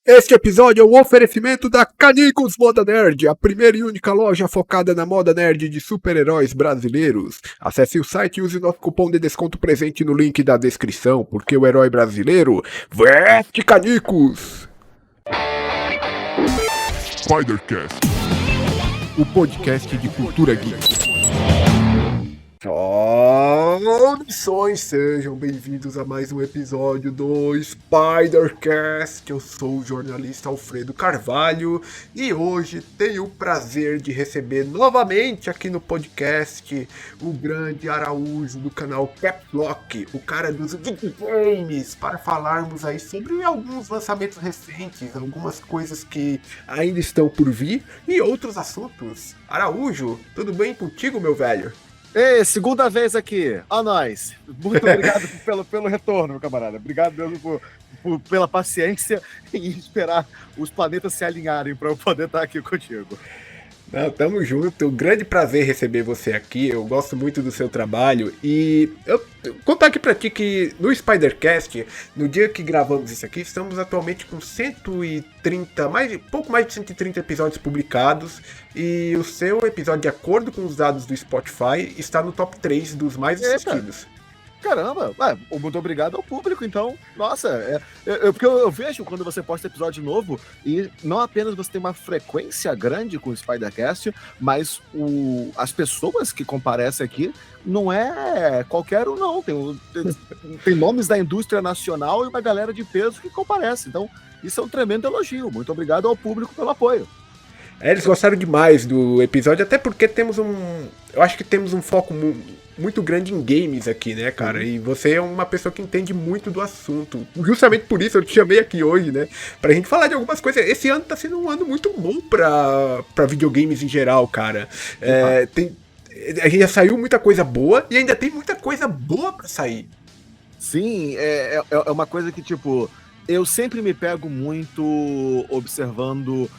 Este episódio é um oferecimento da Canicos Moda Nerd, a primeira e única loja focada na moda nerd de super-heróis brasileiros. Acesse o site e use nosso cupom de desconto presente no link da descrição, porque o herói brasileiro veste Canicos! Spidercast, O podcast de cultura geek. Saudações, sejam bem-vindos a mais um episódio do Spidercast. Eu sou o jornalista Alfredo Carvalho e hoje tenho o prazer de receber novamente aqui no podcast o grande Araújo do canal Caps Lock, o cara dos videogames, para falarmos aí sobre alguns lançamentos recentes, algumas coisas que ainda estão por vir e outros assuntos. Araújo, tudo bem contigo, meu velho? Ei, segunda vez aqui, a nós. Muito obrigado pelo retorno, meu camarada. Obrigado mesmo pela paciência em esperar os planetas se alinharem para eu poder estar aqui contigo. Não, tamo junto, um grande prazer receber você aqui, eu gosto muito do seu trabalho e eu contar aqui pra ti que no Spidercast, no dia que gravamos isso aqui, estamos atualmente com 130, pouco mais de 130 episódios publicados e o seu episódio, de acordo com os dados do Spotify, está no top 3 dos mais assistidos. Caramba, muito obrigado ao público, então. Nossa, porque eu vejo quando você posta episódio novo e não apenas você tem uma frequência grande com o Spidercast, mas as pessoas que comparecem aqui não é qualquer um, não. Tem nomes da indústria nacional e uma galera de peso que comparece. Então, isso é um tremendo elogio. Muito obrigado ao público pelo apoio. Eles gostaram demais do episódio, até porque eu acho que temos um foco muito grande em games aqui, né, cara? Uhum. E você é uma pessoa que entende muito do assunto. Justamente por isso eu te chamei aqui hoje, né? Pra gente falar de algumas coisas. Esse ano tá sendo um ano muito bom pra videogames em geral, cara. A gente já saiu muita coisa boa e ainda tem muita coisa boa pra sair. Sim, é uma coisa que, tipo, eu sempre me pego muito observando...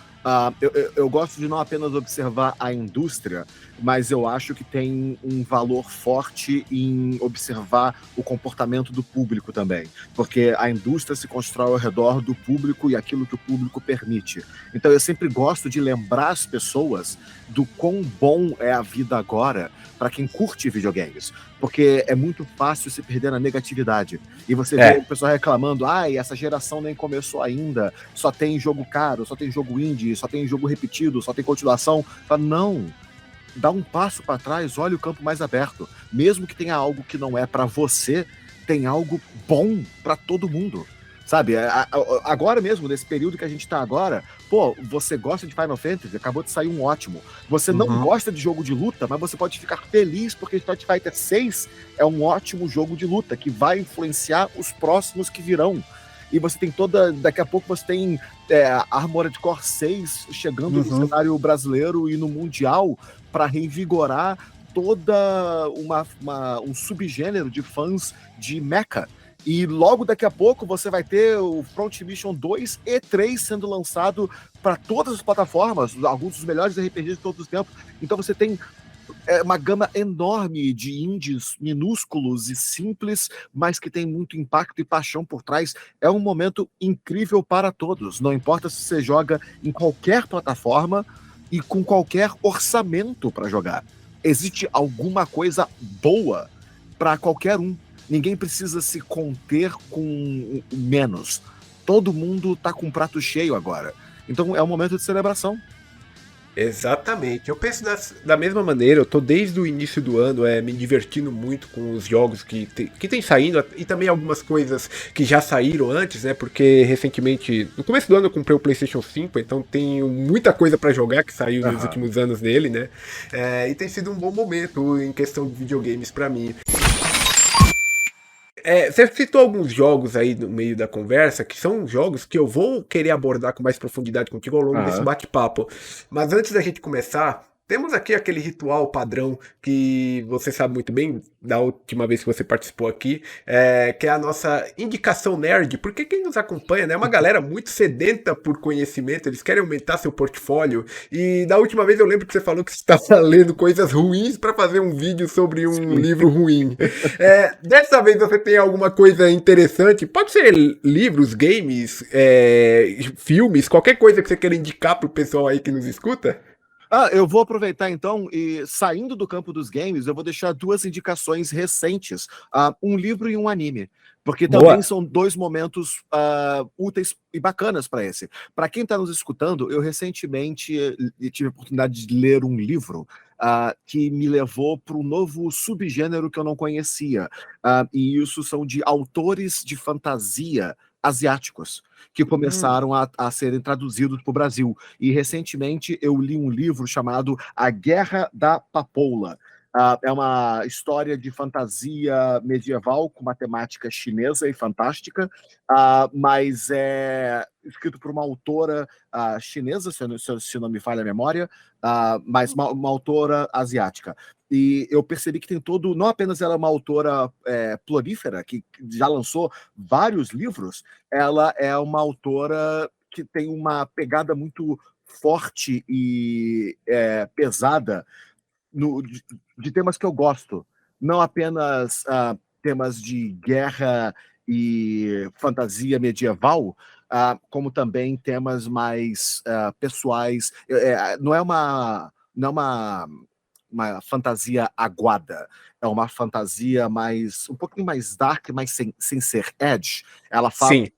eu gosto de não apenas observar a indústria, mas eu acho que tem um valor forte em observar o comportamento do público também, porque a indústria se constrói ao redor do público e aquilo que o público permite. Então eu sempre gosto de lembrar as pessoas do quão bom é a vida agora para quem curte videogames, porque é muito fácil se perder na negatividade. E você vê o pessoal reclamando, essa geração nem começou ainda, só tem jogo caro, só tem jogo indie, só tem jogo repetido, só tem continuação. Fala, não, dá um passo para trás, olha o campo mais aberto. Mesmo que tenha algo que não é para você, tem algo bom para todo mundo. Sabe, agora mesmo, nesse período que a gente tá agora, você gosta de Final Fantasy, acabou de sair um ótimo. Você não gosta de jogo de luta, mas você pode ficar feliz porque Street Fighter 6 é um ótimo jogo de luta, que vai influenciar os próximos que virão. E você tem daqui a pouco você tem Armored Core 6 chegando no cenário brasileiro e no mundial para revigorar toda um subgênero de fãs de mecha. E logo daqui a pouco você vai ter o Front Mission 2 e 3 sendo lançado para todas as plataformas, alguns dos melhores RPGs de todos os tempos. Então você tem uma gama enorme de indies minúsculos e simples, mas que tem muito impacto e paixão por trás. É um momento incrível para todos. Não importa se você joga em qualquer plataforma e com qualquer orçamento para jogar. Existe alguma coisa boa para qualquer um. Ninguém precisa se conter com menos. Todo mundo tá com um prato cheio agora. Então é um momento de celebração. Exatamente. Eu penso da mesma maneira. Eu tô desde o início do ano me divertindo muito com os jogos que tem saindo e também algumas coisas que já saíram antes, né? Porque recentemente, no começo do ano eu comprei o PlayStation 5, então tenho muita coisa pra jogar que saiu nos últimos anos dele, né? E tem sido um bom momento em questão de videogames pra mim. Você citou alguns jogos aí no meio da conversa, que são jogos que eu vou querer abordar com mais profundidade contigo ao longo desse bate-papo. Mas antes da gente começar, Temos aqui aquele ritual padrão que você sabe muito bem, da última vez que você participou aqui, que é a nossa indicação nerd, porque quem nos acompanha, né, é uma galera muito sedenta por conhecimento, eles querem aumentar seu portfólio, e da última vez eu lembro que você falou que você estava lendo coisas ruins para fazer um vídeo sobre um Sim. livro ruim. Dessa vez você tem alguma coisa interessante, pode ser livros, games, filmes, qualquer coisa que você queira indicar pro pessoal aí que nos escuta? Eu vou aproveitar então e, saindo do campo dos games, eu vou deixar duas indicações recentes, um livro e um anime, porque também Boa. são dois momentos úteis e bacanas para esse. Para quem está nos escutando, eu recentemente tive a oportunidade de ler um livro que me levou para um novo subgênero que eu não conhecia, e isso são de autores de fantasia asiáticos que começaram a serem traduzidos para o Brasil. E recentemente eu li um livro chamado A Guerra da Papoula. É uma história de fantasia medieval com matemática chinesa e fantástica, mas é escrito por uma autora chinesa, se não me falha a memória, mas uma autora asiática. E eu percebi que tem todo, não apenas ela é uma autora prolífera, que já lançou vários livros, ela é uma autora que tem uma pegada muito forte e pesada de temas que eu gosto. Não apenas temas de guerra e fantasia medieval, como também temas mais pessoais. Não é uma fantasia aguada, é uma fantasia um pouquinho mais dark, mas sem ser edge. Ela fala Sim.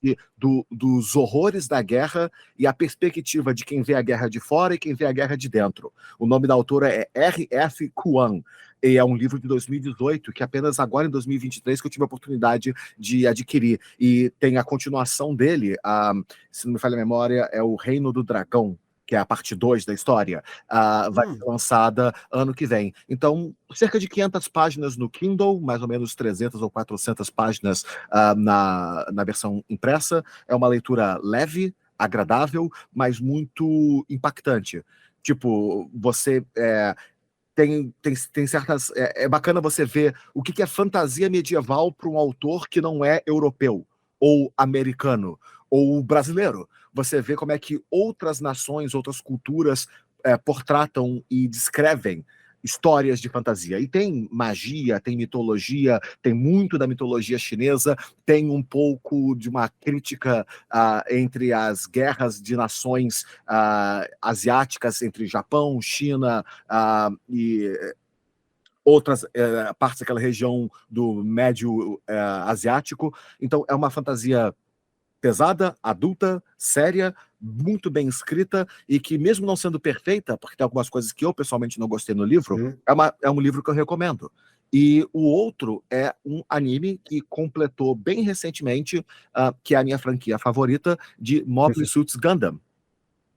dos horrores da guerra e a perspectiva de quem vê a guerra de fora e quem vê a guerra de dentro. O nome da autora é R.F. Kuang, e é um livro de 2018, que apenas agora em 2023 que eu tive a oportunidade de adquirir. E tem a continuação dele, se não me falha a memória, é O Reino do Dragão, que é a parte 2 da história, vai ser lançada ano que vem. Então, cerca de 500 páginas no Kindle, mais ou menos 300 ou 400 páginas na versão impressa. É uma leitura leve, agradável, mas muito impactante. Tipo, você tem certas... É bacana você ver o que é fantasia medieval para um autor que não é europeu, ou americano, ou brasileiro. Você vê como é que outras nações, outras culturas portratam e descrevem histórias de fantasia. E tem magia, tem mitologia, tem muito da mitologia chinesa, tem um pouco de uma crítica entre as guerras de nações asiáticas, entre Japão, China e outras partes daquela região do Médio Asiático. Então, é uma fantasia pesada, adulta, séria, muito bem escrita e que, mesmo não sendo perfeita, porque tem algumas coisas que eu pessoalmente não gostei no livro, é um livro que eu recomendo. E o outro é um anime que completou bem recentemente, que é a minha franquia favorita, de Mobile Suit Gundam.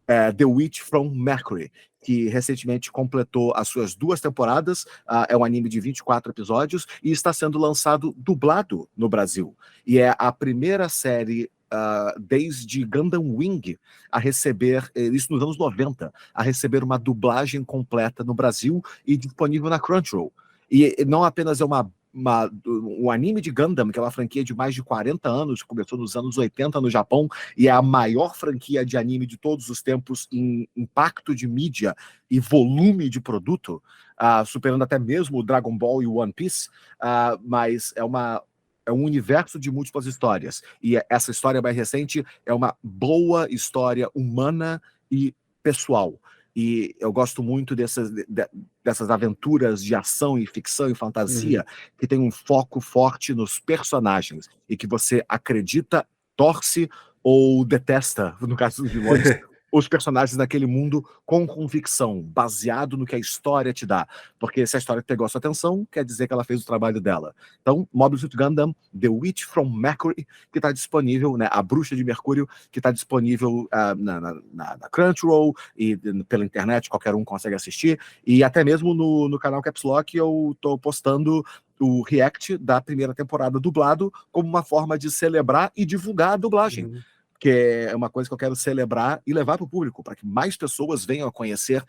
The Witch from Mercury, que recentemente completou as suas 2 temporadas, é um anime de 24 episódios e está sendo lançado dublado no Brasil. E é a primeira série desde Gundam Wing a receber, isso nos anos 90, a receber uma dublagem completa no Brasil e disponível na Crunchyroll. E não apenas é um anime de Gundam, que é uma franquia de mais de 40 anos, começou nos anos 80 no Japão, e é a maior franquia de anime de todos os tempos em impacto de mídia e volume de produto, superando até mesmo o Dragon Ball e o One Piece, mas é um universo de múltiplas histórias. E essa história mais recente é uma boa história humana e pessoal. E eu gosto muito dessas aventuras de ação e ficção e fantasia que tem um foco forte nos personagens e que você acredita, torce ou detesta, no caso dos vilões, os personagens daquele mundo com convicção, baseado no que a história te dá. Porque se a história pegou a sua atenção, quer dizer que ela fez o trabalho dela. Então, Mobile Suit Gundam, The Witch from Mercury, que está disponível, né, a Bruxa de Mercúrio, que está disponível na Crunchyroll e pela internet, qualquer um consegue assistir. E até mesmo no canal Caps Lock eu estou postando o react da primeira temporada dublado como uma forma de celebrar e divulgar a dublagem. que é uma coisa que eu quero celebrar e levar para o público, para que mais pessoas venham a conhecer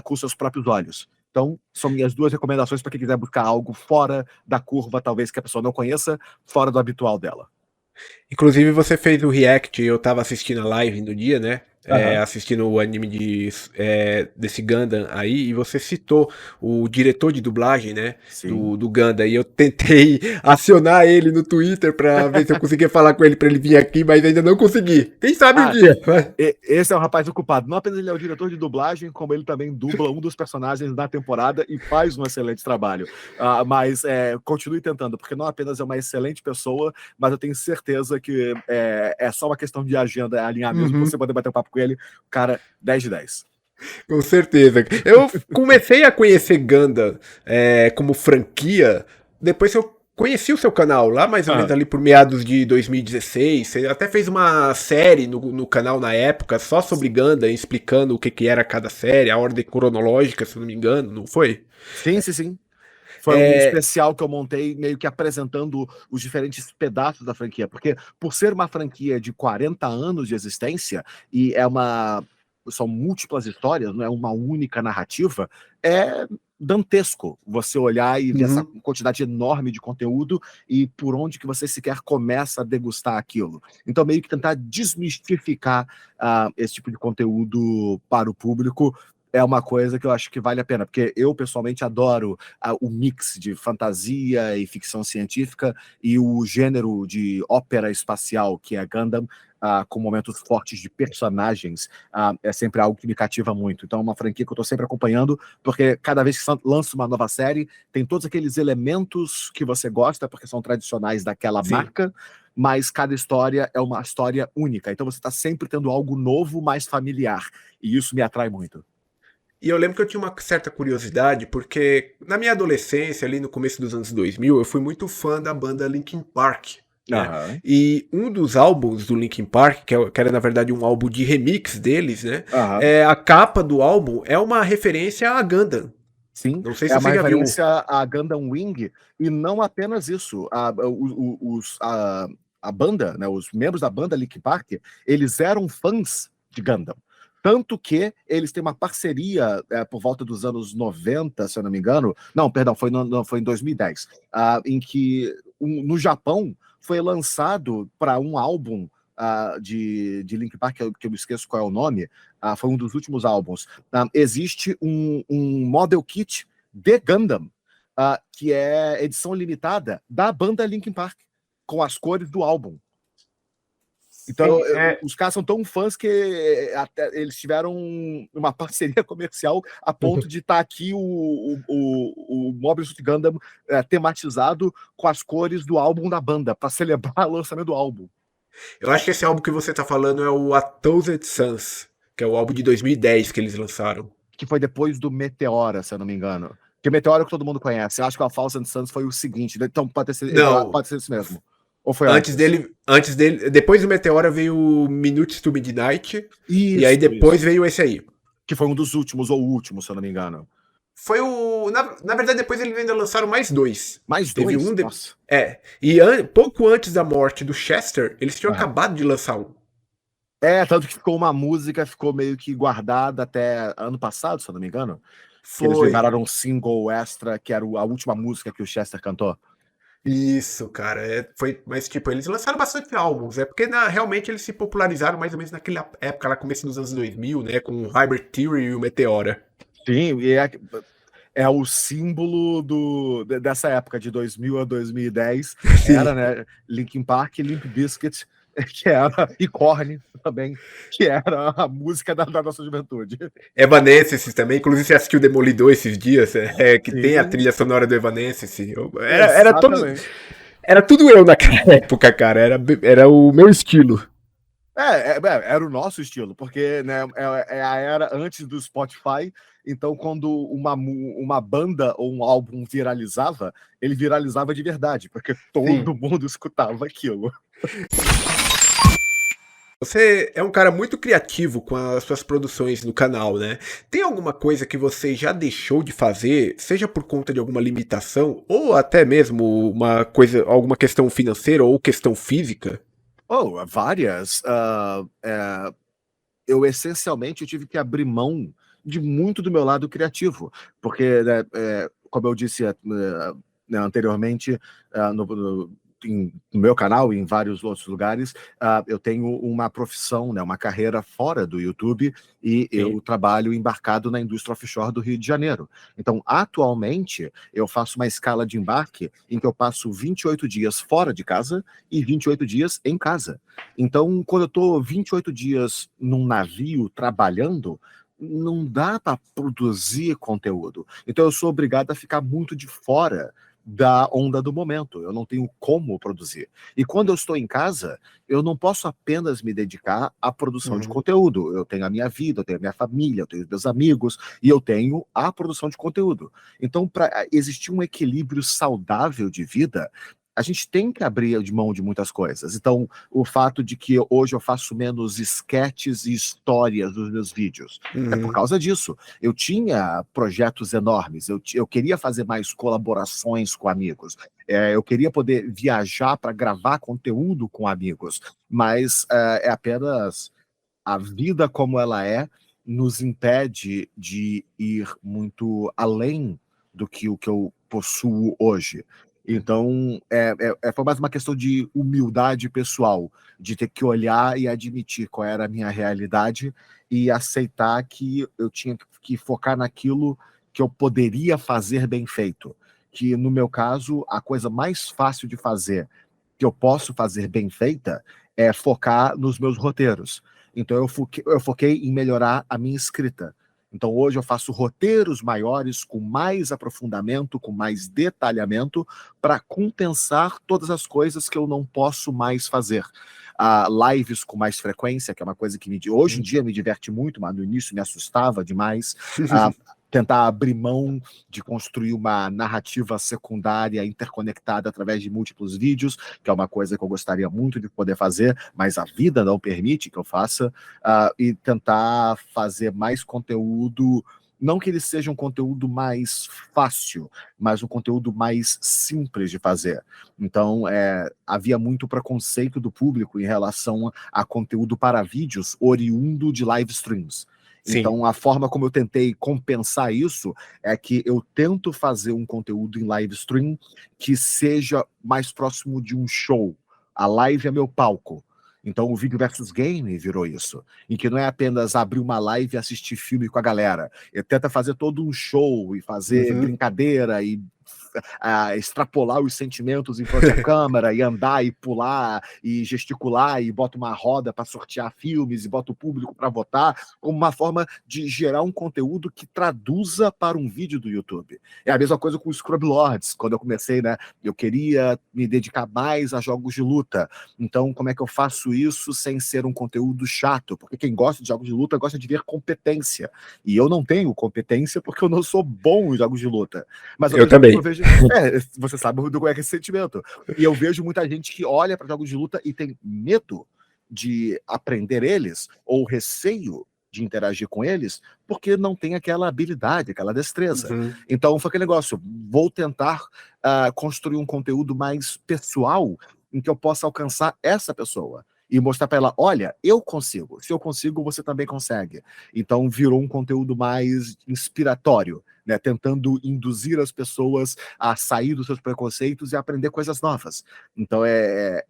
com seus próprios olhos. Então, são minhas duas recomendações para quem quiser buscar algo fora da curva, talvez que a pessoa não conheça, fora do habitual dela. Inclusive você fez o react, eu tava assistindo a live no dia, né? Aham. Assistindo o anime desse Gundam aí, e você citou o diretor de dublagem, né? Sim. Do Gundam, e eu tentei acionar ele no Twitter pra ver se eu conseguia falar com ele pra ele vir aqui, mas ainda não consegui. Quem sabe um Ah, dia? esse é um rapaz ocupado. Não apenas ele é o diretor de dublagem, como ele também dubla um dos personagens da temporada e faz um excelente trabalho. Mas continue tentando, porque não apenas é uma excelente pessoa, mas eu tenho certeza que é só uma questão de agenda alinhar mesmo, Uhum. você poder bater um papo com ele. Cara, 10 de 10. Com certeza. Eu comecei a conhecer Gundam como franquia depois que eu conheci o seu canal, lá mais ou menos Aham. ali por meados de 2016. Você até fez uma série no canal na época, só sobre Gundam, explicando o que era cada série, a ordem cronológica, se eu não me engano, não foi? Sim, sim, sim. Foi um É, especial que eu montei, meio que apresentando os diferentes pedaços da franquia, porque por ser uma franquia de 40 anos de existência, e são múltiplas histórias, não é uma única narrativa, é dantesco você olhar e ver essa uhum. quantidade enorme de conteúdo e por onde que você sequer começa a degustar aquilo. Então, meio que tentar desmistificar esse tipo de conteúdo para o público é uma coisa que eu acho que vale a pena, porque eu pessoalmente adoro o mix de fantasia e ficção científica e o gênero de ópera espacial, que é Gundam, com momentos fortes de personagens, é sempre algo que me cativa muito. Então é uma franquia que eu estou sempre acompanhando, porque cada vez que lança uma nova série, tem todos aqueles elementos que você gosta, porque são tradicionais daquela Sim. marca, mas cada história é uma história única. Então você está sempre tendo algo novo, mais familiar. E isso me atrai muito. E eu lembro que eu tinha uma certa curiosidade, porque na minha adolescência, ali no começo dos anos 2000, eu fui muito fã da banda Linkin Park, né? Aham. E um dos álbuns do Linkin Park, que era na verdade um álbum de remix deles, né? Aham. A capa do álbum é uma referência a Gundam. Sim, Não sei é se uma você já viu. referência a Gundam Wing, e não apenas isso. A banda, né, os membros da banda Linkin Park, eles eram fãs de Gundam. Tanto que eles têm uma parceria por volta dos anos 90, se eu não me engano. Não, perdão, foi em 2010, em que no Japão foi lançado para um álbum de Linkin Park, que eu me esqueço qual é o nome, foi um dos últimos álbuns. Existe um model kit de Gundam, que é edição limitada da banda Linkin Park, com as cores do álbum. Então, Sim, os caras são tão fãs que até eles tiveram uma parceria comercial a ponto de estar aqui o Mobile Suit Gundam tematizado com as cores do álbum da banda, para celebrar o lançamento do álbum. eu acho que esse álbum que você tá falando é o A Thousand Suns, que é o álbum de 2010 que eles lançaram. Que foi depois do Meteora, se eu não me engano. Que o Meteora que todo mundo conhece. Eu acho que o A Thousand Suns foi o seguinte. Então Não, pode ser isso mesmo. Ou foi antes? antes dele, depois do Meteora veio o Minutes to Midnight, e aí depois Isso. veio esse aí. Que foi um dos últimos, ou o último, se eu não me engano. Foi o. Na verdade, depois eles ainda lançaram mais dois. Mais Teve dois? um. Nossa. E pouco antes da morte do Chester, eles tinham Aham. acabado de lançar um. Tanto que ficou uma música, ficou meio que guardada até ano passado, se eu não me engano. Que eles Foi. liberaram um single extra, que era a última música que o Chester cantou. Isso, cara. Mas, tipo, eles lançaram bastante álbuns. É porque realmente eles se popularizaram mais ou menos naquela época, lá começo dos anos 2000, né? Com o Hybrid Theory e o Meteora. Sim, e é o símbolo dessa época, de 2000 a 2010, era, Sim. né, Linkin Park, Limp Bizkit, que era, e Korn também, que era a música da nossa juventude. Evanescence também. Inclusive, você assistiu Demolidor esses dias, que tem a Sim, trilha sonora do Evanescence. exatamente. Era tudo eu naquela época, cara. Era o meu estilo. Era o nosso estilo, porque, né, é a era antes do Spotify, então quando uma banda ou um álbum viralizava, ele viralizava de verdade, porque Sim. todo mundo escutava aquilo. Você é um cara muito criativo com as suas produções no canal, né? Tem alguma coisa que você já deixou de fazer, seja por conta de alguma limitação, ou até mesmo alguma questão financeira ou questão física? Oh, várias. Eu essencialmente tive que abrir mão de muito do meu lado criativo, porque, né, como eu disse né, anteriormente, no meu canal e em vários outros lugares, eu tenho uma profissão, né, uma carreira fora do YouTube, e Sim. eu trabalho embarcado na indústria offshore do Rio de Janeiro. Então, atualmente, eu faço uma escala de embarque em que eu passo 28 dias fora de casa e 28 dias em casa. Então, quando eu estou 28 dias num navio trabalhando, não dá para produzir conteúdo. Então, eu sou obrigado a ficar muito de fora da onda do momento. Eu não tenho como produzir. E quando eu estou em casa, eu não posso apenas me dedicar à produção de Uhum. conteúdo. Eu tenho a minha vida, eu tenho a minha família, eu tenho os meus amigos e eu tenho a produção de conteúdo. Então, para existir um equilíbrio saudável de vida, a gente tem que abrir de mão de muitas coisas. Então, o fato de que hoje eu faço menos sketches e histórias dos meus vídeos é por Uhum. causa disso. Eu tinha projetos enormes, eu queria fazer mais colaborações com amigos, eu queria poder viajar para gravar conteúdo com amigos, mas é apenas a vida como ela nos impede de ir muito além do que o que eu possuo hoje. Então, foi mais uma questão de humildade pessoal, de ter que olhar e admitir qual era a minha realidade e aceitar que eu tinha que focar naquilo que eu poderia fazer bem feito. Que, no meu caso, a coisa mais fácil de fazer, que eu posso fazer bem feita, é focar nos meus roteiros. Então eu foquei em melhorar a minha escrita. Então hoje eu faço roteiros maiores, com mais aprofundamento, com mais detalhamento, para compensar todas as coisas que eu não posso mais fazer. Lives com mais frequência, que é uma coisa que hoje em dia me diverte muito, mas no início me assustava demais. Tentar abrir mão de construir uma narrativa secundária interconectada através de múltiplos vídeos, que é uma coisa que eu gostaria muito de poder fazer, mas a vida não permite que eu faça, e tentar fazer mais conteúdo, não que ele seja um conteúdo mais fácil, mas um conteúdo mais simples de fazer. Então, havia muito preconceito do público em relação a conteúdo para vídeos oriundo de live streams. Sim. Então, a forma como eu tentei compensar isso é que eu tento fazer um conteúdo em live stream que seja mais próximo de um show. A live é meu palco. Então, o vídeo versus game virou isso, em que não é apenas abrir uma live e assistir filme com a galera. Ele tenta fazer todo um show e fazer Uhum. brincadeira e extrapolar os sentimentos em frente à câmera e andar e pular e gesticular e bota uma roda para sortear filmes e bota o público para votar, como uma forma de gerar um conteúdo que traduza para um vídeo do YouTube. É a mesma coisa com os Scrub Lords. Quando eu comecei, né, eu queria me dedicar mais a jogos de luta. Então, como é que eu faço isso sem ser um conteúdo chato? Porque quem gosta de jogos de luta gosta de ver competência. E eu não tenho competência porque eu não sou bom em jogos de luta. Mas ao Eu mesmo tempo também. eu vejo. Você sabe do que é esse sentimento. E eu vejo muita gente que olha para jogos de luta e tem medo de aprender eles, ou receio de interagir com eles, porque não tem aquela habilidade, aquela destreza. Uhum. Então foi aquele negócio, vou tentar construir um conteúdo mais pessoal em que eu possa alcançar essa pessoa e mostrar para ela, olha, eu consigo. Se eu consigo, você também consegue. Então virou um conteúdo mais inspiratório, né? Tentando induzir as pessoas a sair dos seus preconceitos e aprender coisas novas. Então é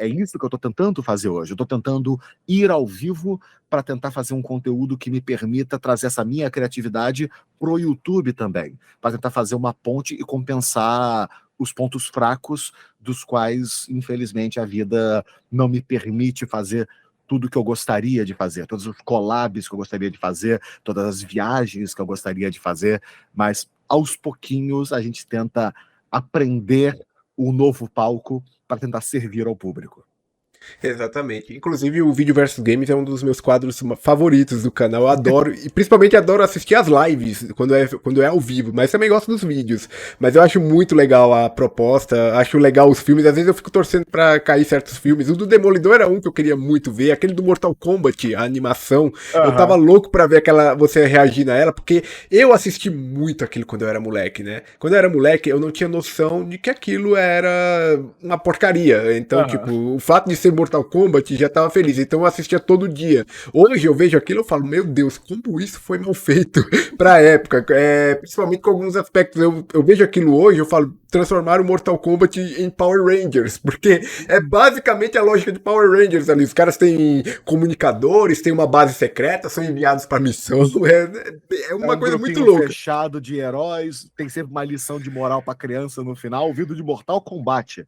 isso que eu estou tentando fazer hoje. Eu estou tentando ir ao vivo para tentar fazer um conteúdo que me permita trazer essa minha criatividade pro YouTube também, para tentar fazer uma ponte e compensar os pontos fracos dos quais, infelizmente, a vida não me permite fazer tudo que eu gostaria de fazer, todos os collabs que eu gostaria de fazer, todas as viagens que eu gostaria de fazer, mas aos pouquinhos a gente tenta aprender um novo palco para tentar servir ao público. Exatamente. Inclusive, o Vídeo versus Games é um dos meus quadros favoritos do canal. Eu adoro, e principalmente adoro assistir as lives quando é ao vivo, mas também gosto dos vídeos. Mas eu acho muito legal a proposta, acho legal os filmes. Às vezes eu fico torcendo pra cair certos filmes. O do Demolidor era um que eu queria muito ver, aquele do Mortal Kombat, a animação. Eu tava louco pra ver você reagir a ela, porque eu assisti muito aquilo quando eu era moleque, né? Quando eu era moleque, eu não tinha noção de que aquilo era uma porcaria. Então, tipo, o fato de ser Mortal Kombat, já tava feliz. Então eu assistia todo dia. Hoje eu vejo aquilo e falo, meu Deus, como isso foi mal feito pra época. Principalmente com alguns aspectos. Eu vejo aquilo hoje, eu falo, transformar o Mortal Kombat em Power Rangers. Porque é basicamente a lógica de Power Rangers ali. Os caras têm comunicadores, têm uma base secreta, são enviados pra missão. É É uma um coisa muito grupinho louca. fechado de heróis, tem sempre uma lição de moral pra criança no final, ouvido de Mortal Kombat.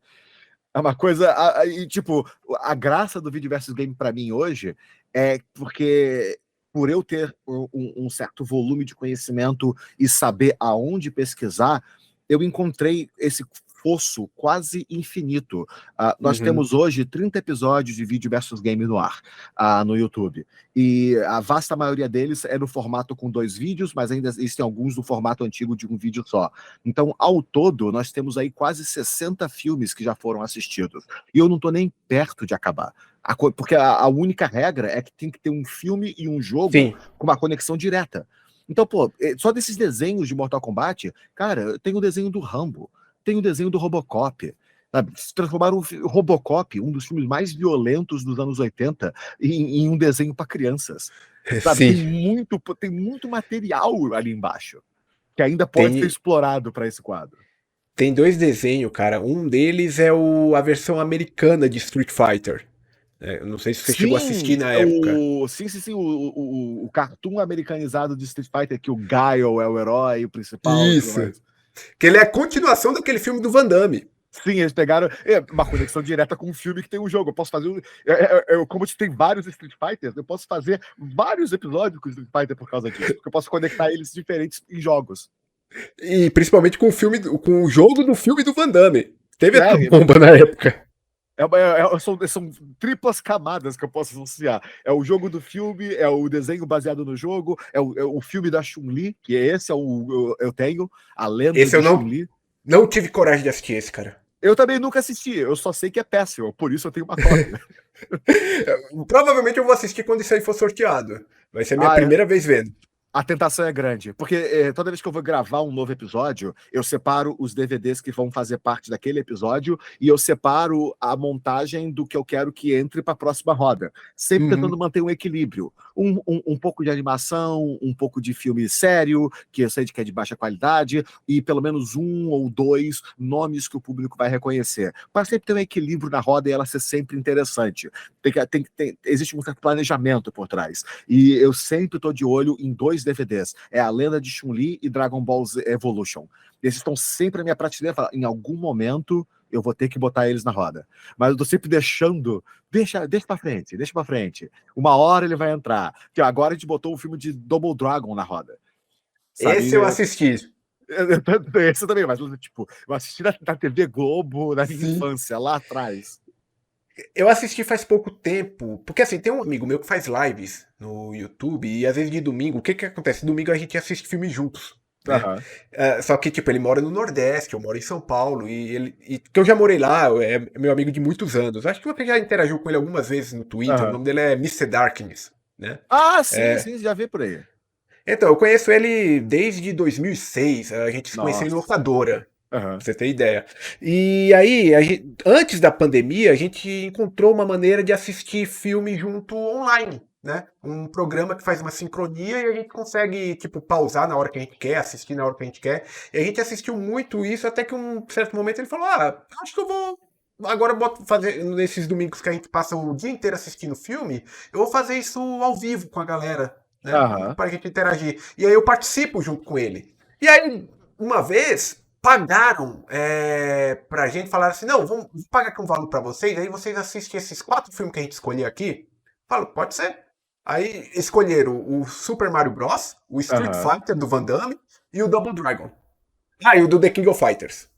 É uma coisa. E, tipo, a graça do vídeo versus game pra mim hoje é porque, por eu ter um certo volume de conhecimento e saber aonde pesquisar, eu encontrei esse fosso quase infinito. Nós Uhum. temos hoje 30 episódios de vídeo versus game no ar, no YouTube. E a vasta maioria deles é no formato com 2 vídeos, mas ainda existem alguns no formato antigo de um vídeo só. Então, ao todo, nós temos aí quase 60 filmes que já foram assistidos. E eu não estou nem perto de acabar. Porque a única regra é que tem que ter um filme e um jogo Sim. com uma conexão direta. Então, pô, só desses desenhos de Mortal Kombat, cara, tem o desenho do Rambo, tem o desenho do Robocop. Sabe? Transformaram o Robocop, um dos filmes mais violentos dos anos 80, em um desenho para crianças. Sabe? Sim. Tem muito material ali embaixo que ainda pode ser Tem, explorado para esse quadro. tem dois desenhos, cara. Um deles é a versão americana de Street Fighter. Eu não sei se você chegou a assistir Sim, na época. o cartoon americanizado de Street Fighter, que o Guile é o herói, o principal e tudo Isso. mais. Que ele é a continuação daquele filme do Van Damme. Sim, eles pegaram uma conexão direta com o filme que tem um jogo. Eu posso fazer. Como tem vários Street Fighters, eu posso fazer vários episódios com Street Fighter por causa disso. Porque eu posso conectar eles diferentes em jogos. E principalmente com o filme, com o jogo do filme do Van Damme. Teve essa É, bomba na época. são triplas camadas que eu posso associar. É o jogo do filme, é o desenho baseado no jogo, é o filme da Chun-Li, que esse eu tenho, a lenda Esse de eu Chun-Li. não tive coragem de assistir esse, cara. Eu também nunca assisti, eu só sei que é péssimo, por isso eu tenho uma cópia. Provavelmente eu vou assistir quando isso aí for sorteado. Vai ser a minha Ah, é? primeira vez vendo. A tentação é grande, porque toda vez que eu vou gravar um novo episódio, eu separo os DVDs que vão fazer parte daquele episódio e eu separo a montagem do que eu quero que entre para a próxima roda, sempre tentando Uhum. manter um equilíbrio. Um pouco de animação, um pouco de filme sério, que eu sei que é de baixa qualidade, e pelo menos 1 ou 2 nomes que o público vai reconhecer. Para sempre ter um equilíbrio na roda e ela ser sempre interessante. Existe um certo planejamento por trás. E eu sempre estou de olho em 2 DVDs. É a Lenda de Chun-Li e Dragon Ball Z Evolution. Esses estão sempre na minha prateleira. Em algum momento eu vou ter que botar eles na roda. Mas eu tô sempre deixando. Deixa pra frente. Uma hora ele vai entrar. Que agora a gente botou o filme de Double Dragon na roda. Sabe? Esse eu assisti. Esse também, mas tipo, eu assisti na TV Globo na minha Sim. infância, lá atrás. Eu assisti faz pouco tempo, porque assim, tem um amigo meu que faz lives no YouTube e às vezes de domingo, o que que acontece? Domingo a gente assiste filme juntos, né? Aham. Só que, tipo, ele mora no Nordeste, eu moro em São Paulo, que eu já morei lá, é meu amigo de muitos anos. Acho que você já interagiu com ele algumas vezes no Twitter, o Aham. nome dele é Mister Darkness, né? Ah, sim, já vi por aí. Então, eu conheço ele desde 2006, a gente se conheceu em Nossa. locadora. Aham. Pra você ter ideia. E aí, antes da pandemia, a gente encontrou uma maneira de assistir filme junto online, né? Um programa que faz uma sincronia e a gente consegue, tipo, pausar na hora que a gente quer, assistir na hora que a gente quer. E a gente assistiu muito isso até que um certo momento ele falou: Ah, acho que eu vou. Agora eu boto fazer nesses domingos que a gente passa o dia inteiro assistindo filme, eu vou fazer isso ao vivo com a galera, né? Aham. Pra gente interagir. E aí eu participo junto com ele. E aí, uma vez, pagaram pra gente, falaram assim, não, vamos pagar aqui um valor pra vocês, aí vocês assistem esses 4 filmes que a gente escolheu aqui. Falo, pode ser. Aí escolheram o Super Mario Bros, o Street Aham. Fighter do Van Damme e o Double Dragon. Ah, e o do The King of Fighters.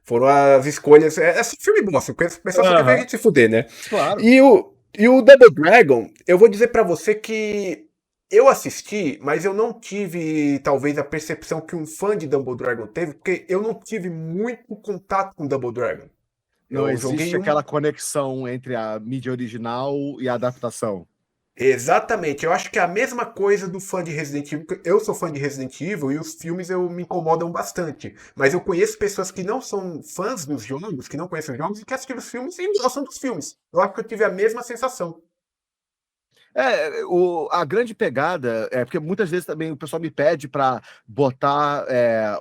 Foram as escolhas. É só filme bosta, o pessoal só quer ver a Aham. gente se fuder, né? Claro. E o Double Dragon, eu vou dizer pra você que eu assisti, mas eu não tive, talvez, a percepção que um fã de Double Dragon teve, porque eu não tive muito contato com Double Dragon. Não Eu existe joguei um. aquela conexão entre a mídia original e a adaptação. Exatamente, eu acho que é a mesma coisa do fã de Resident Evil. Eu sou fã de Resident Evil e os filmes me incomodam bastante. Mas eu conheço pessoas que não são fãs dos jogos, que não conhecem os jogos e que assistiram os filmes e gostam dos filmes. Eu acho que eu tive a mesma sensação. A grande pegada é porque muitas vezes também o pessoal me pede para botar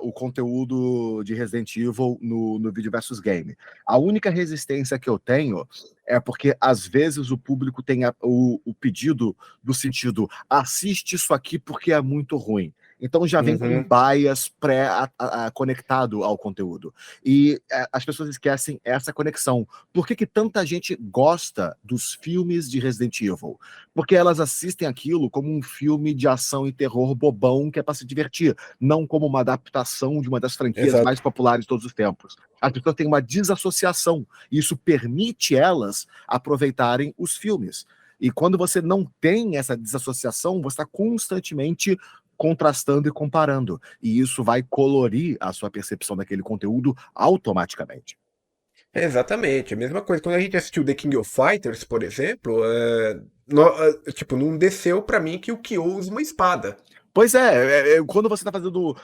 o conteúdo de Resident Evil no vídeo versus game. A única resistência que eu tenho é porque às vezes o público tem o pedido do sentido assiste isso aqui porque é muito ruim. Então já vem com um Uhum. bias pré-conectado ao conteúdo. E as pessoas esquecem essa conexão. Por que tanta gente gosta dos filmes de Resident Evil? Porque elas assistem aquilo como um filme de ação e terror bobão que é para se divertir, não como uma adaptação de uma das franquias mais Exato. populares de todos os tempos. As pessoas têm uma desassociação, e isso permite elas aproveitarem os filmes. E quando você não tem essa desassociação, você está constantemente contrastando e comparando. E isso vai colorir a sua percepção daquele conteúdo automaticamente. Exatamente, a mesma coisa. Quando a gente assistiu The King of Fighters, por exemplo, tipo, não desceu pra mim que o Kyo usa uma espada. Pois quando você está fazendo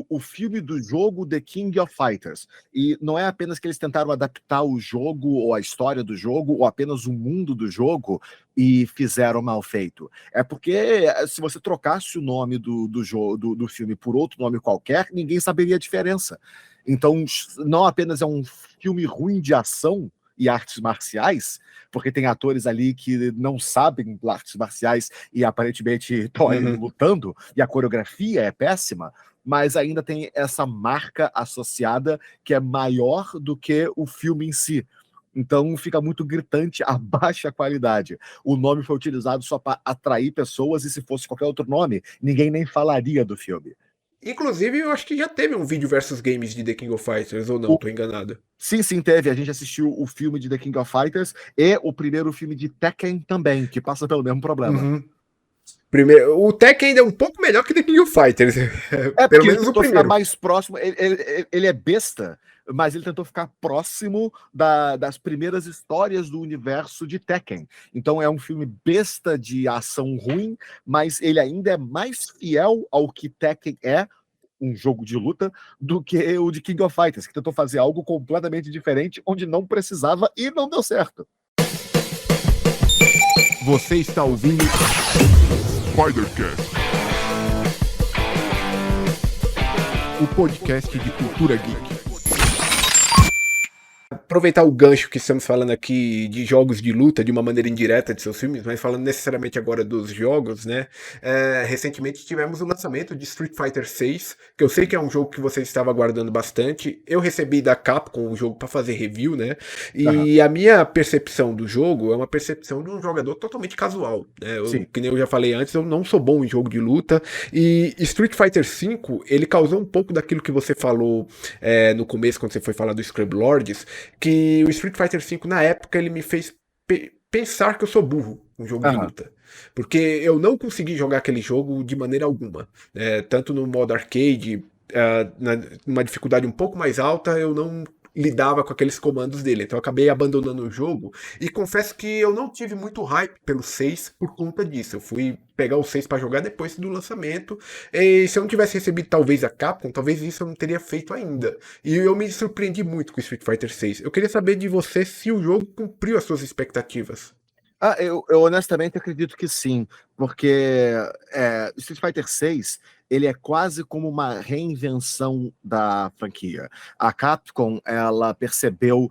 o filme do jogo The King of Fighters, e não é apenas que eles tentaram adaptar o jogo, ou a história do jogo, ou apenas o mundo do jogo, e fizeram mal feito. É porque se você trocasse o nome do filme por outro nome qualquer, ninguém saberia a diferença. Então, não apenas é um filme ruim de ação e artes marciais, porque tem atores ali que não sabem artes marciais e aparentemente estão ali Uhum. lutando, e a coreografia é péssima, mas ainda tem essa marca associada que é maior do que o filme em si. Então fica muito gritante a baixa qualidade. O nome foi utilizado só para atrair pessoas, e se fosse qualquer outro nome, ninguém nem falaria do filme. Inclusive, eu acho que já teve um vídeo versus games de The King of Fighters, ou não, tô enganado. Sim, sim, teve. A gente assistiu o filme de The King of Fighters e o primeiro filme de Tekken também, que passa pelo mesmo problema. Uhum. Primeiro, o Tekken ainda é um pouco melhor que The King of Fighters, É pelo porque ele menos o tentou ficar primeiro. mais próximo. Ele é besta, mas ele tentou ficar próximo das primeiras histórias do universo de Tekken. Então é um filme besta de ação ruim, mas ele ainda é mais fiel ao que Tekken é, um jogo de luta, do que o de King of Fighters, que tentou fazer algo completamente diferente, onde não precisava e não deu certo. Você está ouvindo Spidercast, o podcast de cultura geek. Aproveitar o gancho que estamos falando aqui de jogos de luta de uma maneira indireta de seus filmes, mas falando necessariamente agora dos jogos, né? Recentemente tivemos o lançamento de Street Fighter 6, que eu sei que é um jogo que você estava aguardando bastante. Eu recebi da Capcom o jogo para fazer review, né? Uhum. E a minha percepção do jogo é uma percepção de um jogador totalmente casual, né? Sim. Que nem eu já falei antes, eu não sou bom em jogo de luta. E Street Fighter 5, ele causou um pouco daquilo que você falou no começo, quando você foi falar do Scrub Lords, que o Street Fighter V, na época, ele me fez pensar que eu sou burro no jogo de Uhum. luta. Porque eu não consegui jogar aquele jogo de maneira alguma. Tanto no modo arcade, numa dificuldade um pouco mais alta, eu não lidava com aqueles comandos dele. Então eu acabei abandonando o jogo. E confesso que eu não tive muito hype pelo 6 por conta disso. Eu fui pegar o 6 para jogar depois do lançamento. E se eu não tivesse recebido talvez a Capcom, talvez isso eu não teria feito ainda. E eu me surpreendi muito com Street Fighter 6. Eu queria saber de você se o jogo cumpriu as suas expectativas. Eu honestamente acredito que sim, porque Street Fighter 6 ele é quase como uma reinvenção da franquia. A Capcom ela percebeu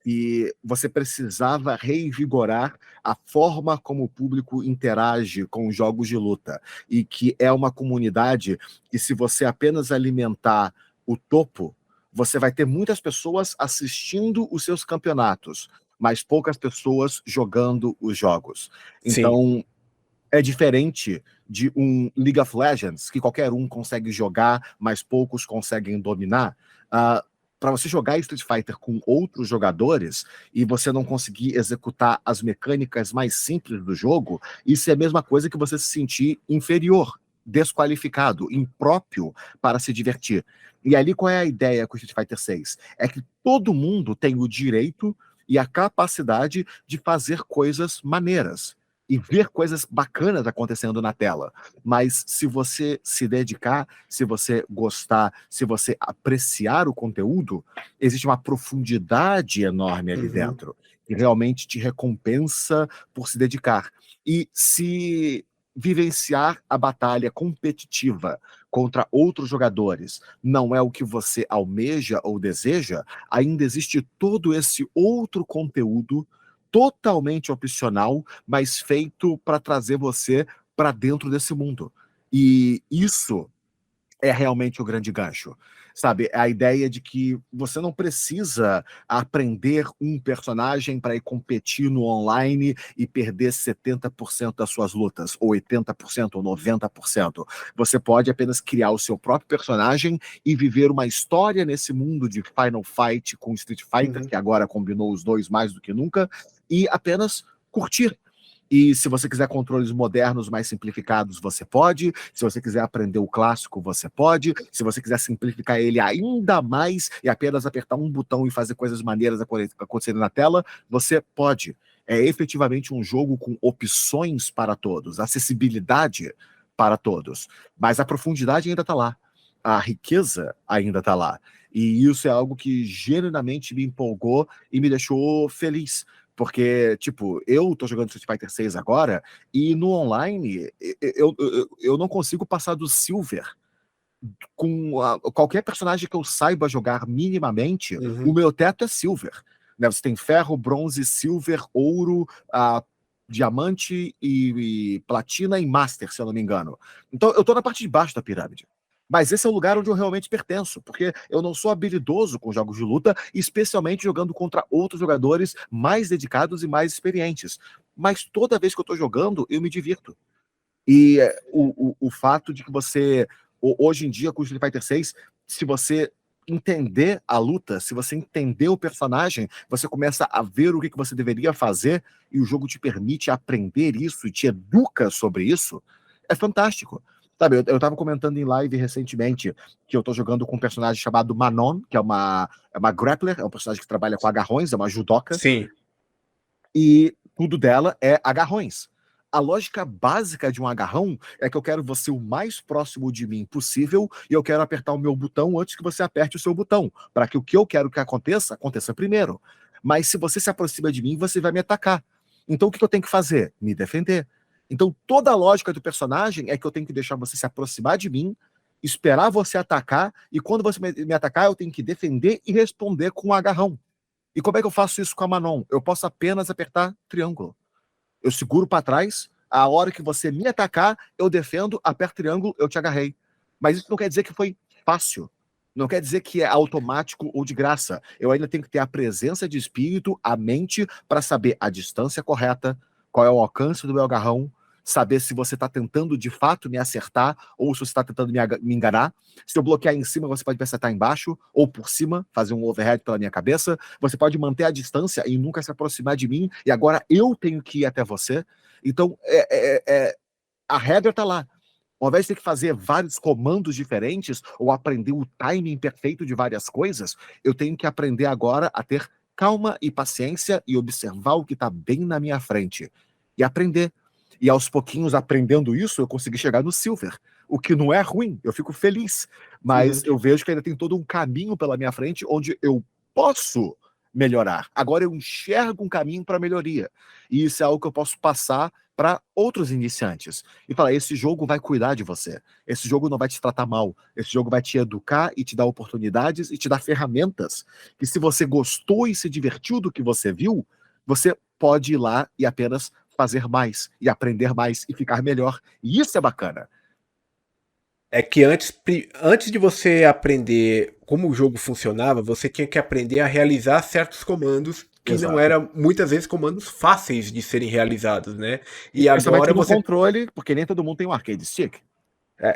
que você precisava reivigorar a forma como o público interage com os jogos de luta, e que é uma comunidade que, se você apenas alimentar o topo, você vai ter muitas pessoas assistindo os seus campeonatos, mas poucas pessoas jogando os jogos. Sim. Então, é diferente de um League of Legends, que qualquer um consegue jogar, mas poucos conseguem dominar. Para você jogar Street Fighter com outros jogadores e você não conseguir executar as mecânicas mais simples do jogo, isso é a mesma coisa que você se sentir inferior, desqualificado, impróprio para se divertir. E ali qual é a ideia com Street Fighter 6? É que todo mundo tem o direito e a capacidade de fazer coisas maneiras. e ver coisas bacanas acontecendo na tela. Mas se você se dedicar, se você gostar, se você apreciar o conteúdo, existe uma profundidade enorme ali Uhum. dentro, que realmente te recompensa por se dedicar. E se vivenciar a batalha competitiva contra outros jogadores não é o que você almeja ou deseja, ainda existe todo esse outro conteúdo totalmente opcional, mas feito para trazer você para dentro desse mundo. E isso é realmente o grande gancho, sabe? É a ideia de que você não precisa aprender um personagem para ir competir no online e perder 70% das suas lutas, ou 80%, ou 90%. Você pode apenas criar o seu próprio personagem e viver uma história nesse mundo de Final Fight com Street Fighter, Uhum. que agora combinou os dois mais do que nunca, e apenas curtir. E se você quiser controles modernos mais simplificados, você pode. Se você quiser aprender o clássico, você pode. Se você quiser simplificar ele ainda mais e apenas apertar um botão e fazer coisas maneiras acontecerem na tela, você pode. É efetivamente um jogo com opções para todos, acessibilidade para todos. Mas a profundidade ainda está lá. A riqueza ainda está lá. E isso é algo que genuinamente me empolgou e me deixou feliz. Porque, tipo, eu tô jogando Street Fighter 6 agora, e no online eu não consigo passar do Silver. Com qualquer personagem que eu saiba jogar minimamente, o Uhum. meu teto é Silver. Né? Você tem ferro, bronze, silver, ouro, diamante e platina e master, se eu não me engano. Então eu tô na parte de baixo da pirâmide. Mas esse é o lugar onde eu realmente pertenço, porque eu não sou habilidoso com jogos de luta, especialmente jogando contra outros jogadores mais dedicados e mais experientes. Mas toda vez que eu tô jogando, eu me divirto. E o fato de que você, hoje em dia, com o Street Fighter 6, se você entender a luta, se você entender o personagem, você começa a ver o que você deveria fazer e o jogo te permite aprender isso e te educa sobre isso, é fantástico. Sabe, eu tava comentando em live recentemente que eu tô jogando com um personagem chamado Manon, que é uma grappler, é um personagem que trabalha com agarrões, é uma judoca, Sim. e tudo dela é agarrões. A lógica básica de um agarrão é que eu quero você o mais próximo de mim possível e eu quero apertar o meu botão antes que você aperte o seu botão, para que o que eu quero que aconteça, aconteça primeiro. Mas se você se aproxima de mim, você vai me atacar. Então o que eu tenho que fazer? Me defender. Então toda a lógica do personagem é que eu tenho que deixar você se aproximar de mim, esperar você atacar, e quando você me atacar, eu tenho que defender e responder com um agarrão. E como é que eu faço isso com a Manon? Eu posso apenas apertar triângulo. Eu seguro para trás, a hora que você me atacar, eu defendo, aperto triângulo, eu te agarrei. Mas isso não quer dizer que foi fácil. Não quer dizer que é automático ou de graça. Eu ainda tenho que ter a presença de espírito, a mente, para saber a distância correta, qual é o alcance do meu agarrão, saber se você está tentando de fato me acertar ou se você está tentando me enganar. Se eu bloquear em cima, você pode me acertar embaixo ou por cima, fazer um overhead pela minha cabeça. Você pode manter a distância e nunca se aproximar de mim, e agora eu tenho que ir até você. Então, a regra está lá. Ao invés de ter que fazer vários comandos diferentes ou aprender o timing perfeito de várias coisas, eu tenho que aprender agora a ter calma e paciência e observar o que está bem na minha frente. E aprender. E aos pouquinhos, aprendendo isso, eu consegui chegar no Silver. O que não é ruim, eu fico feliz. Uhum. Mas eu vejo que ainda tem todo um caminho pela minha frente onde eu posso melhorar. Agora eu enxergo um caminho para melhoria. E isso é algo que eu posso passar para outros iniciantes. E falar: esse jogo vai cuidar de você. Esse jogo não vai te tratar mal. Esse jogo vai te educar e te dar oportunidades e te dar ferramentas. Que se você gostou e se divertiu do que você viu, você pode ir lá e apenas fazer mais, e aprender mais, e ficar melhor. E isso é bacana. É que antes de você aprender como o jogo funcionava, você tinha que aprender a realizar certos comandos que não Exato. eram muitas vezes comandos fáceis de serem realizados, né? E Especialmente agora no você. controle, porque nem todo mundo tem um arcade stick.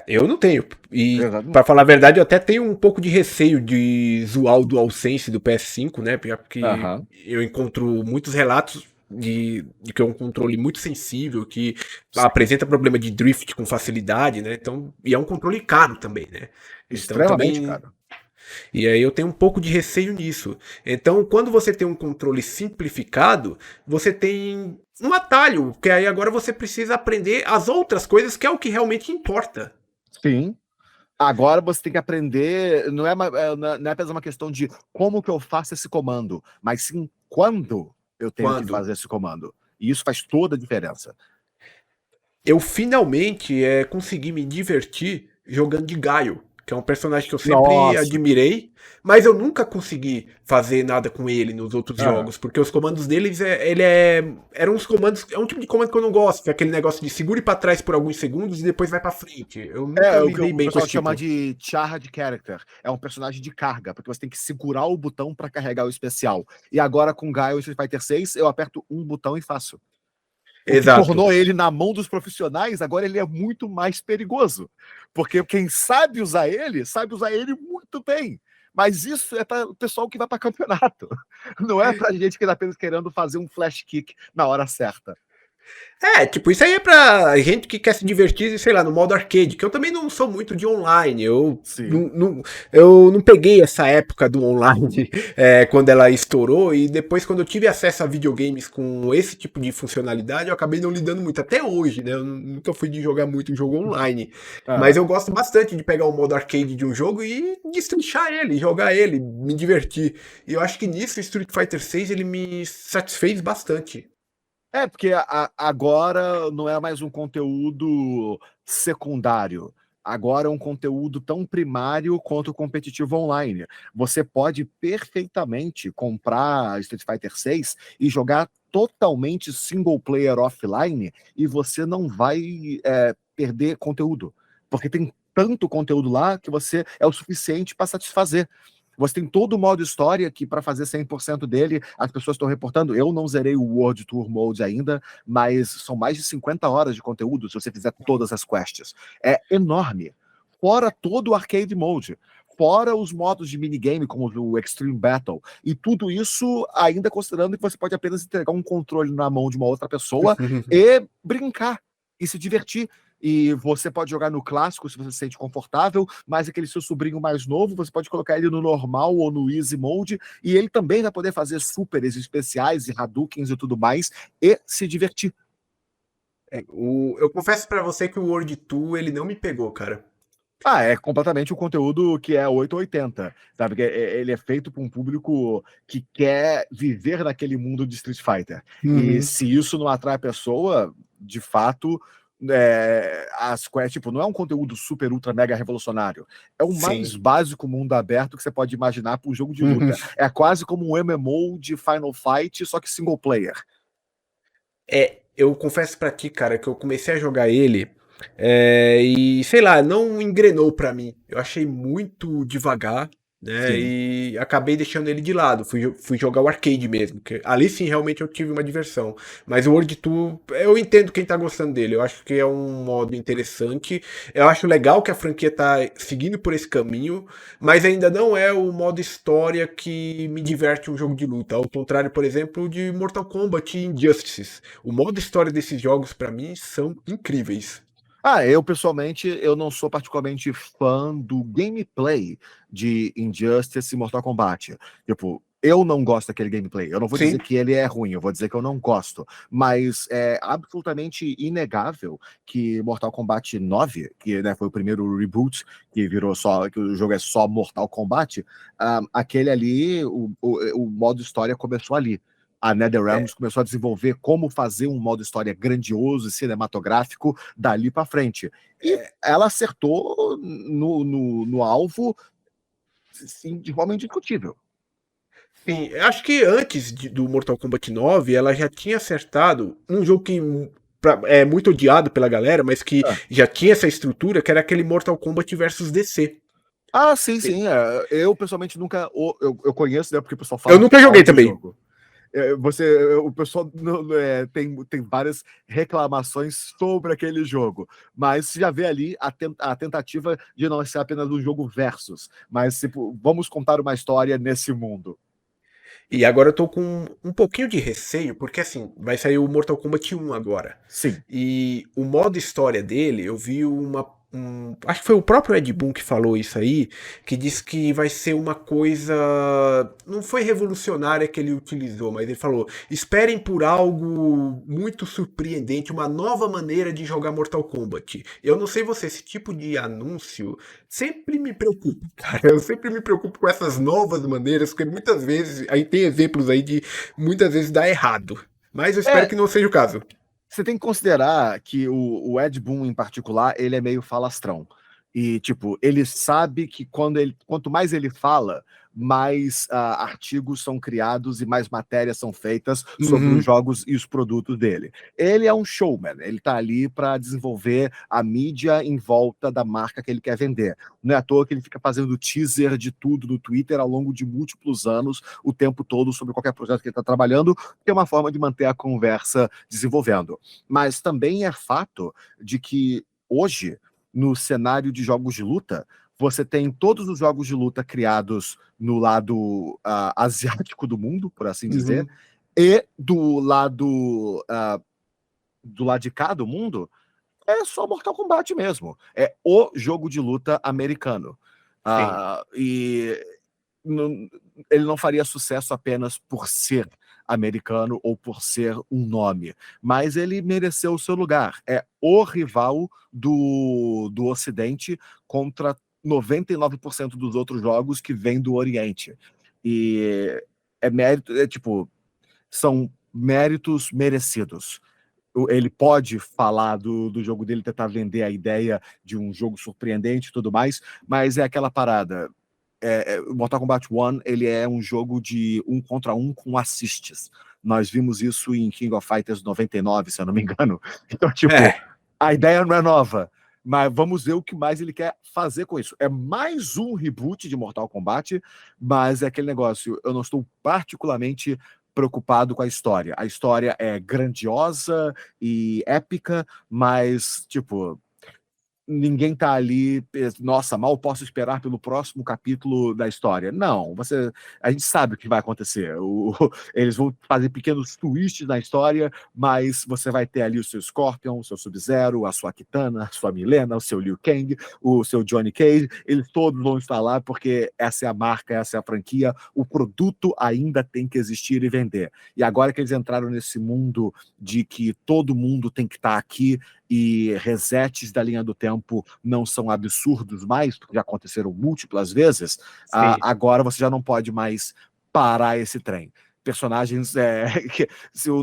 Eu não tenho. E, pra Exatamente. falar a verdade, eu até tenho um pouco de receio de zoar o DualSense do PS5, né? Porque Aham. eu encontro muitos relatos de que é um controle muito sensível, que Sim. apresenta problema de drift com facilidade, né? Então, e é um controle caro também, né? Então Extremamente também caro. E aí eu tenho um pouco de receio nisso. Então, quando você tem um controle simplificado, você tem um atalho, que aí agora você precisa aprender as outras coisas, que é o que realmente importa. Sim. Agora você tem que aprender, não é apenas uma questão de como que eu faço esse comando, mas sim quando eu tenho que Quando fazer esse comando. E isso faz toda a diferença. eu finalmente consegui me divertir jogando de Gaio, que é um personagem que eu sempre Nossa. admirei, mas eu nunca consegui fazer nada com ele nos outros Aham. jogos, porque os comandos deles eram uns comandos, é um tipo de comando que eu não gosto, que é aquele negócio de segure pra trás por alguns segundos e depois vai pra frente. Eu nunca É o que lidei o bem com pessoal esse chama tipo. de charge character. É um personagem de carga, porque você tem que segurar o botão para carregar o especial. E agora com Gaio Street Fighter 6, eu aperto um botão e faço. O que Exato. tornou ele na mão dos profissionais, agora ele é muito mais perigoso. Porque quem sabe usar ele muito bem. Mas isso é para o pessoal que vai para campeonato. Não é para gente que está apenas querendo fazer um flash kick na hora certa. Tipo, isso aí é pra gente que quer se divertir, sei lá, no modo arcade, que eu também não sou muito de online, Sim. eu não peguei essa época do online quando ela estourou, e depois quando eu tive acesso a videogames com esse tipo de funcionalidade, eu acabei não lidando muito, até hoje, né, eu nunca fui de jogar muito jogo online, mas Aham. eu gosto bastante de pegar o modo arcade de um jogo e destrinchar ele, jogar ele, me divertir, e eu acho que nisso Street Fighter 6 ele me satisfez bastante. É, porque agora não é mais um conteúdo secundário. Agora é um conteúdo tão primário quanto o competitivo online. Você pode perfeitamente comprar Street Fighter 6 e jogar totalmente single player offline e você não vai perder conteúdo. Porque tem tanto conteúdo lá que você é o suficiente para satisfazer. Você tem todo o modo história que, para fazer 100% dele, as pessoas estão reportando. Eu não zerei o World Tour Mode ainda, mas são mais de 50 horas de conteúdo se você fizer todas as quests. É enorme. Fora todo o Arcade Mode. Fora os modos de minigame, como o Extreme Battle. E tudo isso ainda considerando que você pode apenas entregar um controle na mão de uma outra pessoa e brincar e se divertir. E você pode jogar no clássico se você se sente confortável, mas aquele seu sobrinho mais novo, você pode colocar ele no normal ou no easy mode, e ele também vai poder fazer supers especiais e Hadoukens e tudo mais, e se divertir. Eu confesso pra você que o World Tour ele não me pegou, cara. Ah, é completamente o conteúdo que é 880, sabe? Que ele é feito para um público que quer viver naquele mundo de Street Fighter. E Uhum. se isso não atrai a pessoa, de fato, tipo, não é um conteúdo super, ultra, mega revolucionário. É o mais Sim. básico mundo aberto que você pode imaginar para um jogo de Uhum. luta. É quase como um MMO de Final Fight, só que single player. Eu confesso pra ti, cara, que eu comecei a jogar ele e, sei lá, não engrenou pra mim. Eu achei muito devagar, né? Sim. E acabei deixando ele de lado. Fui jogar o arcade mesmo, que ali sim realmente eu tive uma diversão. Mas o World Tour, eu entendo quem tá gostando dele. Eu acho que é um modo interessante. Eu acho legal que a franquia tá seguindo por esse caminho, mas ainda não é o modo história que me diverte um jogo de luta. Ao contrário, por exemplo, de Mortal Kombat e Injustice. O modo história desses jogos, pra mim, são incríveis. Ah, eu pessoalmente, eu não sou particularmente fã do gameplay de Injustice e Mortal Kombat. Tipo, eu não gosto daquele gameplay. Eu não vou dizer Sim. que ele é ruim, eu vou dizer que eu não gosto. Mas é absolutamente inegável que Mortal Kombat 9, que né, foi o primeiro reboot que virou só, que o jogo é só Mortal Kombat, aquele ali, o modo história começou ali. A NetherRealms começou a desenvolver como fazer um modo história grandioso e cinematográfico dali para frente. E ela acertou no alvo, sim, de forma indiscutível. Sim, eu acho que antes do Mortal Kombat 9, ela já tinha acertado um jogo que é muito odiado pela galera, mas que Ah, já tinha essa estrutura, que era aquele Mortal Kombat versus DC. sim, sim. Eu pessoalmente nunca. Eu conheço, né? Porque o pessoal Eu fala nunca mal joguei do também. jogo. O pessoal tem várias reclamações sobre aquele jogo, mas você já vê ali a tentativa de não ser apenas um jogo versus, mas tipo, vamos contar uma história nesse mundo. E agora eu tô com um pouquinho de receio, porque assim, vai sair o Mortal Kombat 1 agora. Sim. E o modo história dele, eu vi uma acho que foi o próprio Ed Boon que falou isso aí, que disse que vai ser uma coisa. Não foi revolucionária que ele utilizou, mas ele falou: esperem por algo muito surpreendente, uma nova maneira de jogar Mortal Kombat. Eu não sei você, esse tipo de anúncio sempre me preocupa, cara. Eu sempre me preocupo com essas novas maneiras, porque muitas vezes, aí tem exemplos aí de muitas vezes dá errado. Mas eu espero É, que não seja o caso. você tem que considerar que o Ed Boon, em particular, ele é meio falastrão. E, tipo, ele sabe que quanto mais ele fala, mais artigos são criados e mais matérias são feitas sobre os Uhum. jogos e os produtos dele. Ele é um showman, ele tá ali para desenvolver a mídia em volta da marca que ele quer vender. Não é à toa que ele fica fazendo teaser de tudo no Twitter ao longo de múltiplos anos, o tempo todo, sobre qualquer projeto que ele está trabalhando, que é uma forma de manter a conversa desenvolvendo. Mas também é fato de que hoje, no cenário de jogos de luta, você tem todos os jogos de luta criados no lado asiático do mundo, por assim dizer, Uhum. e do lado de cá do mundo, é só Mortal Kombat mesmo. É o jogo de luta americano. Sim. E não- ele não faria sucesso apenas por ser americano ou por ser um nome, mas ele mereceu o seu lugar. É o rival do Ocidente contra 99% dos outros jogos que vêm do Oriente. E é mérito, tipo, são méritos merecidos. Ele pode falar do jogo dele, tentar vender a ideia de um jogo surpreendente e tudo mais, mas é aquela parada. O Mortal Kombat 1 ele é um jogo de 1 contra 1 com assists. Nós vimos isso em King of Fighters 99, se eu não me engano. Então, tipo, É. a ideia não é nova, mas vamos ver o que mais ele quer fazer com isso. É mais um reboot de Mortal Kombat, mas é aquele negócio, eu não estou particularmente preocupado com a história. A história é grandiosa e épica, mas, tipo, ninguém tá ali, nossa, mal posso esperar pelo próximo capítulo da história. Não, a gente sabe o que vai acontecer. Eles vão fazer pequenos twists na história, mas você vai ter ali o seu Scorpion, o seu Sub-Zero, a sua Kitana, a sua Milena, o seu Liu Kang, o seu Johnny Cage, eles todos vão estar lá porque essa é a marca, essa é a franquia, o produto ainda tem que existir e vender. E agora que eles entraram nesse mundo de que todo mundo tem que estar aqui e resets da linha do tempo não são absurdos mais, porque já aconteceram múltiplas vezes, Sim. agora você já não pode mais parar esse trem. Personagens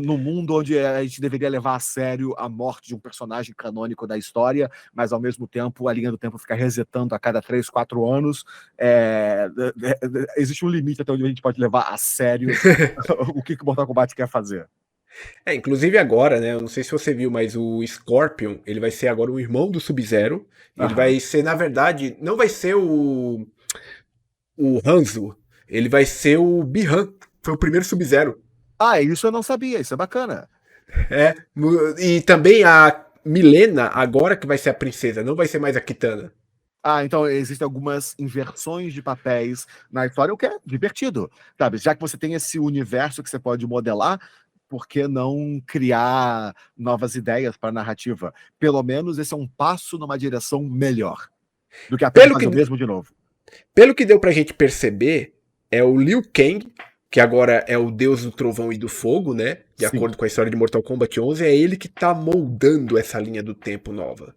no mundo onde a gente deveria levar a sério a morte de um personagem canônico da história, mas ao mesmo tempo a linha do tempo fica resetando a cada 3, 4 anos. Existe um limite até onde a gente pode levar a sério o que o Mortal Kombat quer fazer. Inclusive agora, né? Eu não sei se você viu, mas o Scorpion, ele vai ser agora o irmão do Sub-Zero. Ele Aham. vai ser, na verdade, não vai ser o Hanzo, ele vai ser o Bihan. Foi o primeiro Sub-Zero. Isso eu não sabia, isso é bacana. E também a Milena, agora que vai ser a princesa, não vai ser mais a Kitana. Então existem algumas inversões de papéis na história, o que é divertido, sabe? Já que você tem esse universo que você pode modelar, por que não criar novas ideias para a narrativa? Pelo menos esse é um passo numa direção melhor do que apenas Pelo fazer que, o mesmo de novo. pelo que deu pra gente perceber, é o Liu Kang, que agora é o deus do trovão e do fogo, né? De Sim. acordo com a história de Mortal Kombat 11, é ele que tá moldando essa linha do tempo nova.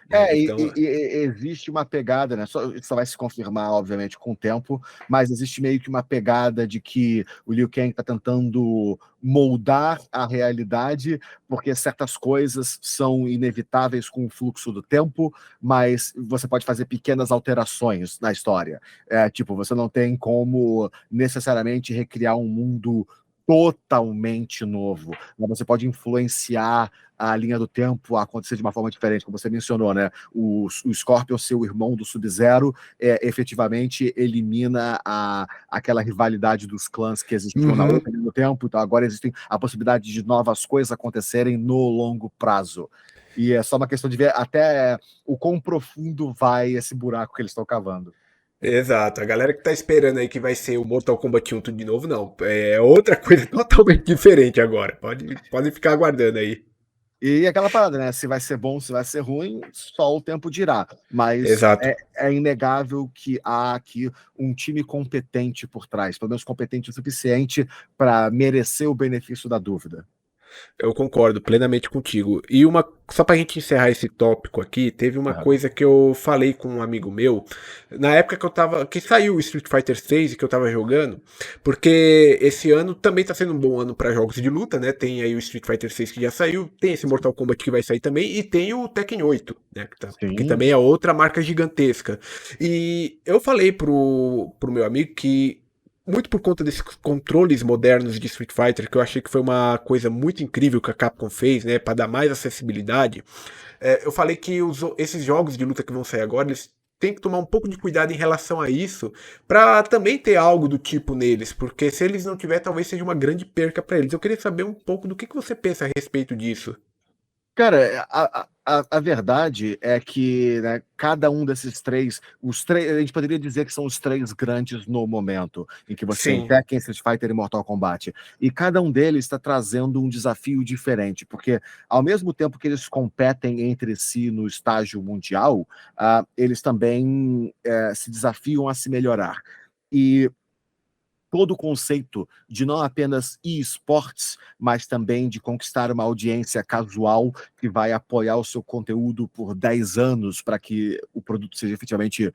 Né? Então, Existe uma pegada, né? Isso só vai se confirmar, obviamente, com o tempo, mas existe meio que uma pegada de que o Liu Kang está tentando moldar a realidade, porque certas coisas são inevitáveis com o fluxo do tempo, mas você pode fazer pequenas alterações na história. Tipo, você não tem como necessariamente recriar um mundo totalmente novo. Você pode influenciar a linha do tempo a acontecer de uma forma diferente, como você mencionou, né? O Scorpion ser o irmão do Sub-Zero efetivamente elimina aquela rivalidade dos clãs que existiam na uhum, outra linha do tempo, então agora existem a possibilidade de novas coisas acontecerem no longo prazo. E é só uma questão de ver até o quão profundo vai esse buraco que eles estão cavando. exato. A galera que tá esperando aí que vai ser o Mortal Kombat 1 tudo de novo, não. É outra coisa totalmente diferente agora. Pode ficar aguardando aí. E aquela parada, né? Se vai ser bom, se vai ser ruim, só o tempo dirá. Mas Exato. é inegável que há aqui um time competente por trás, pelo menos competente o suficiente para merecer o benefício da dúvida. Eu concordo plenamente contigo. E só pra gente encerrar esse tópico aqui, teve uma Claro. coisa que eu falei com um amigo meu, na época que saiu o Street Fighter 6 e que eu tava jogando, porque esse ano também tá sendo um bom ano pra jogos de luta, né? Tem aí o Street Fighter 6 que já saiu, tem esse Mortal Kombat que vai sair também e tem o Tekken 8, né? Que Sim. também é outra marca gigantesca. E eu falei pro meu amigo que muito por conta desses controles modernos de Street Fighter, que eu achei que foi uma coisa muito incrível que a Capcom fez, né, para dar mais acessibilidade. Eu falei que esses jogos de luta que vão sair agora, eles têm que tomar um pouco de cuidado em relação a isso, para também ter algo do tipo neles, porque se eles não tiver, talvez seja uma grande perca para eles. Eu queria saber um pouco do que você pensa a respeito disso. Cara, a verdade é que, né, cada um desses três, os três, a gente poderia dizer que são os três grandes no momento, em que você tem Sim, Tekken, Street Fighter e Mortal Kombat. E cada um deles está trazendo um desafio diferente, porque ao mesmo tempo que eles competem entre si no estágio mundial, eles também se desafiam a se melhorar. E todo o conceito de não apenas esportes, mas também de conquistar uma audiência casual que vai apoiar o seu conteúdo por 10 anos para que o produto seja efetivamente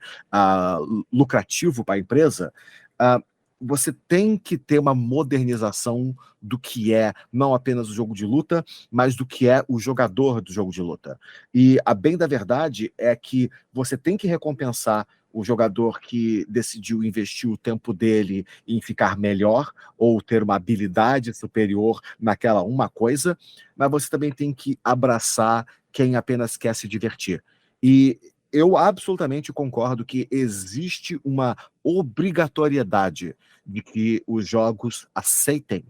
lucrativo para a empresa, uh, você tem que ter uma modernização do que é não apenas o jogo de luta, mas do que é o jogador do jogo de luta. E a bem da verdade é que você tem que recompensar o jogador que decidiu investir o tempo dele em ficar melhor ou ter uma habilidade superior naquela uma coisa, mas você também tem que abraçar quem apenas quer se divertir. E eu absolutamente concordo que existe uma obrigatoriedade de que os jogos aceitem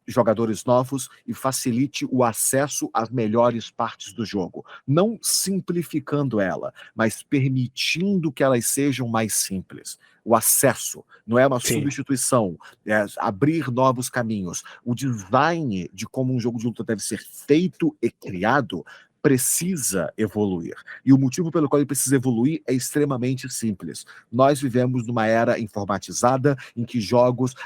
jogadores novos e facilite o acesso às melhores partes do jogo. Não simplificando ela, mas permitindo que elas sejam mais simples. O acesso não é uma sim. substituição, é abrir novos caminhos. O design de como um jogo de luta deve ser feito e criado precisa evoluir. E o motivo pelo qual ele precisa evoluir é extremamente simples. Nós vivemos numa era informatizada em que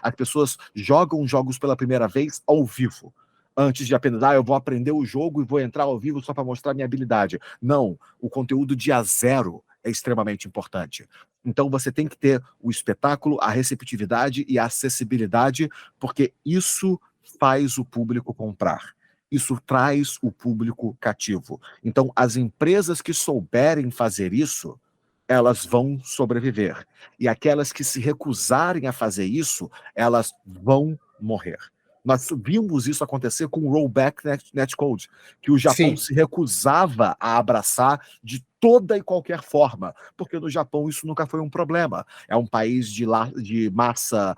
as pessoas jogam jogos pela primeira vez ao vivo. Antes de apenas, eu vou aprender o jogo e vou entrar ao vivo só para mostrar minha habilidade. Não, o conteúdo de a zero é extremamente importante. Então você tem que ter o espetáculo, a receptividade e a acessibilidade, porque isso faz o público comprar. Isso traz o público cativo. Então, as empresas que souberem fazer isso, elas vão sobreviver. E aquelas que se recusarem a fazer isso, elas vão morrer. Nós vimos isso acontecer com o Rollback Netcode, que o Japão Sim, se recusava a abraçar de toda e qualquer forma, porque no Japão isso nunca foi um problema. É um país de massa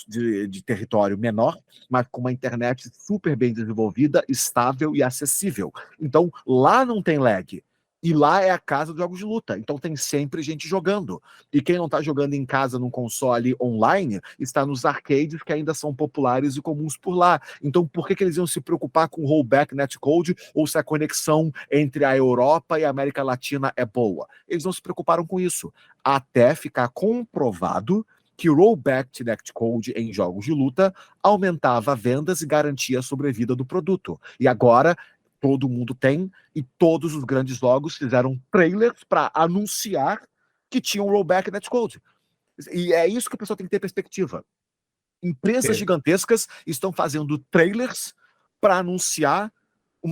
de território menor, mas com uma internet super bem desenvolvida, estável e acessível. Então, lá não tem lag. E lá é a casa dos jogos de luta. Então tem sempre gente jogando. E quem não está jogando em casa num console online está nos arcades que ainda são populares e comuns por lá. Então por que eles iam se preocupar com rollback netcode ou se a conexão entre a Europa e a América Latina é boa? Eles não se preocuparam com isso. Até ficar comprovado que o rollback netcode em jogos de luta aumentava vendas e garantia a sobrevida do produto. E agora todo mundo tem, e todos os grandes jogos fizeram trailers para anunciar que tinham rollback netcode. E é isso que a pessoa tem que ter perspectiva. Empresas é, gigantescas estão fazendo trailers para anunciar um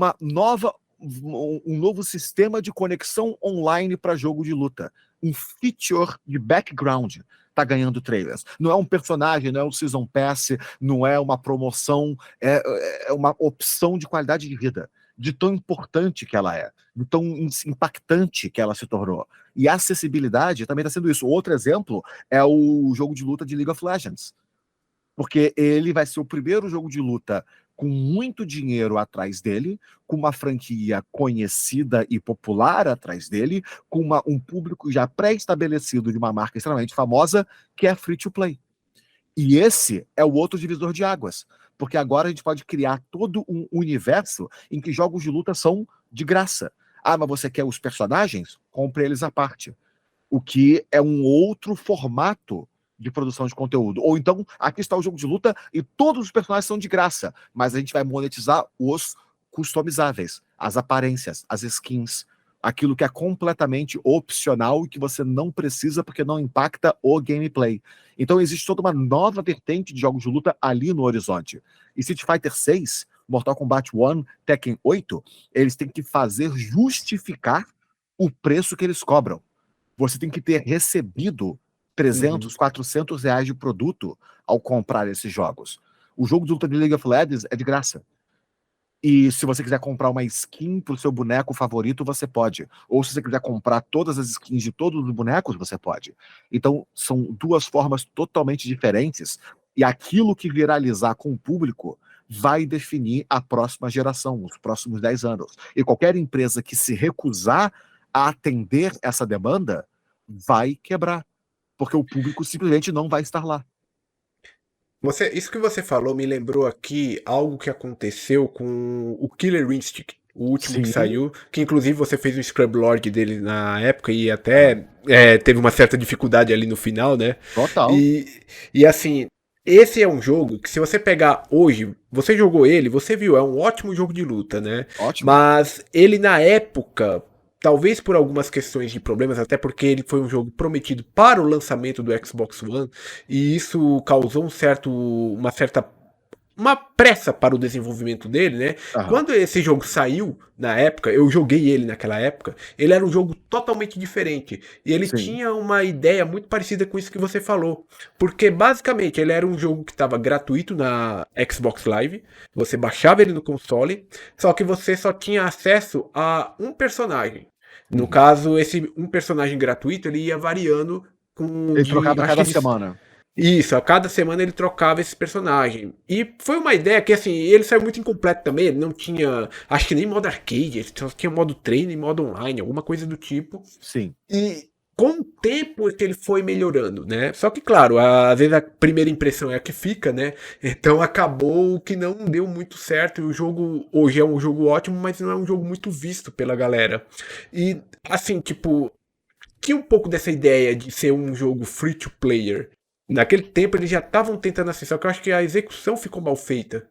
novo sistema de conexão online para jogo de luta. Um feature de background está ganhando trailers. Não é um personagem, não é um Season Pass, não é uma promoção, é uma opção de qualidade de vida. De tão importante que ela é, de tão impactante que ela se tornou. E a acessibilidade também está sendo isso. Outro exemplo é o jogo de luta de League of Legends. Porque ele vai ser o primeiro jogo de luta com muito dinheiro atrás dele, com uma franquia conhecida e popular atrás dele, com um público já pré-estabelecido de uma marca extremamente famosa, que é free to play. E esse é o outro divisor de águas. porque agora a gente pode criar todo um universo em que jogos de luta são de graça. Ah, mas você quer os personagens? Compre eles à parte. O que é um outro formato de produção de conteúdo. Ou então, aqui está o jogo de luta e todos os personagens são de graça, mas a gente vai monetizar os customizáveis, as aparências, as skins, aquilo que é completamente opcional e que você não precisa porque não impacta o gameplay. Então existe toda uma nova vertente de jogos de luta ali no horizonte. E Street Fighter 6, Mortal Kombat 1, Tekken 8, eles têm que fazer justificar o preço que eles cobram. Você tem que ter recebido 300, 400 reais de produto ao comprar esses jogos. O jogo de luta de League of Legends é de graça. E se você quiser comprar uma skin pro seu boneco favorito, você pode. Ou se você quiser comprar todas as skins de todos os bonecos, você pode. Então, são duas formas totalmente diferentes. E aquilo que viralizar com o público vai definir a próxima geração, os próximos 10 anos. E qualquer empresa que se recusar a atender essa demanda vai quebrar. Porque o público simplesmente não vai estar lá. Isso que você falou me lembrou aqui algo que aconteceu com o Killer Instinct, o último que Sim. saiu, que inclusive você fez um Scrub Lord dele na época e até teve uma certa dificuldade ali no final, né? Total. E assim, esse é um jogo que se você pegar hoje, você jogou ele, você viu, é um ótimo jogo de luta, né? Ótimo. Mas ele na época, talvez por algumas questões de problemas, até porque ele foi um jogo prometido para o lançamento do Xbox One, e isso causou uma pressa para o desenvolvimento dele, né? Aham. Quando esse jogo saiu, na época, eu joguei ele naquela época, ele era um jogo totalmente diferente. E ele Sim. tinha uma ideia muito parecida com isso que você falou. Porque, basicamente, ele era um jogo que estava gratuito na Xbox Live, você baixava ele no console, só que você só tinha acesso a um personagem. No caso, esse um personagem gratuito, ele ia variando com Ele trocava acho cada que semana. isso, a cada semana ele trocava esse personagem. E foi uma ideia que, assim, ele saiu muito incompleto também. Ele não tinha, acho que nem modo arcade, ele só tinha modo treino e modo online, alguma coisa do tipo. Sim. E com o tempo é que ele foi melhorando, né? Só que, claro, às vezes a primeira impressão é a que fica, né? Então acabou que não deu muito certo. E o jogo hoje é um jogo ótimo, mas não é um jogo muito visto pela galera. E, assim, tipo, tinha um pouco dessa ideia de ser um jogo free to player. Naquele tempo eles já estavam tentando assim, só que eu acho que a execução ficou mal feita.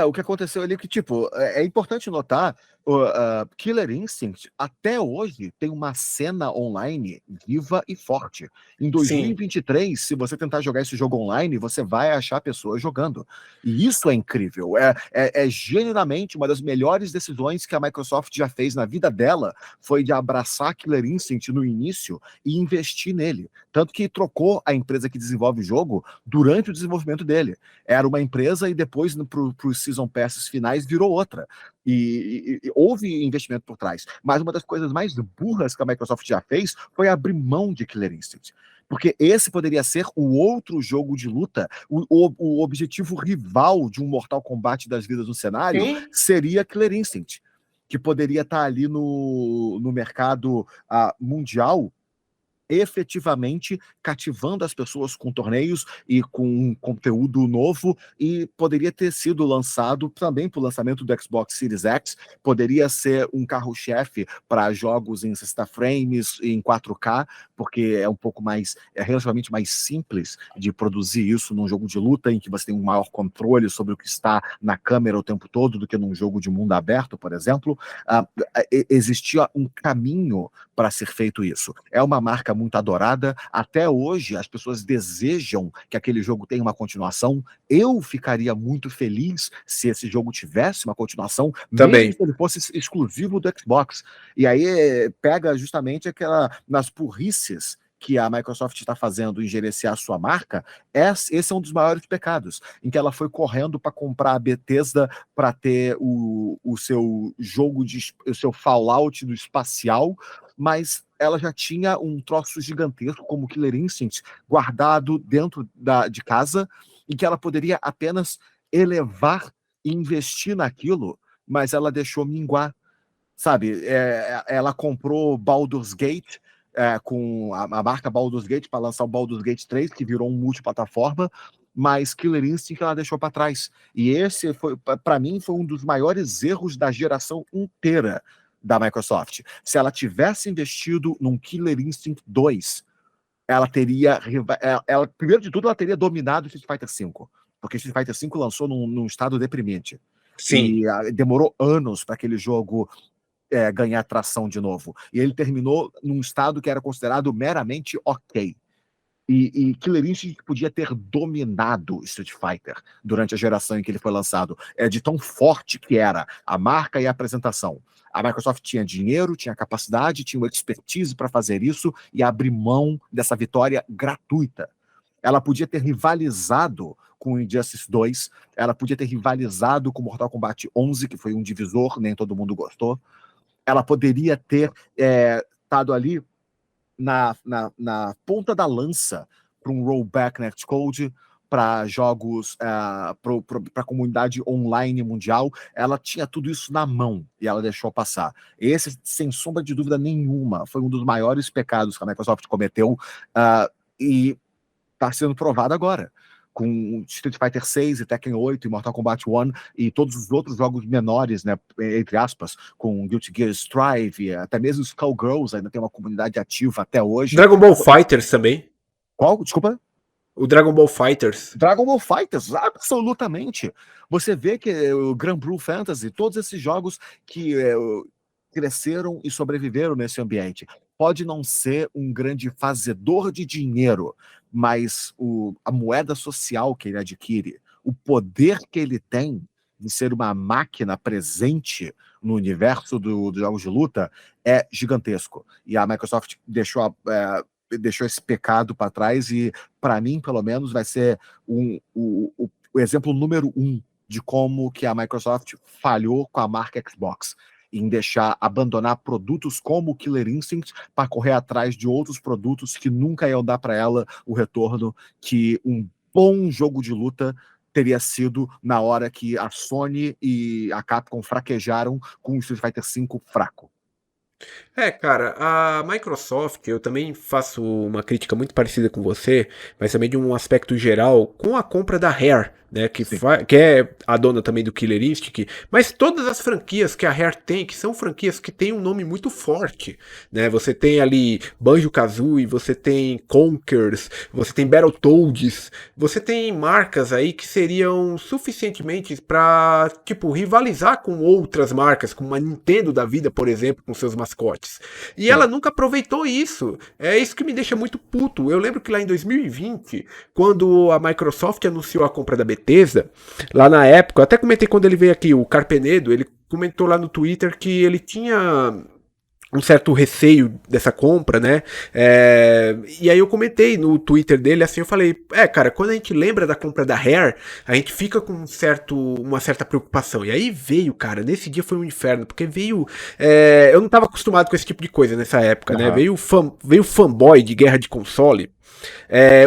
O que aconteceu ali é que, tipo, é importante notar, Killer Instinct, até hoje, tem uma cena online viva e forte. Em Sim. 2023, se você tentar jogar esse jogo online, você vai achar pessoas jogando. E isso é incrível. É genuinamente uma das melhores decisões que a Microsoft já fez na vida dela, foi de abraçar Killer Instinct no início e investir nele. Tanto que trocou a empresa que desenvolve o jogo durante o desenvolvimento dele. Era uma empresa e depois, para os Season Passes finais, virou outra. E houve investimento por trás. Mas uma das coisas mais burras que a Microsoft já fez foi abrir mão de Killer Instinct. Porque esse poderia ser o outro jogo de luta, o objetivo rival de um Mortal Kombat das vidas no cenário seria Killer Instinct, que poderia estar ali no mercado mundial, efetivamente cativando as pessoas com torneios e com um conteúdo novo, e poderia ter sido lançado também para o lançamento do Xbox Series X, poderia ser um carro-chefe para jogos em 60 frames, em 4K, porque é relativamente mais simples de produzir isso num jogo de luta, em que você tem um maior controle sobre o que está na câmera o tempo todo, do que num jogo de mundo aberto, por exemplo. Existia um caminho para ser feito isso. É uma marca muito adorada. Até hoje, as pessoas desejam que aquele jogo tenha uma continuação. Eu ficaria muito feliz se esse jogo tivesse uma continuação, Também. mesmo se ele fosse exclusivo do Xbox. E aí pega justamente nas burrices que a Microsoft está fazendo em gerenciar a sua marca. Esse é um dos maiores pecados, em que ela foi correndo para comprar a Bethesda para ter o seu jogo, o seu Fallout do espacial, mas ela já tinha um troço gigantesco como Killer Instinct guardado dentro de casa, em que ela poderia apenas elevar e investir naquilo, mas ela deixou minguar, sabe? Ela comprou Baldur's Gate, com a marca Baldur's Gate para lançar o Baldur's Gate 3, que virou um multiplataforma, mas Killer Instinct ela deixou para trás. E esse para mim, foi um dos maiores erros da geração inteira da Microsoft. Se ela tivesse investido num Killer Instinct 2, ela teria, primeiro de tudo, ela teria dominado Street Fighter V, porque Street Fighter V lançou num estado deprimente. Sim. E demorou anos para aquele jogo ganhar tração de novo. E ele terminou num estado que era considerado meramente ok. E Killer Instinct podia ter dominado Street Fighter durante a geração em que ele foi lançado. De tão forte que era a marca e a apresentação. A Microsoft tinha dinheiro, tinha capacidade, tinha expertise para fazer isso e abrir mão dessa vitória gratuita. Ela podia ter rivalizado com Injustice 2, ela podia ter rivalizado com Mortal Kombat 11, que foi um divisor, nem todo mundo gostou. Ela poderia ter estado ali na ponta da lança para um rollback netcode, para jogos, para a comunidade online mundial. Ela tinha tudo isso na mão e ela deixou passar. Esse, sem sombra de dúvida nenhuma, foi um dos maiores pecados que a Microsoft cometeu, e está sendo provado agora, com Street Fighter 6 e Tekken 8 e Mortal Kombat 1 e todos os outros jogos menores, né, entre aspas, com Guilty Gear Strive, e até mesmo Skullgirls ainda tem uma comunidade ativa até hoje. Dragon Ball Fighters também. Qual? Desculpa? O Dragon Ball Fighters. Dragon Ball Fighters, absolutamente. Você vê que o Grand Blue Fantasy, todos esses jogos que cresceram e sobreviveram nesse ambiente. Pode não ser um grande fazedor de dinheiro, mas a moeda social que ele adquire, o poder que ele tem de ser uma máquina presente no universo dos jogos de luta é gigantesco. E a Microsoft deixou esse pecado para trás e, para mim, pelo menos, vai ser o exemplo número 1 de como que a Microsoft falhou com a marca Xbox, em abandonar produtos como o Killer Instinct para correr atrás de outros produtos que nunca iam dar para ela o retorno que um bom jogo de luta teria sido na hora que a Sony e a Capcom fraquejaram com o Street Fighter V fraco. Cara, a Microsoft, eu também faço uma crítica muito parecida com você, mas também de um aspecto geral, com a compra da Rare, né, que é a dona também do Killer Instinct, mas todas as franquias que a Rare tem, que são franquias que têm um nome muito forte, né, você tem ali Banjo-Kazooie, você tem Conkers, você tem Battletoads, você tem marcas aí que seriam suficientemente para, tipo, rivalizar com outras marcas, como a Nintendo da vida, por exemplo, com seus mascotes. E ela nunca aproveitou isso. É isso que me deixa muito puto. Eu lembro que lá em 2020, quando a Microsoft anunciou a compra da Bethesda, lá na época, eu até comentei quando ele veio aqui, o Carpenedo, ele comentou lá no Twitter que ele tinha um certo receio dessa compra, né? E aí eu comentei no Twitter dele, assim, eu falei, cara, quando a gente lembra da compra da Rare, a gente fica com uma certa preocupação. E aí veio, cara, nesse dia foi um inferno, porque veio... eu não tava acostumado com esse tipo de coisa nessa época, né? Veio fanboy de guerra de console,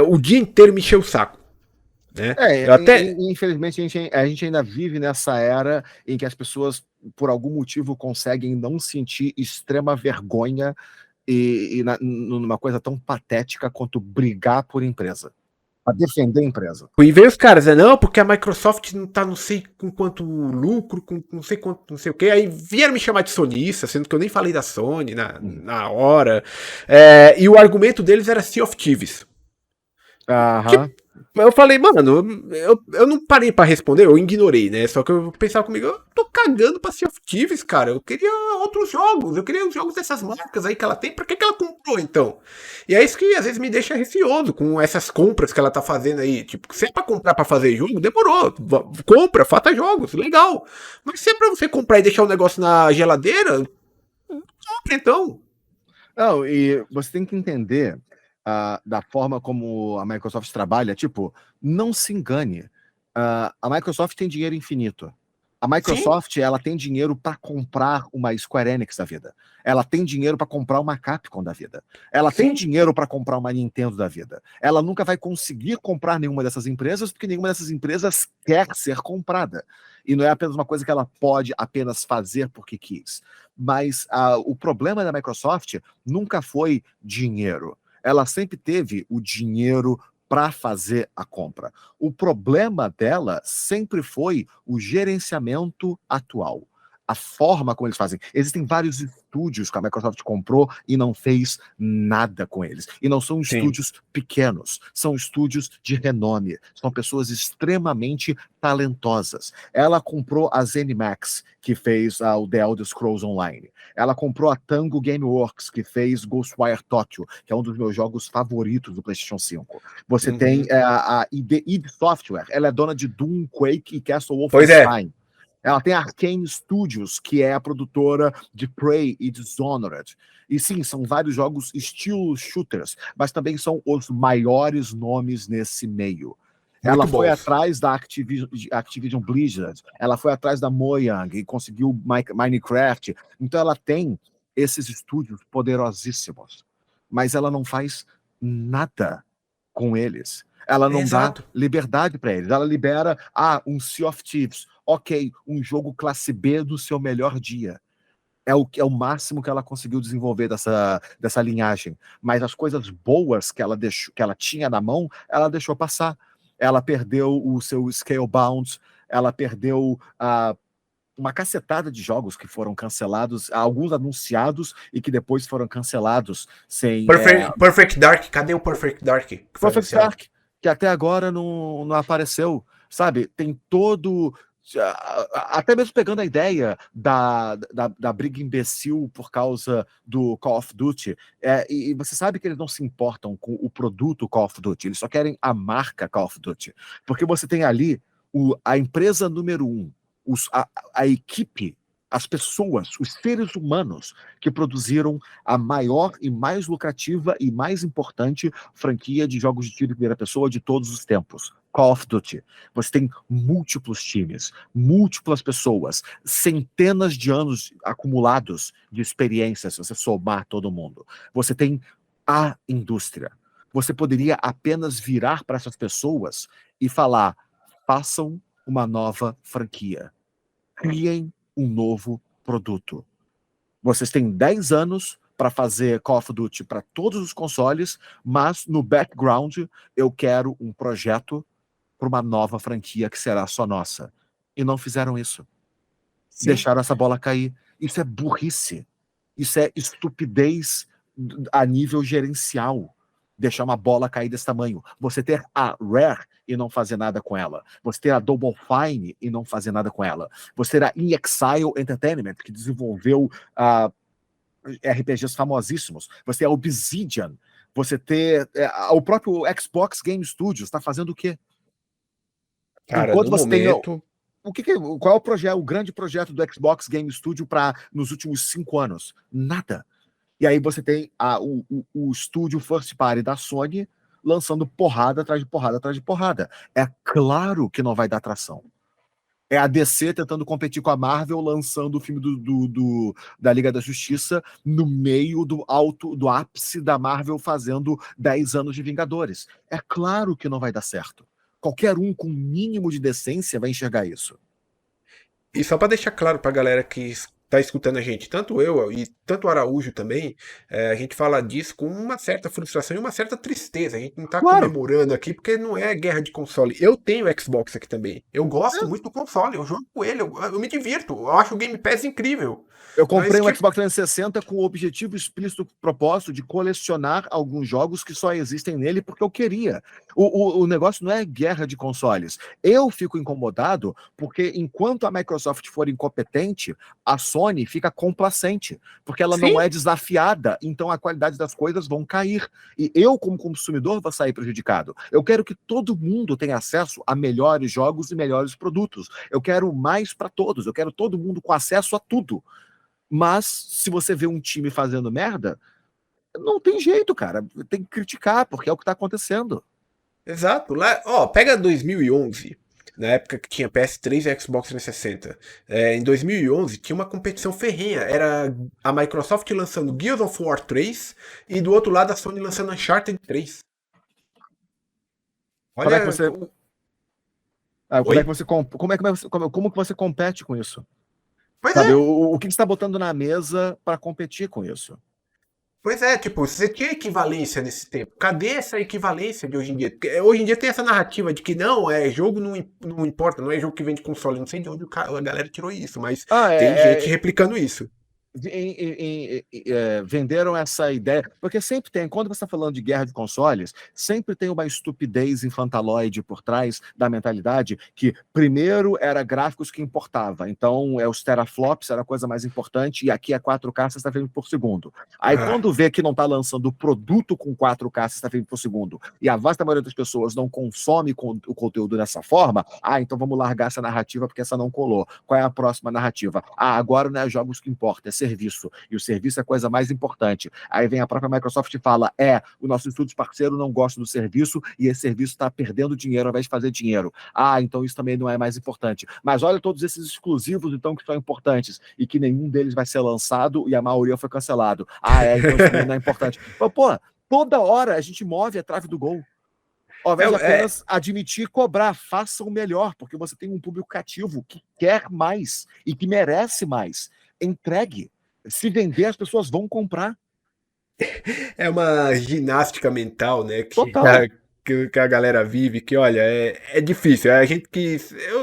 o dia inteiro me encheu o saco. Né? Infelizmente a gente ainda vive nessa era em que as pessoas, por algum motivo, conseguem não sentir extrema vergonha numa coisa tão patética quanto brigar por empresa, a defender a empresa. E veio os caras, não, porque a Microsoft não tá não sei com quanto lucro, com não sei quanto, não sei o que, aí vieram me chamar de sonista, sendo que eu nem falei da Sony na hora, e o argumento deles era Sea of Thieves. Eu falei, mano, eu não parei pra responder, eu ignorei, né? Só que eu pensava comigo, eu tô cagando pra Sea of Thieves, cara. Eu queria outros jogos, eu queria os jogos dessas marcas aí que ela tem. Por que ela comprou, então? E é isso que às vezes me deixa receoso com essas compras que ela tá fazendo aí. Tipo, se é pra comprar pra fazer jogo, demorou. Compra, faça jogos, legal. Mas se é pra você comprar e deixar o negócio na geladeira, compra então. Não, e você tem que entender da forma como a Microsoft trabalha, tipo, não se engane. A Microsoft tem dinheiro infinito. A Microsoft, ela tem dinheiro para comprar uma Square Enix da vida. Ela tem dinheiro para comprar uma Capcom da vida. Ela tem dinheiro para comprar uma Nintendo da vida. Ela nunca vai conseguir comprar nenhuma dessas empresas, porque nenhuma dessas empresas quer ser comprada. E não é apenas uma coisa que ela pode apenas fazer porque quis. Mas o problema da Microsoft nunca foi dinheiro. Ela sempre teve o dinheiro para fazer a compra. O problema dela sempre foi o gerenciamento atual. A forma como eles fazem. Existem vários estúdios que a Microsoft comprou e não fez nada com eles. E não são Sim. estúdios pequenos, são estúdios de renome. São pessoas extremamente talentosas. Ela comprou a ZeniMax, que fez o The Elder Scrolls Online. Ela comprou a Tango Gameworks, que fez Ghostwire Tokyo, que é um dos meus jogos favoritos do PlayStation 5. Você tem a id Software, ela é dona de Doom, Quake e Castle Pois é. Wolfenstein. Ela tem a Arcane Studios, que é a produtora de Prey e Dishonored. E sim, são vários jogos estilo shooters, mas também são os maiores nomes nesse meio. Ela Muito foi bons. atrás da Activision Blizzard, ela foi atrás da Mojang e conseguiu Minecraft. Então ela tem esses estúdios poderosíssimos, mas ela não faz nada com eles. Ela não dá Exato. liberdade para eles. Ela libera um Sea of Thieves. Ok, um jogo classe B do seu melhor dia. É o máximo que ela conseguiu desenvolver dessa linhagem. Mas as coisas boas que ela tinha na mão, ela deixou passar. Ela perdeu o seu Scalebound, ela perdeu uma cacetada de jogos que foram cancelados, alguns anunciados e que depois foram cancelados sem... Perfect Dark, cadê o Perfect Dark? Perfect Dark, que até agora não apareceu, sabe? Tem todo... Até mesmo pegando a ideia da briga imbecil por causa do Call of Duty, e você sabe que eles não se importam com o produto Call of Duty, eles só querem a marca Call of Duty, porque você tem ali a empresa número 1, a equipe, as pessoas, os seres humanos que produziram a maior e mais lucrativa e mais importante franquia de jogos de tiro em primeira pessoa de todos os tempos, Call of Duty. Você tem múltiplos times, múltiplas pessoas, centenas de anos acumulados de experiência, se você somar todo mundo. Você tem a indústria. Você poderia apenas virar para essas pessoas e falar: façam uma nova franquia. Criem um novo produto. Vocês têm 10 anos para fazer Call of Duty para todos os consoles, mas no background eu quero um projeto para uma nova franquia que será só nossa. E não fizeram isso. Sim. Deixaram essa bola cair. Isso é burrice. Isso é estupidez a nível gerencial. Deixar uma bola cair desse tamanho. Você ter a Rare e não fazer nada com ela. Você ter a Double Fine e não fazer nada com ela. Você ter a In Exile Entertainment, que desenvolveu RPGs famosíssimos. Você ter a Obsidian. Você ter o próprio Xbox Game Studios. Está fazendo o quê? Cara, Enquanto no você momento... qual é o grande projeto do Xbox Game Studio nos últimos 5 anos? Nada. E aí você tem o estúdio First Party da Sony lançando porrada atrás de porrada atrás de porrada. É claro que não vai dar tração. É a DC tentando competir com a Marvel, lançando o filme da Liga da Justiça no meio do ápice da Marvel fazendo 10 anos de Vingadores. É claro que não vai dar certo. Qualquer um com mínimo de decência vai enxergar isso. E só para deixar claro pra galera que tá escutando a gente, tanto eu e tanto o Araújo também, a gente fala disso com uma certa frustração e uma certa tristeza. A gente não tá comemorando aqui porque não é guerra de console. Eu tenho Xbox aqui também. Eu gosto muito do console, eu jogo com ele, eu me divirto. Eu acho o Game Pass incrível. Eu comprei um Xbox 360 com o objetivo explícito, propósito de colecionar alguns jogos que só existem nele porque eu queria. O negócio não é guerra de consoles. Eu fico incomodado porque enquanto a Microsoft for incompetente, a Sony fica complacente, porque ela não é desafiada, então a qualidade das coisas vão cair. E eu, como consumidor, vou sair prejudicado. Eu quero que todo mundo tenha acesso a melhores jogos e melhores produtos. Eu quero mais para todos, eu quero todo mundo com acesso a tudo. Mas, se você vê um time fazendo merda, não tem jeito, cara. Tem que criticar, porque é o que tá acontecendo. Exato. Lá, pega 2011, na época que tinha PS3 e Xbox 360. Em 2011 tinha uma competição ferrenha. Era a Microsoft lançando Gears of War 3 e do outro lado a Sony lançando Uncharted 3. Olha, como que você compete com isso? Pois Sabe, é. o que você está botando na mesa para competir com isso? Pois é, tipo, você tinha equivalência nesse tempo. Cadê essa equivalência de hoje em dia? Porque hoje em dia tem essa narrativa de que não, jogo não importa, não é jogo que vende console. Não sei de onde a galera tirou isso, mas Ah, tem gente replicando isso. venderam essa ideia, porque sempre tem, quando você está falando de guerra de consoles, sempre tem uma estupidez infantaloide por trás da mentalidade que primeiro era gráficos que importava, então os teraflops era a coisa mais importante e aqui é 4K 60 frames por segundo. Aí Ah, quando vê que não está lançando produto com 4K 60 frames por segundo e a vasta maioria das pessoas não consome o conteúdo dessa forma, então vamos largar essa narrativa porque essa não colou. Qual é a próxima narrativa? Agora não é jogos que importa, é serviço. E o serviço é a coisa mais importante. Aí vem a própria Microsoft e fala: o nosso estúdio parceiro não gosta do serviço e esse serviço está perdendo dinheiro ao invés de fazer dinheiro. Então isso também não é mais importante. Mas olha todos esses exclusivos, então, que são importantes e que nenhum deles vai ser lançado e a maioria foi cancelado. Então isso também não é importante. Mas, pô, toda hora a gente move a trave do gol. Ao invés de apenas admitir e cobrar, faça o melhor, porque você tem um público cativo que quer mais e que merece mais. Entregue. Se vender, as pessoas vão comprar. É uma ginástica mental, né? Total. Que a galera vive, que olha, é difícil. É a gente que.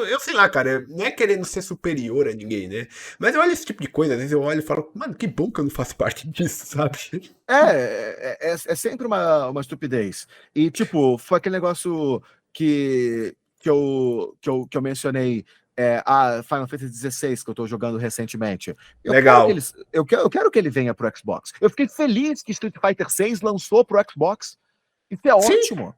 Eu sei lá, cara, não é querendo ser superior a ninguém, né? Mas eu olho esse tipo de coisa, às vezes eu olho e falo, mano, que bom que eu não faço parte disso, sabe? É sempre uma estupidez. E, tipo, foi aquele negócio que eu mencionei, a Final Fantasy XVI, que eu tô jogando recentemente. Legal. Eu quero que ele venha pro Xbox. Eu fiquei feliz que Street Fighter VI lançou pro Xbox. Isso é Sim, ótimo.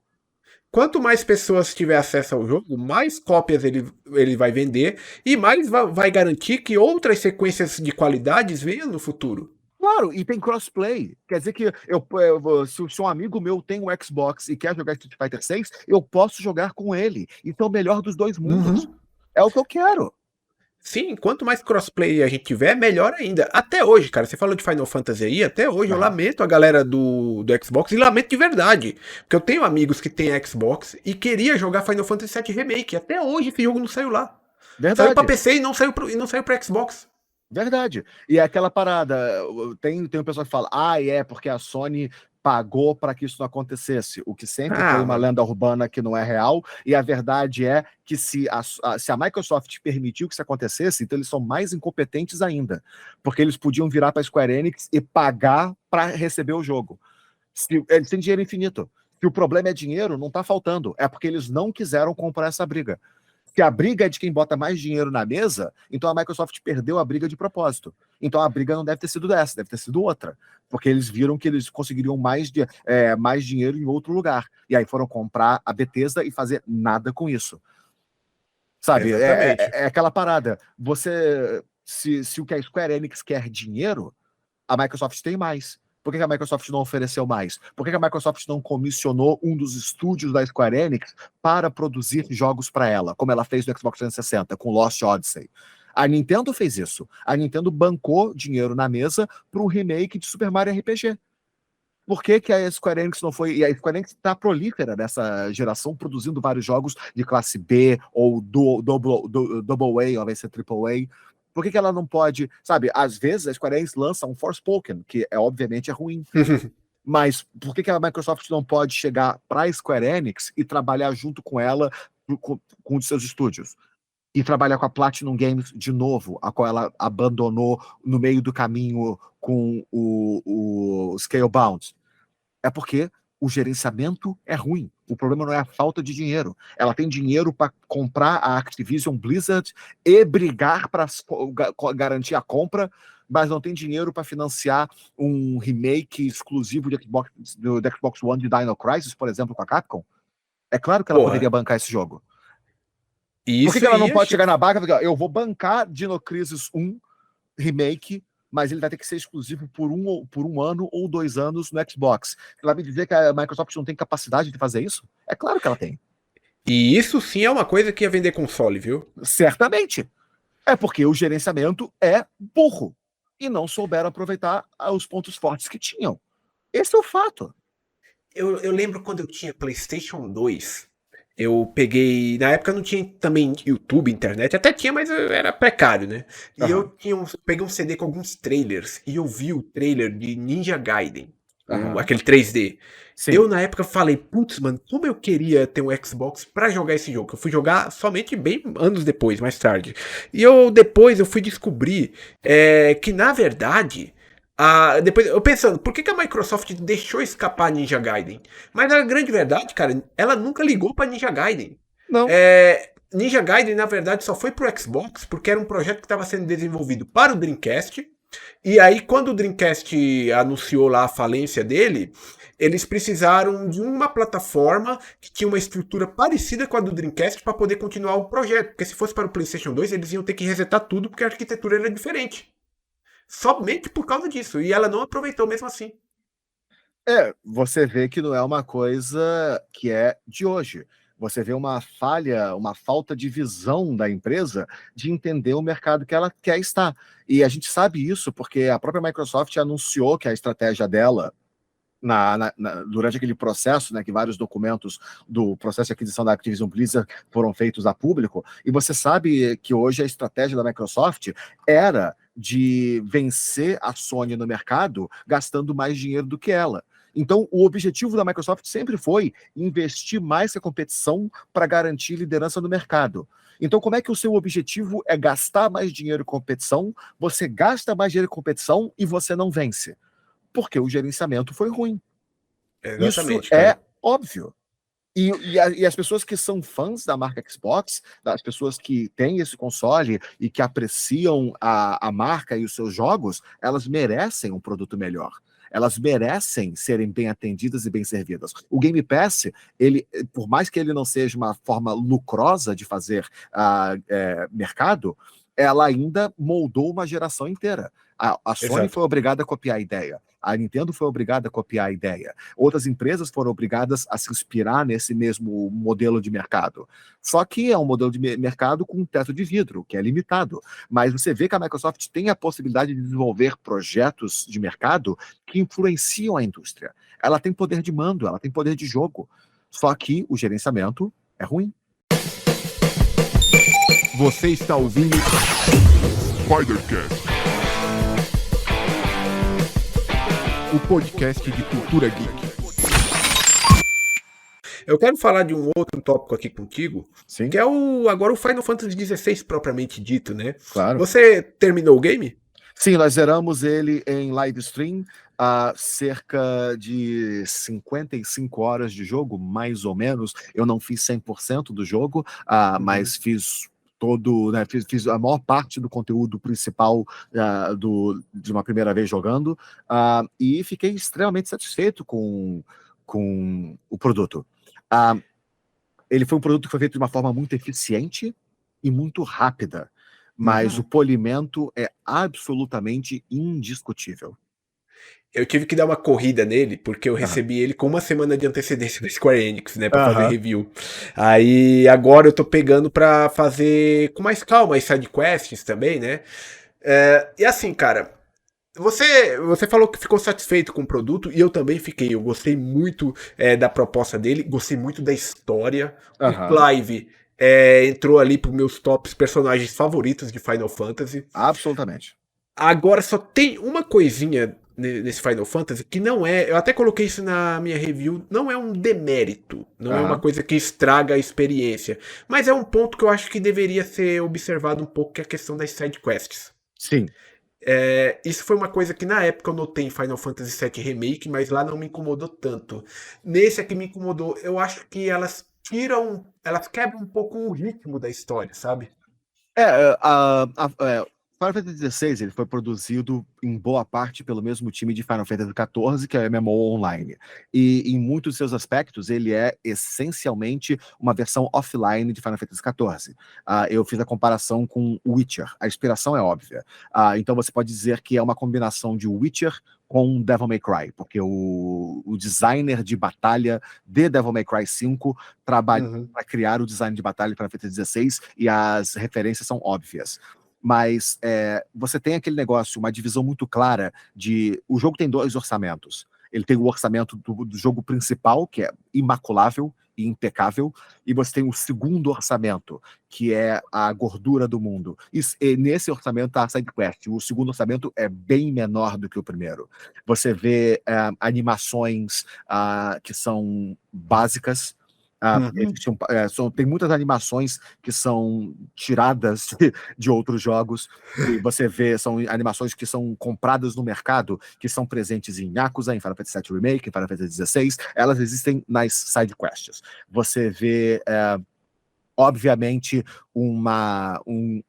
quanto mais pessoas tiver acesso ao jogo, mais cópias ele vai vender e mais vai garantir que outras sequências de qualidades venham no futuro. Claro, e tem crossplay. Quer dizer que se um amigo meu tem um Xbox e quer jogar Street Fighter 6, eu posso jogar com ele. Então, o melhor dos dois mundos. Uhum. É o que eu quero. Sim, quanto mais crossplay a gente tiver, melhor ainda. Até hoje, cara, você falou de Final Fantasy aí, até hoje eu Aham. lamento a galera do Xbox e lamento de verdade. Porque eu tenho amigos que têm Xbox e queria jogar Final Fantasy VII Remake. Até hoje esse jogo não saiu lá. Saiu pra Verdade. PC e não saiu pro Xbox. Verdade. E é aquela parada, tem um pessoal que fala, porque a Sony pagou para que isso não acontecesse, o que sempre foi uma Mano. lenda urbana que não é real, e a verdade é que se a Microsoft permitiu que isso acontecesse, então eles são mais incompetentes ainda, porque eles podiam virar para a Square Enix e pagar para receber o jogo. Eles têm dinheiro infinito. Se o problema é dinheiro, não está faltando, é porque eles não quiseram comprar essa briga. Se a briga é de quem bota mais dinheiro na mesa, então a Microsoft perdeu a briga de propósito. Então a briga não deve ter sido dessa, deve ter sido outra. Porque eles viram que eles conseguiriam mais dinheiro em outro lugar. E aí foram comprar a Bethesda e fazer nada com isso. Sabe? Exatamente. É aquela parada. Se o que a Square Enix quer dinheiro, a Microsoft tem mais. Por que a Microsoft não ofereceu mais? Por que a Microsoft não comissionou um dos estúdios da Square Enix para produzir jogos para ela, como ela fez no Xbox 360 com Lost Odyssey? A Nintendo fez isso. A Nintendo bancou dinheiro na mesa para um remake de Super Mario RPG. Por que a Square Enix não foi? E a Square Enix está prolífera nessa geração, produzindo vários jogos de classe B ou Double A, ao invés de ser Triple A. Por que ela não pode, sabe? Às vezes a Square Enix lança um Forspoken, que obviamente é ruim. Mas por que a Microsoft não pode chegar para a Square Enix e trabalhar junto com ela, com os seus estúdios? E trabalhar com a Platinum Games de novo, a qual ela abandonou no meio do caminho com o Scalebound? É porque o gerenciamento é ruim. O problema não é a falta de dinheiro. Ela tem dinheiro para comprar a Activision Blizzard e brigar para garantir a compra, mas não tem dinheiro para financiar um remake exclusivo do Xbox One de Dino Crisis, por exemplo, com a Capcom. É claro que ela poderia Porra. bancar esse jogo. Por que Isso ela não ia. pode chegar na barca e falar, eu vou bancar Dino Crisis 1 remake, mas ele vai ter que ser exclusivo por um ano ou 2 anos no Xbox. Você vai me dizer que a Microsoft não tem capacidade de fazer isso? É claro que ela tem. E isso sim é uma coisa que ia vender console, viu? Certamente. É porque o gerenciamento é burro. E não souberam aproveitar os pontos fortes que tinham. Esse é o fato. Eu lembro quando eu tinha PlayStation 2. Eu peguei. Na época não tinha também YouTube, internet, até tinha, mas era precário, né? E eu Aham. peguei um CD com alguns trailers e eu vi o trailer de Ninja Gaiden. Aham. aquele 3D. Sim. Eu, na época, falei, putz, mano, como eu queria ter um Xbox pra jogar esse jogo. Eu fui jogar somente bem anos depois, mais tarde. E depois eu fui descobrir que, na verdade, depois eu pensando, por que a Microsoft deixou escapar a Ninja Gaiden? Mas a grande verdade, cara, ela nunca ligou pra Ninja Gaiden. Não. Ninja Gaiden, na verdade, só foi pro Xbox porque era um projeto que estava sendo desenvolvido para o Dreamcast. E aí, quando o Dreamcast anunciou lá a falência dele, eles precisaram de uma plataforma que tinha uma estrutura parecida com a do Dreamcast para poder continuar o projeto. Porque se fosse para o PlayStation 2, eles iam ter que resetar tudo porque a arquitetura era diferente. Somente por causa disso. E ela não aproveitou mesmo assim. Você vê que não é uma coisa que é de hoje. Você vê uma falha, uma falta de visão da empresa de entender o mercado que ela quer estar. E a gente sabe isso porque a própria Microsoft anunciou que a estratégia dela durante aquele processo, né, que vários documentos do processo de aquisição da Activision Blizzard foram feitos a público, e você sabe que hoje a estratégia da Microsoft era de vencer a Sony no mercado gastando mais dinheiro do que ela. Então, o objetivo da Microsoft sempre foi investir mais na competição para garantir liderança no mercado. Então, como é que o seu objetivo é gastar mais dinheiro em competição, você gasta mais dinheiro em competição e você não vence? Porque o gerenciamento foi ruim. Isso Exatamente, é cara. óbvio. E as pessoas que são fãs da marca Xbox, das pessoas que têm esse console e que apreciam a marca e os seus jogos, elas merecem um produto melhor. Elas merecem serem bem atendidas e bem servidas. O Game Pass, ele, por mais que ele não seja uma forma lucrosa de fazer mercado, ela ainda moldou uma geração inteira. A Sony Exato. foi obrigada a copiar a ideia. A Nintendo foi obrigada a copiar a ideia. Outras empresas foram obrigadas a se inspirar nesse mesmo modelo de mercado. Só que é um modelo de mercado com um teto de vidro, que é limitado. Mas você vê que a Microsoft tem a possibilidade de desenvolver projetos de mercado que influenciam a indústria. Ela tem poder de mando, ela tem poder de jogo. Só que o gerenciamento é ruim. Você está ouvindo Spidercast, o podcast de cultura geek. Eu quero falar de um outro tópico aqui contigo, Sim, que é agora o Final Fantasy XVI propriamente dito, né? claro. Você terminou o game? Sim, nós zeramos ele em live stream, a cerca de 55 horas de jogo, mais ou menos. Eu não fiz 100% do jogo, mas fiz todo, né, fiz a maior parte do conteúdo principal de uma primeira vez jogando, e fiquei extremamente satisfeito com o produto. Ele foi um produto que foi feito de uma forma muito eficiente e muito rápida, mas o polimento é absolutamente indiscutível. Eu tive que dar uma corrida nele, porque eu Aham. recebi ele com uma semana de antecedência da Square Enix, né, pra fazer Aham. review. Aí agora eu tô pegando pra fazer com mais calma as side quests também, né? E assim, cara, você falou que ficou satisfeito com o produto e eu também fiquei. Eu gostei muito da proposta dele, gostei muito da história. O Aham. Clive entrou ali pros meus tops personagens favoritos de Final Fantasy. Absolutamente. Agora só tem uma coisinha nesse Final Fantasy que não é. Eu até coloquei isso na minha review. Não é um demérito. Não é uma Aham. coisa que estraga a experiência. Mas é um ponto que eu acho que deveria ser observado um pouco, que é a questão das side quests. Sim. Isso foi uma coisa que na época eu notei em Final Fantasy VII Remake, mas lá não me incomodou tanto. Nesse aqui me incomodou. Eu acho que elas tiram. Elas quebram um pouco o ritmo da história, sabe? Final Fantasy XVI ele foi produzido em boa parte pelo mesmo time de Final Fantasy XIV, que é o MMO Online. E em muitos de seus aspectos, ele é essencialmente uma versão offline de Final Fantasy XIV. Eu fiz a comparação com Witcher. A inspiração é óbvia. Então você pode dizer que é uma combinação de Witcher com Devil May Cry, porque o designer de batalha de Devil May Cry 5 trabalhou para criar o design de batalha de Final Fantasy XVI e as referências são óbvias. Mas você tem aquele negócio, uma divisão muito clara de... O jogo tem 2 orçamentos. Ele tem o orçamento do jogo principal, que é imaculável e impecável, e você tem o segundo orçamento, que é a gordura do mundo. E nesse orçamento tá a SideQuest. O segundo orçamento é bem menor do que o primeiro. Você vê animações que são básicas. Tem muitas animações que são tiradas de outros jogos, e você vê, são animações que são compradas no mercado, que são presentes em Yakuza, em Final Fantasy VII Remake, em Final Fantasy XVI, elas existem nas side quests. Você vê, obviamente, um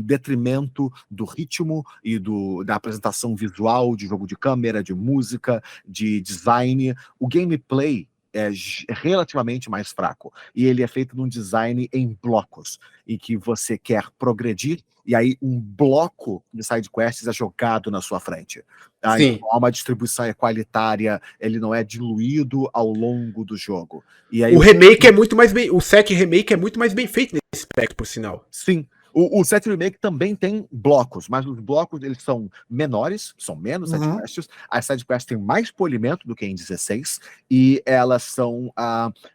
detrimento do ritmo e da apresentação visual, de jogo de câmera, de música, de design. O gameplay é relativamente mais fraco, e ele é feito num design em blocos, e que você quer progredir, e aí um bloco de side quests é jogado na sua frente. Então, há uma distribuição equalitária, ele não é diluído ao longo do jogo. E aí, o remake é muito mais bem. O 7 Remake é muito mais bem feito nesse aspecto, por sinal. Sim. O 7 Remake também tem blocos, mas os blocos eles são menores, são menos sidequests. As sidequests têm mais polimento do que em 16, e elas são.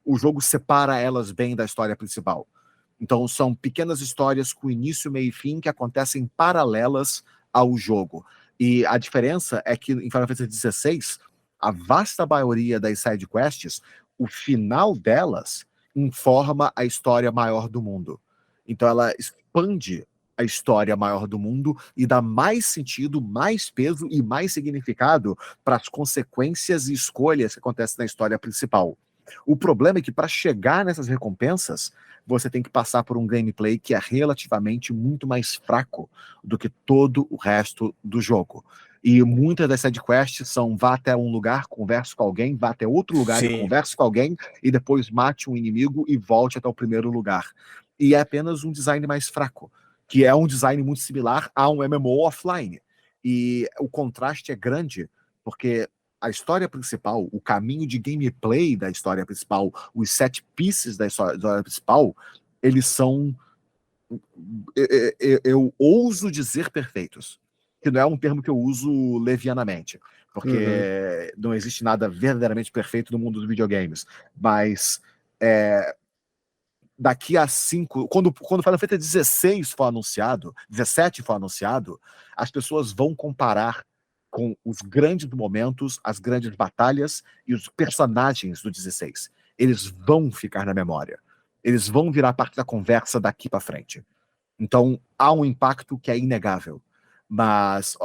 O jogo separa elas bem da história principal. Então são pequenas histórias com início, meio e fim que acontecem paralelas ao jogo. E a diferença é que em Final Fantasy XVI, a vasta maioria das sidequests, o final delas informa a história maior do mundo. Então ela expande a história maior do mundo e dá mais sentido, mais peso e mais significado para as consequências e escolhas que acontecem na história principal. O problema é que para chegar nessas recompensas, você tem que passar por um gameplay que é relativamente muito mais fraco do que todo o resto do jogo. E muitas das sidequests são: vá até um lugar, converse com alguém, vá até outro lugar e converse com alguém, e depois mate um inimigo e volte até o primeiro lugar. E é apenas um design mais fraco, que é um design muito similar a um MMO offline. E o contraste é grande, porque a história principal, o caminho de gameplay da história principal, os set pieces da história principal, eles são, eu ouso dizer, perfeitos. Que não é um termo que eu uso levianamente, porque não existe nada verdadeiramente perfeito no mundo dos videogames. Mas daqui a 5... Quando Final Fantasy 16 for anunciado, 17 for anunciado, as pessoas vão comparar com os grandes momentos, as grandes batalhas e os personagens do 16. Eles vão ficar na memória. Eles vão virar parte da conversa daqui para frente. Então, há um impacto que é inegável. Mas,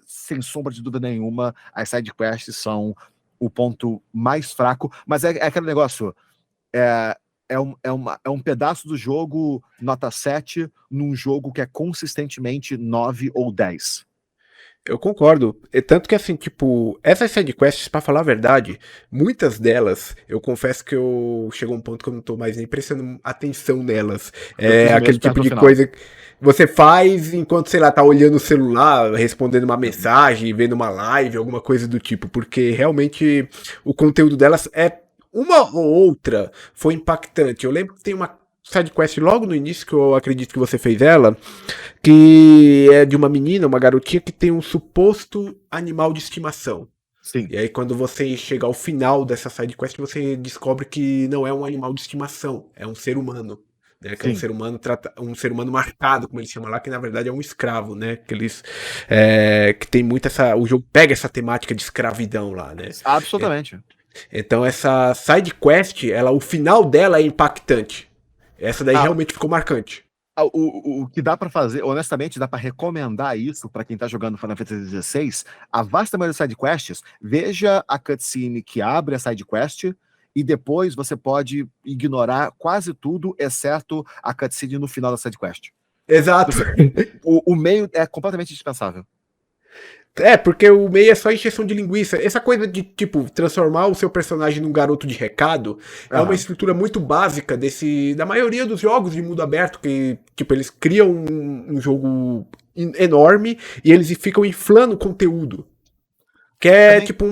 sem sombra de dúvida nenhuma, as sidequests são o ponto mais fraco. Mas é aquele negócio... É um pedaço do jogo nota 7 num jogo que é consistentemente 9 ou 10. Eu concordo. É tanto que, assim, tipo, essas sidequests, pra falar a verdade, muitas delas, eu confesso que chegou um ponto que eu não tô mais nem prestando atenção nelas. É aquele tipo de coisa que você faz enquanto, sei lá, tá olhando o celular, respondendo uma mensagem, vendo uma live, alguma coisa do tipo, porque realmente o conteúdo delas uma ou outra foi impactante. Eu lembro que tem uma sidequest logo no início, que eu acredito que você fez ela, que é de uma menina, uma garotinha que tem um suposto animal de estimação. Sim. E aí quando você chega ao final dessa sidequest, você descobre que não é um animal de estimação, é um ser humano. Né, que é um ser humano marcado, como eles chamam lá, que na verdade é um escravo, né? Que tem muito o jogo pega essa temática de escravidão lá, né? Absolutamente. Então essa sidequest, o final dela é impactante. Essa daí realmente ficou marcante. O que dá pra fazer, honestamente, dá pra recomendar isso pra quem tá jogando Final Fantasy XVI. A vasta maioria das sidequests, veja a cutscene que abre a sidequest, e depois você pode ignorar quase tudo, exceto a cutscene no final da sidequest. Exato. O meio é completamente dispensável. Porque o meio é só encheção de linguiça. Essa coisa de, tipo, transformar o seu personagem num garoto de recado é uma estrutura muito básica da maioria dos jogos de mundo aberto, que, tipo, eles criam um jogo enorme e eles ficam inflando o conteúdo. Que é, tipo,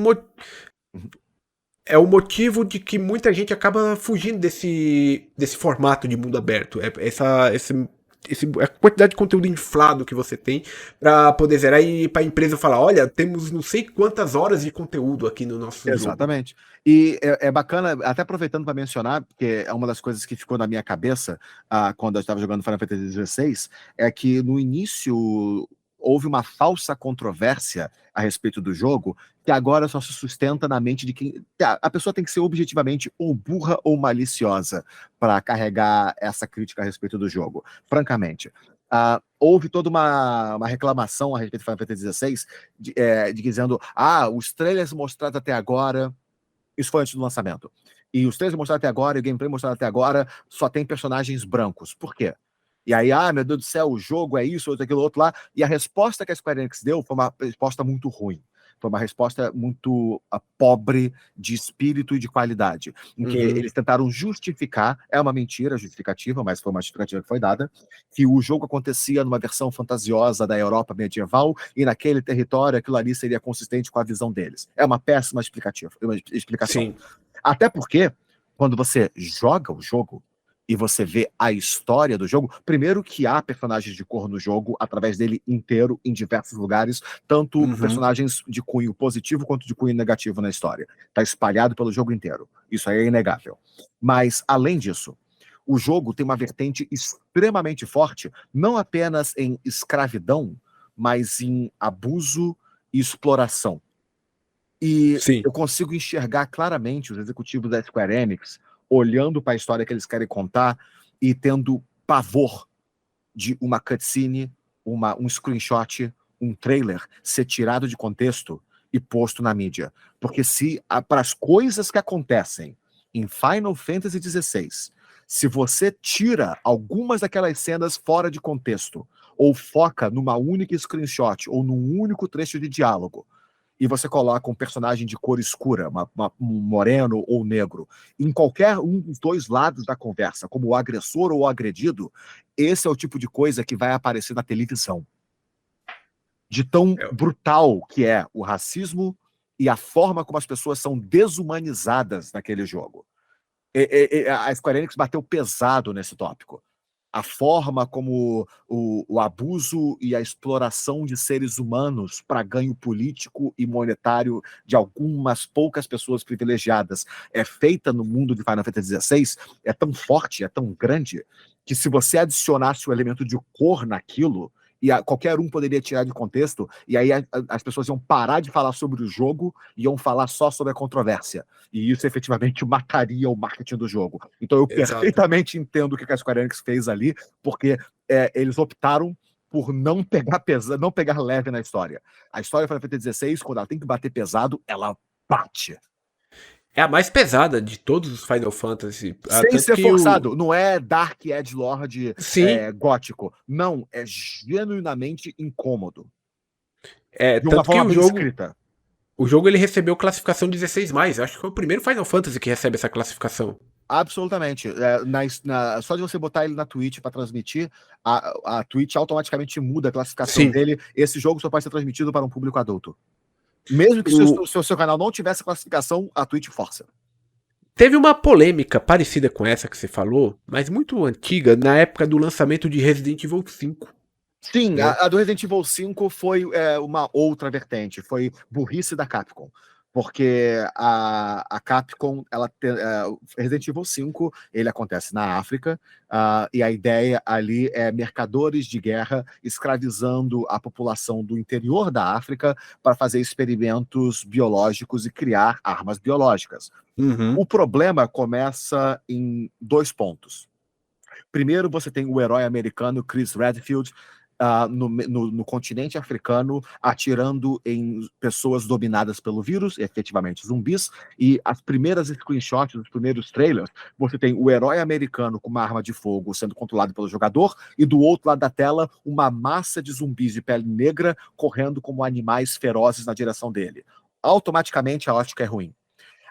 é o motivo de que muita gente acaba fugindo desse formato de mundo aberto. a quantidade de conteúdo inflado que você tem pra poder zerar e pra empresa falar, olha, temos não sei quantas horas de conteúdo aqui no nosso jogo. Exatamente. E é bacana, até aproveitando para mencionar, porque é uma das coisas que ficou na minha cabeça quando eu estava jogando Final Fantasy XVI, é que no início houve uma falsa controvérsia a respeito do jogo, que agora só se sustenta na mente de quem... A pessoa tem que ser objetivamente ou burra ou maliciosa para carregar essa crítica a respeito do jogo, francamente. Houve toda uma reclamação a respeito do Final Fantasy XVI, dizendo, os trailers mostrados até agora, isso foi antes do lançamento, e os trailers mostrados até agora, e o gameplay mostrado até agora, só tem personagens brancos. Por quê? E aí, meu Deus do céu, o jogo é isso, outro, aquilo, outro lá. E a resposta que a Square Enix deu foi uma resposta muito ruim. Foi uma resposta muito pobre de espírito e de qualidade, em que eles tentaram justificar, é uma mentira justificativa, mas foi uma justificativa que foi dada, que o jogo acontecia numa versão fantasiosa da Europa medieval e naquele território aquilo ali seria consistente com a visão deles. É uma péssima explicação. Sim. Até porque, quando você joga o jogo, e você vê a história do jogo, primeiro que há personagens de cor no jogo, através dele inteiro, em diversos lugares, tanto personagens de cunho positivo quanto de cunho negativo na história. Está espalhado pelo jogo inteiro. Isso aí é inegável. Mas, além disso, o jogo tem uma vertente extremamente forte, não apenas em escravidão, mas em abuso e exploração. E eu consigo enxergar claramente os executivos da Square Enix olhando para a história que eles querem contar e tendo pavor de uma cutscene, um screenshot, um trailer ser tirado de contexto e posto na mídia. Porque para as coisas que acontecem em Final Fantasy XVI, se você tira algumas daquelas cenas fora de contexto, ou foca numa única screenshot, ou num único trecho de diálogo, e você coloca um personagem de cor escura, um moreno ou negro, em qualquer um dos dois lados da conversa, como o agressor ou o agredido, esse é o tipo de coisa que vai aparecer na televisão. De tão brutal que é o racismo e a forma como as pessoas são desumanizadas naquele jogo. A Square Enix bateu pesado nesse tópico. A forma como o abuso e a exploração de seres humanos para ganho político e monetário de algumas poucas pessoas privilegiadas é feita no mundo de Final Fantasy XVI, é tão forte, é tão grande, que se você adicionasse o elemento de cor naquilo, e qualquer um poderia tirar de contexto, e aí as pessoas iam parar de falar sobre o jogo e iam falar só sobre a controvérsia. E isso efetivamente mataria o marketing do jogo. Então eu perfeitamente entendo o que a Square Enix fez ali, porque eles optaram por não pegar leve na história. A história Final Fantasy XVI, quando ela tem que bater pesado, ela bate. É a mais pesada de todos os Final Fantasy. Sem ser forçado. Não é Dark Edgelord gótico. Não, é genuinamente incômodo. De uma forma bem escrita. O jogo ele recebeu classificação 16+. Acho que foi o primeiro Final Fantasy que recebe essa classificação. Absolutamente. Só de você botar ele na Twitch para transmitir, a Twitch automaticamente muda a classificação dele. Esse jogo só pode ser transmitido para um público adulto. Mesmo que se o seu canal não tivesse classificação, a Twitch força. Teve uma polêmica parecida com essa que você falou, mas muito antiga, na época do lançamento de Resident Evil 5. Sim, né? A do Resident Evil 5 foi uma outra vertente, foi burrice da Capcom. Porque a Capcom, Resident Evil 5, ele acontece na África, e a ideia ali é mercadores de guerra escravizando a população do interior da África para fazer experimentos biológicos e criar armas biológicas. O problema começa em 2 pontos. Primeiro, você tem o herói americano Chris Redfield, no continente africano, atirando em pessoas dominadas pelo vírus, efetivamente zumbis, e as primeiras screenshots, os primeiros trailers, você tem o herói americano com uma arma de fogo sendo controlado pelo jogador, e do outro lado da tela, uma massa de zumbis de pele negra correndo como animais ferozes na direção dele. Automaticamente a ótica é ruim.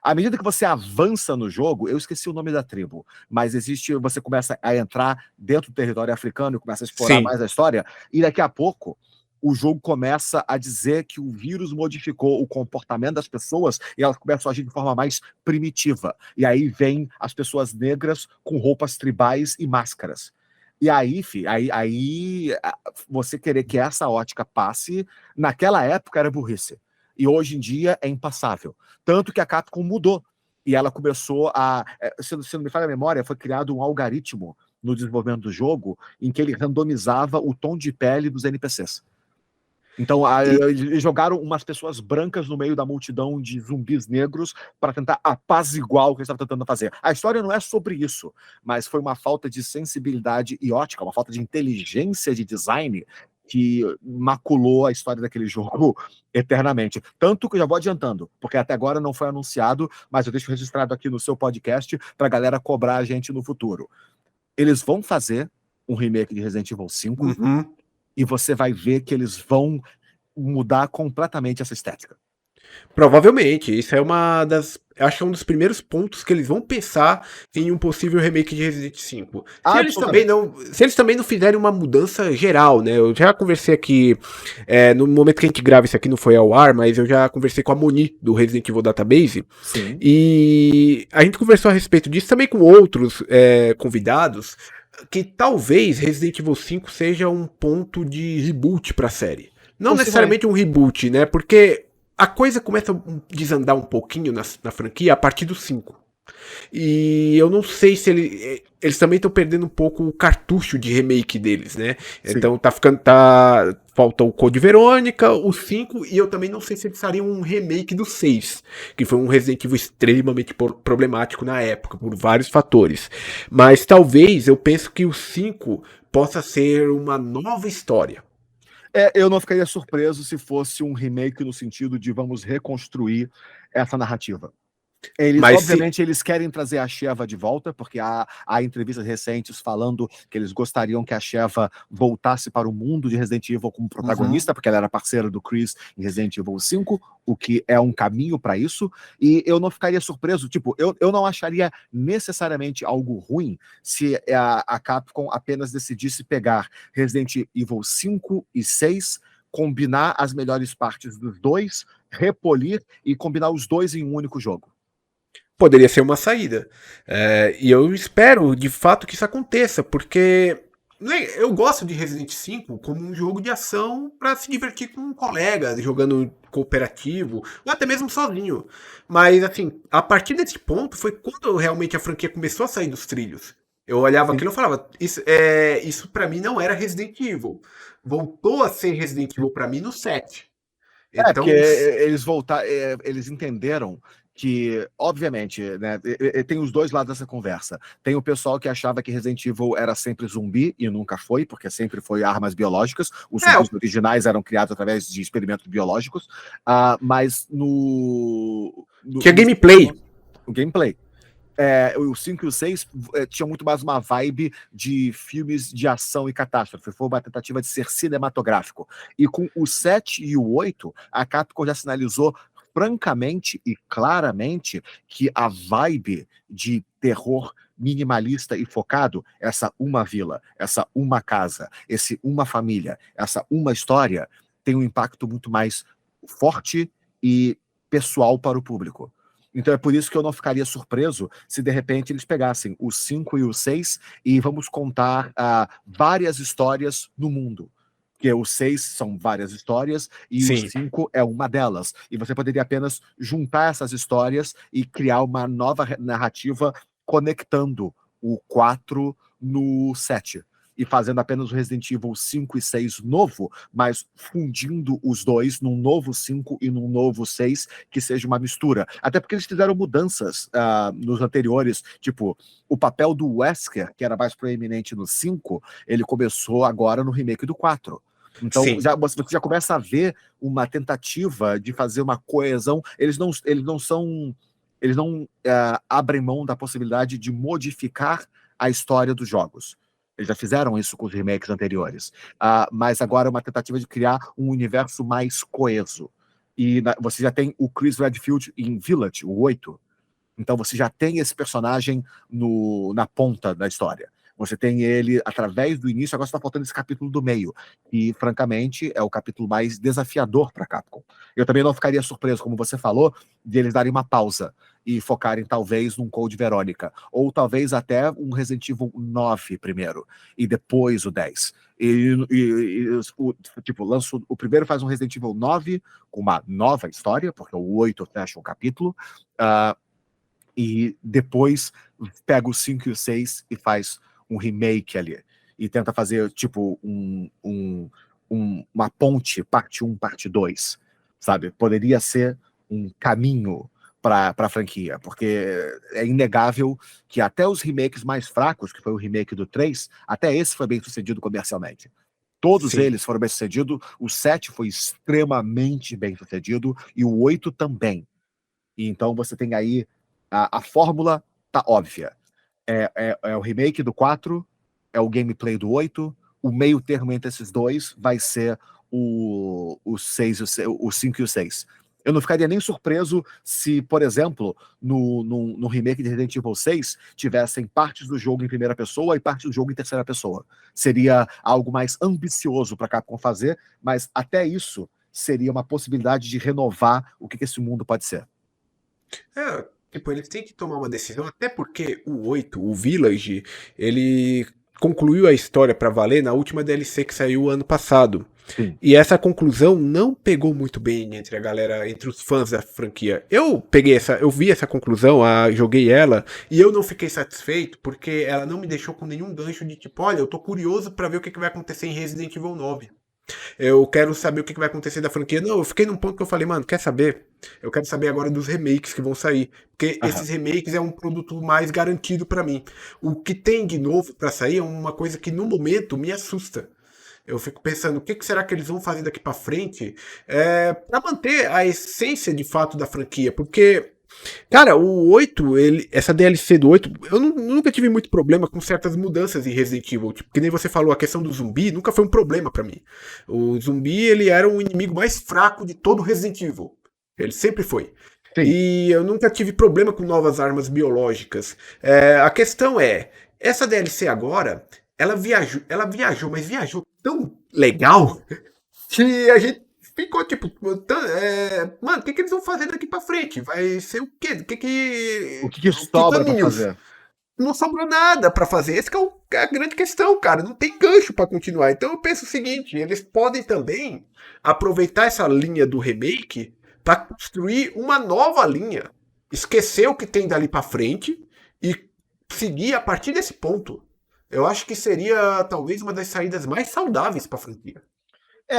À medida que você avança no jogo, eu esqueci o nome da tribo, mas você começa a entrar dentro do território africano e começa a explorar mais a história, e daqui a pouco o jogo começa a dizer que o vírus modificou o comportamento das pessoas e elas começam a agir de forma mais primitiva. E aí vem as pessoas negras com roupas tribais e máscaras. E aí, você querer que essa ótica passe, naquela época era burrice. E hoje em dia é impassável. Tanto que a Capcom mudou. E ela começou a. Se não me falha a memória, foi criado um algoritmo no desenvolvimento do jogo em que ele randomizava o tom de pele dos NPCs. Então, E, eles jogaram umas pessoas brancas no meio da multidão de zumbis negros para tentar apaziguar o que eles estavam tentando fazer. A história não é sobre isso, mas foi uma falta de sensibilidade e ótica, uma falta de inteligência de design que maculou a história daquele jogo eternamente. Tanto que eu já vou adiantando, porque até agora não foi anunciado, mas eu deixo registrado aqui no seu podcast para a galera cobrar a gente no futuro. Eles vão fazer um remake de Resident Evil 5, uhum. e você vai ver que eles vão mudar completamente essa estética. Provavelmente, isso é uma das. Acho que é um dos primeiros pontos que eles vão pensar em um possível remake de Resident 5. Se eles também não fizerem uma mudança geral, né? Eu já conversei aqui, no momento que a gente grava isso aqui não foi ao ar, mas eu já conversei com a Moni do Resident Evil Database. Sim. E a gente conversou a respeito disso também com outros convidados, que talvez Resident Evil 5 seja um ponto de reboot pra série. Não necessariamente um reboot, né? Porque a coisa começa a desandar um pouquinho na franquia a partir do 5. E eu não sei se eles também estão perdendo um pouco o cartucho de remake deles, né? Sim. Então falta o Code Verônica, o 5, e eu também não sei se eles fariam um remake do 6, que foi um Resident Evil extremamente problemático na época, por vários fatores. Mas talvez eu penso que o 5 possa ser uma nova história. Eu não ficaria surpreso se fosse um remake no sentido de vamos reconstruir essa narrativa. Obviamente, eles querem trazer a Sheva de volta, porque há entrevistas recentes falando que eles gostariam que a Sheva voltasse para o mundo de Resident Evil como protagonista, porque ela era parceira do Chris em Resident Evil 5, o que é um caminho para isso, e eu não ficaria surpreso, eu não acharia necessariamente algo ruim se a Capcom apenas decidisse pegar Resident Evil 5 e 6, combinar as melhores partes dos dois, repolir e combinar os dois em um único jogo. Poderia ser uma saída. E eu espero, de fato, que isso aconteça, porque eu gosto de Resident 5 como um jogo de ação para se divertir com um colega, jogando cooperativo, ou até mesmo sozinho. Mas, assim, a partir desse ponto foi quando realmente a franquia começou a sair dos trilhos. Eu olhava aquilo e falava, isso para mim não era Resident Evil. Voltou a ser Resident Evil para mim no 7. Porque eles entenderam que, obviamente, né, tem os dois lados dessa conversa. Tem o pessoal que achava que Resident Evil era sempre zumbi, e nunca foi, porque sempre foi armas biológicas. Os zumbis originais eram criados através de experimentos biológicos, mas tinha gameplay. O gameplay. O 5 e o 6 tinham muito mais uma vibe de filmes de ação e catástrofe. Foi uma tentativa de ser cinematográfico. E com o 7 e o 8, a Capcom já sinalizou francamente e claramente que a vibe de terror minimalista e focado, essa uma vila, essa uma casa, esse uma família, essa uma história, tem um impacto muito mais forte e pessoal para o público. Então é por isso que eu não ficaria surpreso se de repente eles pegassem o 5 e o 6 e vamos contar várias histórias no mundo. Porque o 6 são várias histórias e Sim. o 5 é uma delas. E você poderia apenas juntar essas histórias e criar uma nova narrativa conectando o 4 no 7. E fazendo apenas o Resident Evil 5 e 6 novo, mas fundindo os dois num novo 5 e num novo 6, que seja uma mistura. Até porque eles fizeram mudanças nos anteriores, tipo, o papel do Wesker, que era mais proeminente no 5, ele começou agora no remake do 4. Então, você já começa a ver uma tentativa de fazer uma coesão. Eles não abrem mão da possibilidade de modificar a história dos jogos. Eles já fizeram isso com os remakes anteriores. Mas agora é uma tentativa de criar um universo mais coeso. E você já tem o Chris Redfield em Village, o 8. Então você já tem esse personagem na ponta da história. Você tem ele através do início, agora está faltando esse capítulo do meio, e francamente é o capítulo mais desafiador para Capcom. Eu também não ficaria surpreso, como você falou, de eles darem uma pausa e focarem talvez num Code Verônica, ou talvez até um Resident Evil 9 primeiro, e depois o 10. Tipo, o primeiro faz um Resident Evil 9 com uma nova história, porque o 8 fecha um capítulo, e depois pega o 5 e o 6 e faz um remake ali. E tenta fazer, tipo, uma ponte, parte 1, parte 2, sabe? Poderia ser um caminho para a franquia, porque é inegável que até os remakes mais fracos, que foi o remake do 3, até esse foi bem sucedido comercialmente. Todos Sim. eles foram bem sucedidos, o 7 foi extremamente bem sucedido, e o 8 também. E então você tem aí, a fórmula tá óbvia. É o remake do 4, é o gameplay do 8, o meio termo entre esses dois vai ser o 6, o 5 e o 6. Eu não ficaria nem surpreso se, por exemplo, no remake de Resident Evil 6, tivessem partes do jogo em primeira pessoa e partes do jogo em terceira pessoa. Seria algo mais ambicioso para Capcom fazer, mas até isso seria uma possibilidade de renovar o que esse mundo pode ser. Tipo, eles têm que tomar uma decisão, até porque o 8, o Village, ele concluiu a história pra valer na última DLC que saiu ano passado. Sim. E essa conclusão não pegou muito bem entre a galera, entre os fãs da franquia. Eu vi essa conclusão, joguei ela, e eu não fiquei satisfeito porque ela não me deixou com nenhum gancho de tipo, olha, eu tô curioso pra ver o que vai acontecer em Resident Evil 9. Eu quero saber o que vai acontecer da franquia. Não, eu fiquei num ponto que eu falei, mano, quer saber? Eu quero saber agora dos remakes que vão sair. Porque esses remakes é um produto mais garantido pra mim. O que tem de novo pra sair é uma coisa que no momento me assusta. Eu fico pensando, o que será que eles vão fazer daqui pra frente para manter a essência de fato da franquia? Porque, cara, o 8, essa DLC do 8, eu nunca tive muito problema com certas mudanças em Resident Evil. Tipo, que nem você falou, a questão do zumbi nunca foi um problema pra mim. O zumbi, ele era o inimigo mais fraco de todo Resident Evil. Ele sempre foi. Sim. E eu nunca tive problema com novas armas biológicas. A questão é, essa DLC agora, ela viajou, mas viajou tão legal que a gente ficou tipo, mano, o que eles vão fazer daqui pra frente? Vai ser o quê? O que sobra pra Titaninhos? fazer? Não sobrou nada pra fazer. Essa que é a grande questão, cara. Não tem gancho pra continuar. Então eu penso o seguinte: eles podem também aproveitar essa linha do remake pra construir uma nova linha. Esquecer o que tem dali pra frente e seguir a partir desse ponto. Eu acho que seria talvez uma das saídas mais saudáveis pra franquia.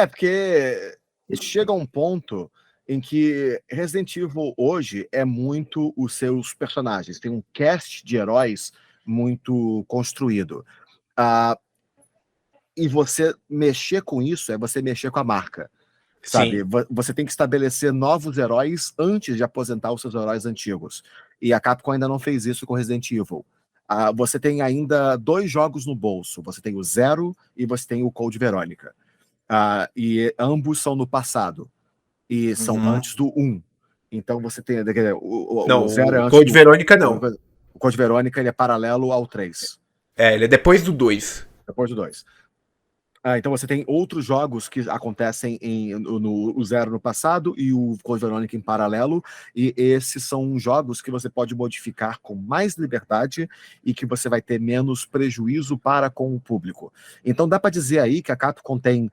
Porque chega um ponto em que Resident Evil hoje é muito os seus personagens. Tem um cast de heróis muito construído. E você mexer com isso é você mexer com a marca. Sabe? Sim. Você tem que estabelecer novos heróis antes de aposentar os seus heróis antigos. E a Capcom ainda não fez isso com Resident Evil. Você tem ainda 2 jogos no bolso. Você tem o Zero e você tem o Code Verônica. E ambos são no passado. E são antes do 1. Então você tem... Não, o Zero é o antes Code Verônica não. O Code Verônica ele é paralelo ao 3. Ele é depois do 2. Depois do 2. Então você tem outros jogos que acontecem o Zero no passado e o Code Verônica em paralelo, e esses são jogos que você pode modificar com mais liberdade e que você vai ter menos prejuízo para com o público. Então dá para dizer aí que a Capcom tem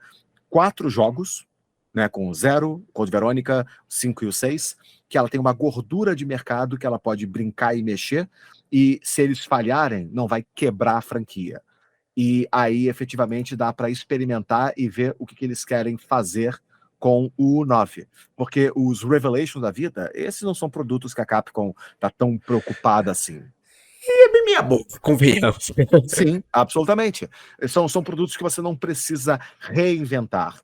4 jogos, né, com o Zero, Code Verônica, 5 e o 6, que ela tem uma gordura de mercado que ela pode brincar e mexer, e se eles falharem, não vai quebrar a franquia. E aí, efetivamente, dá para experimentar e ver o que eles querem fazer com o 9. Porque os Revelations da vida, esses não são produtos que a Capcom tá tão preocupada assim. E é bem minha boca, convenhamos. Sim, absolutamente. São produtos que você não precisa reinventar.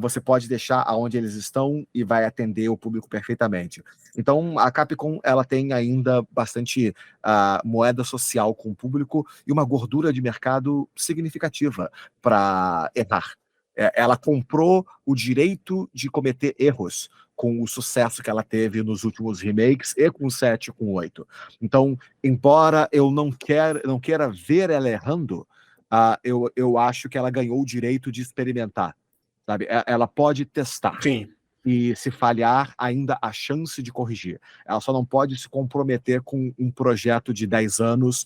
Você pode deixar aonde eles estão e vai atender o público perfeitamente. Então, a Capcom ela tem ainda bastante moeda social com o público e uma gordura de mercado significativa para errar. Ela comprou o direito de cometer erros com o sucesso que ela teve nos últimos remakes e com o 7 e com o 8. Então, embora eu não queira ver ela errando, eu acho que ela ganhou o direito de experimentar, sabe? Ela pode testar. Sim. E se falhar, ainda há chance de corrigir. Ela só não pode se comprometer com um projeto de 10 anos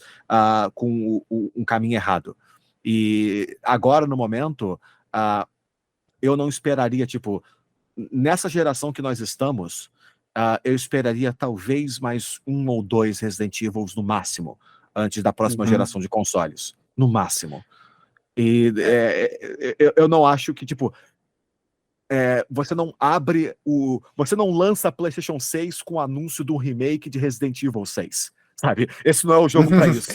com um caminho errado. E agora, no momento, eu não esperaria, tipo, nessa geração que nós estamos, eu esperaria talvez mais 1 ou 2 Resident Evil no máximo, antes da próxima geração de consoles. No máximo. E eu não acho que, tipo, você não lança a PlayStation 6 com o anúncio do remake de Resident Evil 6, sabe? Esse não é o jogo pra isso.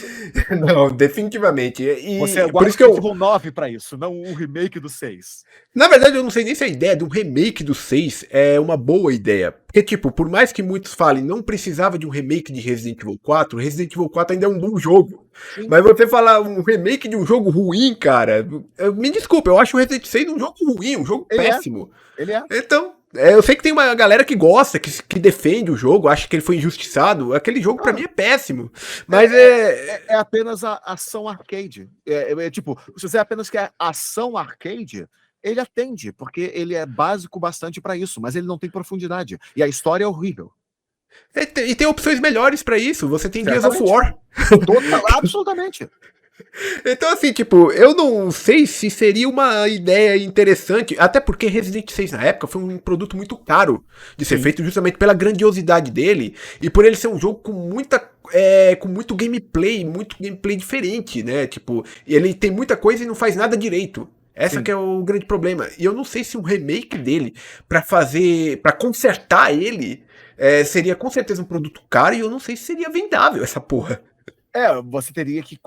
Não, definitivamente. Você Por guarda isso que o eu, Resident Evil 9 pra isso, não o remake do 6. na verdade, eu não sei nem se a ideia do remake do 6 é uma boa ideia. Porque, tipo, por mais que muitos falem não precisava de um remake de Resident Evil 4, Resident Evil 4 ainda é um bom jogo. Sim. Mas você falar um remake de um jogo ruim, cara, me desculpa, eu acho o Resident 6 um jogo ruim, um jogo péssimo. Ele é. Então, eu sei que tem uma galera que gosta, que defende o jogo, acha que ele foi injustiçado. Aquele jogo pra mim é péssimo. Mas é apenas a ação arcade. Tipo, se você apenas quer ação arcade, ele atende, porque ele é básico bastante pra isso, mas ele não tem profundidade. E a história é horrível. E tem opções melhores pra isso. Você tem Gears of Certamente. War. Absolutamente. Então, assim, tipo, eu não sei se seria uma ideia interessante, até porque Resident 6 na época foi um produto muito caro de ser feito justamente pela grandiosidade dele e por ele ser um jogo com muito gameplay diferente, né? Tipo, ele tem muita coisa e não faz nada direito. Essa que é o grande problema. E eu não sei se um remake dele, pra consertar ele, seria com certeza um produto caro e eu não sei se seria vendável essa porra. Você teria que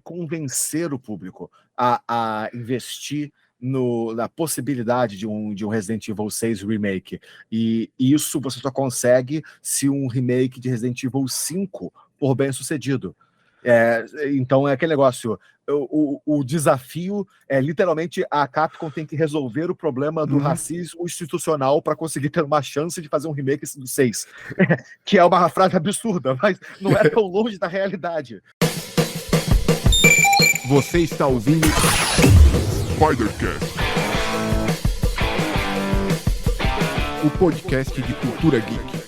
convencer o público a investir na possibilidade de um Resident Evil 6 remake. E isso você só consegue se um remake de Resident Evil 5 for bem sucedido. Então é aquele negócio, o desafio é literalmente a Capcom tem que resolver o problema do racismo institucional para conseguir ter uma chance de fazer um remake do 6. Que é uma frase absurda, mas não é tão longe da realidade. Você está ouvindo Spidercast, o podcast de cultura geek.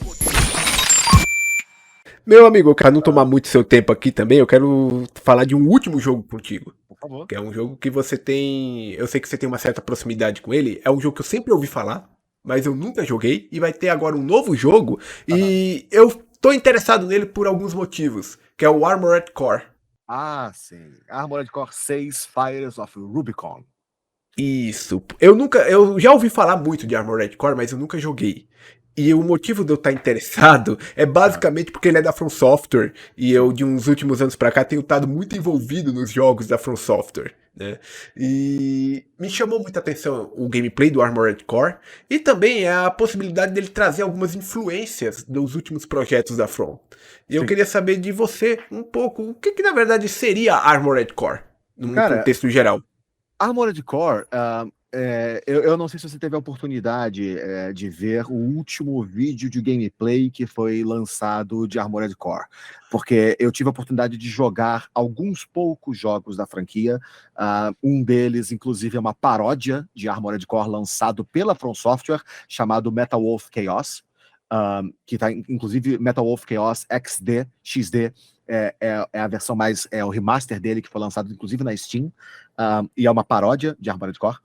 Meu amigo, eu quero não tomar muito seu tempo aqui também, eu quero falar de um último jogo contigo. Por favor. Que é um jogo que você tem... Eu sei que você tem uma certa proximidade com ele. É um jogo que eu sempre ouvi falar, mas eu nunca joguei. E vai ter agora um novo jogo. E eu tô interessado nele por alguns motivos. Que é o Armored Core. Ah, sim. Armored Core 6 Fires of Rubicon. Isso. Eu já ouvi falar muito de Armored Core, mas eu nunca joguei. E o motivo de eu estar interessado é basicamente porque ele é da From Software. E eu, de uns últimos anos pra cá, tenho estado muito envolvido nos jogos da From Software, né? E me chamou muita atenção o gameplay do Armored Core. E também a possibilidade dele trazer algumas influências dos últimos projetos da From. E eu queria saber de você um pouco, o que na verdade seria Armored Core, num contexto geral. Armored Core... eu não sei se você teve a oportunidade de ver o último vídeo de gameplay que foi lançado de Armored Core, porque eu tive a oportunidade de jogar alguns poucos jogos da franquia, um deles, inclusive, é uma paródia de Armored Core lançado pela From Software, chamado Metal Wolf Chaos, que tá, inclusive, Metal Wolf Chaos XD, é a versão mais, é o remaster dele, que foi lançado, inclusive, na Steam, e é uma paródia de Armored Core.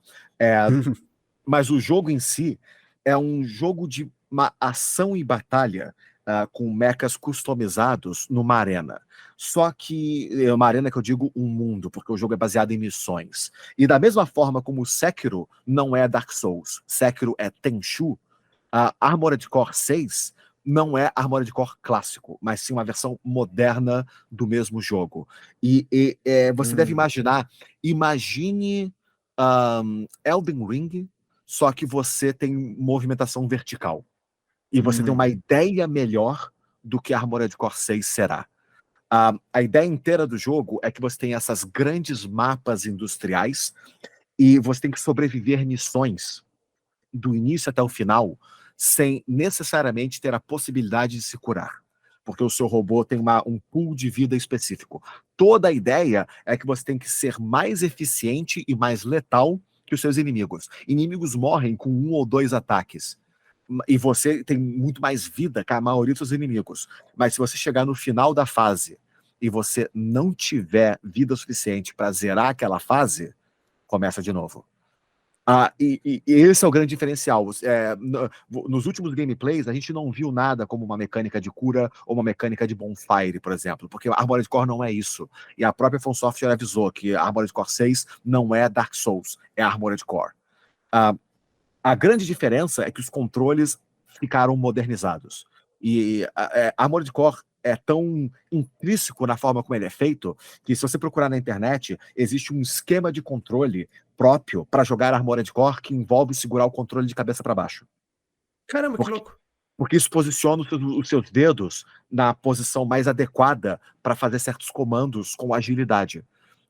Mas o jogo em si é um jogo de uma ação e batalha com mechas customizados numa arena. Só que é uma arena que eu digo um mundo, porque o jogo é baseado em missões. E da mesma forma como o Sekiro não é Dark Souls, Sekiro é Tenchu, Armored Core 6 não é Armored Core clássico, mas sim uma versão moderna do mesmo jogo. E você deve imagine Elden Ring, só que você tem movimentação vertical. E você tem uma ideia melhor do que Armored Core 6 será. A ideia inteira do jogo é que você tem essas grandes mapas industriais e você tem que sobreviver missões do início até o final sem necessariamente ter a possibilidade de se curar, porque o seu robô tem um pool de vida específico. Toda a ideia é que você tem que ser mais eficiente e mais letal que os seus inimigos. Inimigos morrem com 1 ou 2 ataques. E você tem muito mais vida que a maioria dos seus inimigos. Mas se você chegar no final da fase e você não tiver vida suficiente para zerar aquela fase, começa de novo. E esse é o grande diferencial. Nos últimos gameplays, a gente não viu nada como uma mecânica de cura ou uma mecânica de bonfire, por exemplo, porque Armored Core não é isso. E a própria From Software avisou que Armored Core 6 não é Dark Souls, é Armored Core. A grande diferença é que os controles ficaram modernizados. E Armored Core é tão intrínseco na forma como ele é feito, que se você procurar na internet, existe um esquema de controle próprio para jogar Armored Core que envolve segurar o controle de cabeça para baixo. Caramba, que louco. Porque isso posiciona os seus dedos na posição mais adequada para fazer certos comandos com agilidade.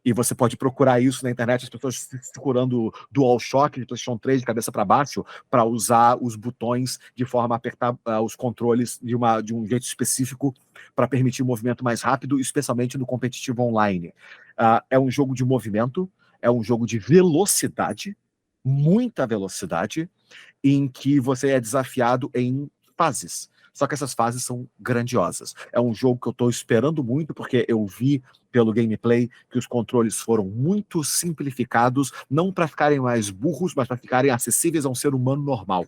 E você pode procurar isso na internet, as pessoas segurando DualShock de PlayStation 3 de cabeça para baixo para usar os botões de forma a apertar os controles de um jeito específico para permitir um movimento mais rápido, especialmente no competitivo online. É um jogo de movimento, é um jogo de velocidade, muita velocidade, em que você é desafiado em fases. Só que essas fases são grandiosas. É um jogo que eu estou esperando muito, porque eu vi pelo gameplay que os controles foram muito simplificados, não para ficarem mais burros, mas para ficarem acessíveis a um ser humano normal,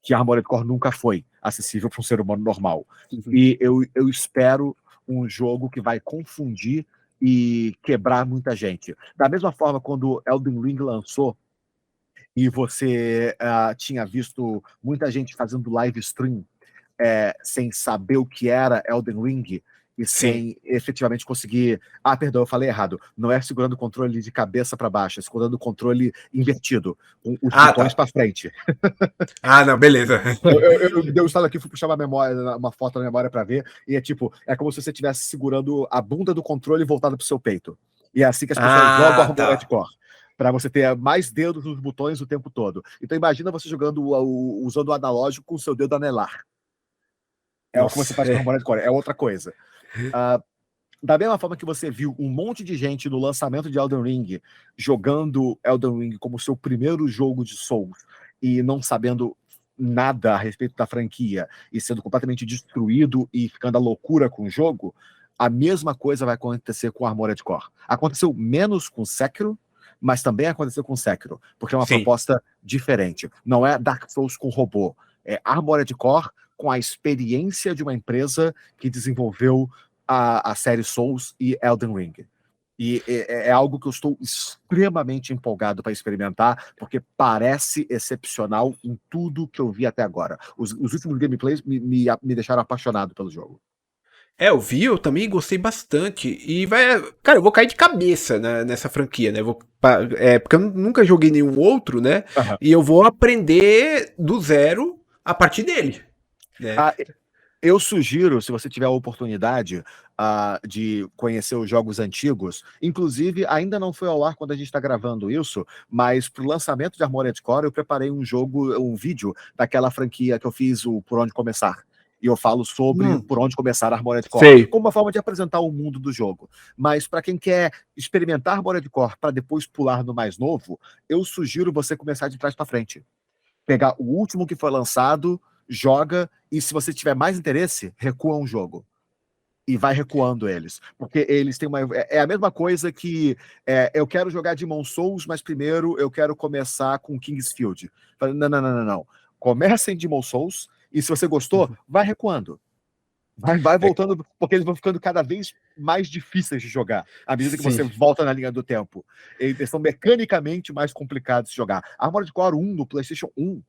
que Armored Core nunca foi acessível para um ser humano normal. Uhum. E eu espero um jogo que vai confundir e quebrar muita gente. Da mesma forma, quando Elden Ring lançou, e você tinha visto muita gente fazendo live stream sem saber o que era Elden Ring e sem efetivamente conseguir... perdão, eu falei errado. Não é segurando o controle de cabeça para baixo, é segurando o controle invertido, com os botões para frente. Não, beleza. Eu dei um estado aqui, fui puxar uma foto na memória para ver, e é como se você estivesse segurando a bunda do controle voltada para o seu peito. E é assim que as pessoas jogam Armored Core, para você ter mais dedos nos botões o tempo todo. Então imagina você jogando usando o analógico com o seu dedo anelar. É o que você faz com Armored Core, é outra coisa. Da mesma forma que você viu um monte de gente no lançamento de Elden Ring jogando Elden Ring como seu primeiro jogo de Souls e não sabendo nada a respeito da franquia e sendo completamente destruído e ficando à loucura com o jogo, a mesma coisa vai acontecer com Armored Core. Aconteceu menos com Sekiro, mas também aconteceu com Sekiro, porque é uma proposta diferente. Não é Dark Souls com robô, é Armored Core com a experiência de uma empresa que desenvolveu a série Souls e Elden Ring. E é algo que eu estou extremamente empolgado para experimentar, porque parece excepcional em tudo que eu vi até agora. Os últimos gameplays me deixaram apaixonado pelo jogo. Eu também gostei bastante. E cara, eu vou cair de cabeça nessa franquia, né? Porque eu nunca joguei nenhum outro, né? Uhum. E eu vou aprender do zero a partir dele. Né? Eu sugiro, se você tiver a oportunidade de conhecer os jogos antigos, inclusive ainda não foi ao ar quando a gente está gravando isso, mas para o lançamento de Armored Core eu preparei um vídeo daquela franquia que eu fiz, o Por Onde Começar. E eu falo sobre por onde começar Armored Core, como uma forma de apresentar o mundo do jogo. Mas para quem quer experimentar Armored Core para depois pular no mais novo, eu sugiro você começar de trás para frente. Pegar o último que foi lançado, joga, e se você tiver mais interesse, recua um jogo. E vai recuando eles. Porque eles têm uma... É a mesma coisa que eu quero jogar Demon's Souls, mas primeiro eu quero começar com Kingsfield. Não. Começa em Demon's Souls, e se você gostou, vai recuando. Vai voltando, porque eles vão ficando cada vez mais difíceis de jogar, à medida que você volta na linha do tempo. Eles são mecanicamente mais complicados de jogar. Armored Core 1 no PlayStation 1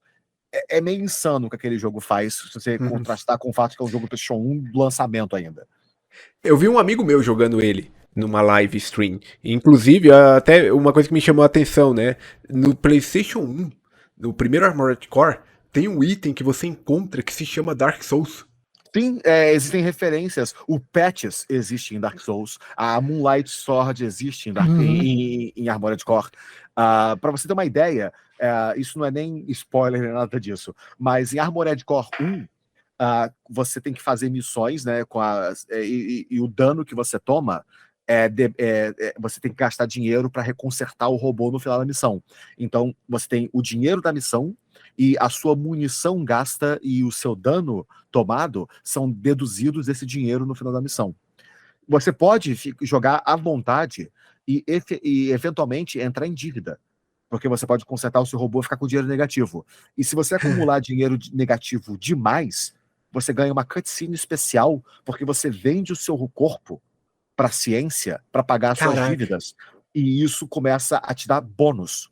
é meio insano o que aquele jogo faz, se você contrastar com o fato que é um jogo do PlayStation 1 do lançamento ainda. Eu vi um amigo meu jogando ele numa live stream. Inclusive, até uma coisa que me chamou a atenção, né? No PlayStation 1, no primeiro Armored Core, tem um item que você encontra que se chama Dark Souls. Sim, existem referências. O Patches existe em Dark Souls. A Moonlight Sword existe em Armored Core. Para você ter uma ideia, isso não é nem spoiler nem nada disso, mas em Armored Core 1, você tem que fazer missões, né, e o dano que você toma, você tem que gastar dinheiro para reconsertar o robô no final da missão. Então, você tem o dinheiro da missão e a sua munição gasta e o seu dano tomado são deduzidos desse dinheiro no final da missão. Você pode jogar à vontade e eventualmente entrar em dívida, porque você pode consertar o seu robô e ficar com dinheiro negativo. E se você acumular dinheiro negativo demais, você ganha uma cutscene especial, porque você vende o seu corpo para a ciência para pagar suas Caraca, dívidas. E isso começa a te dar bônus.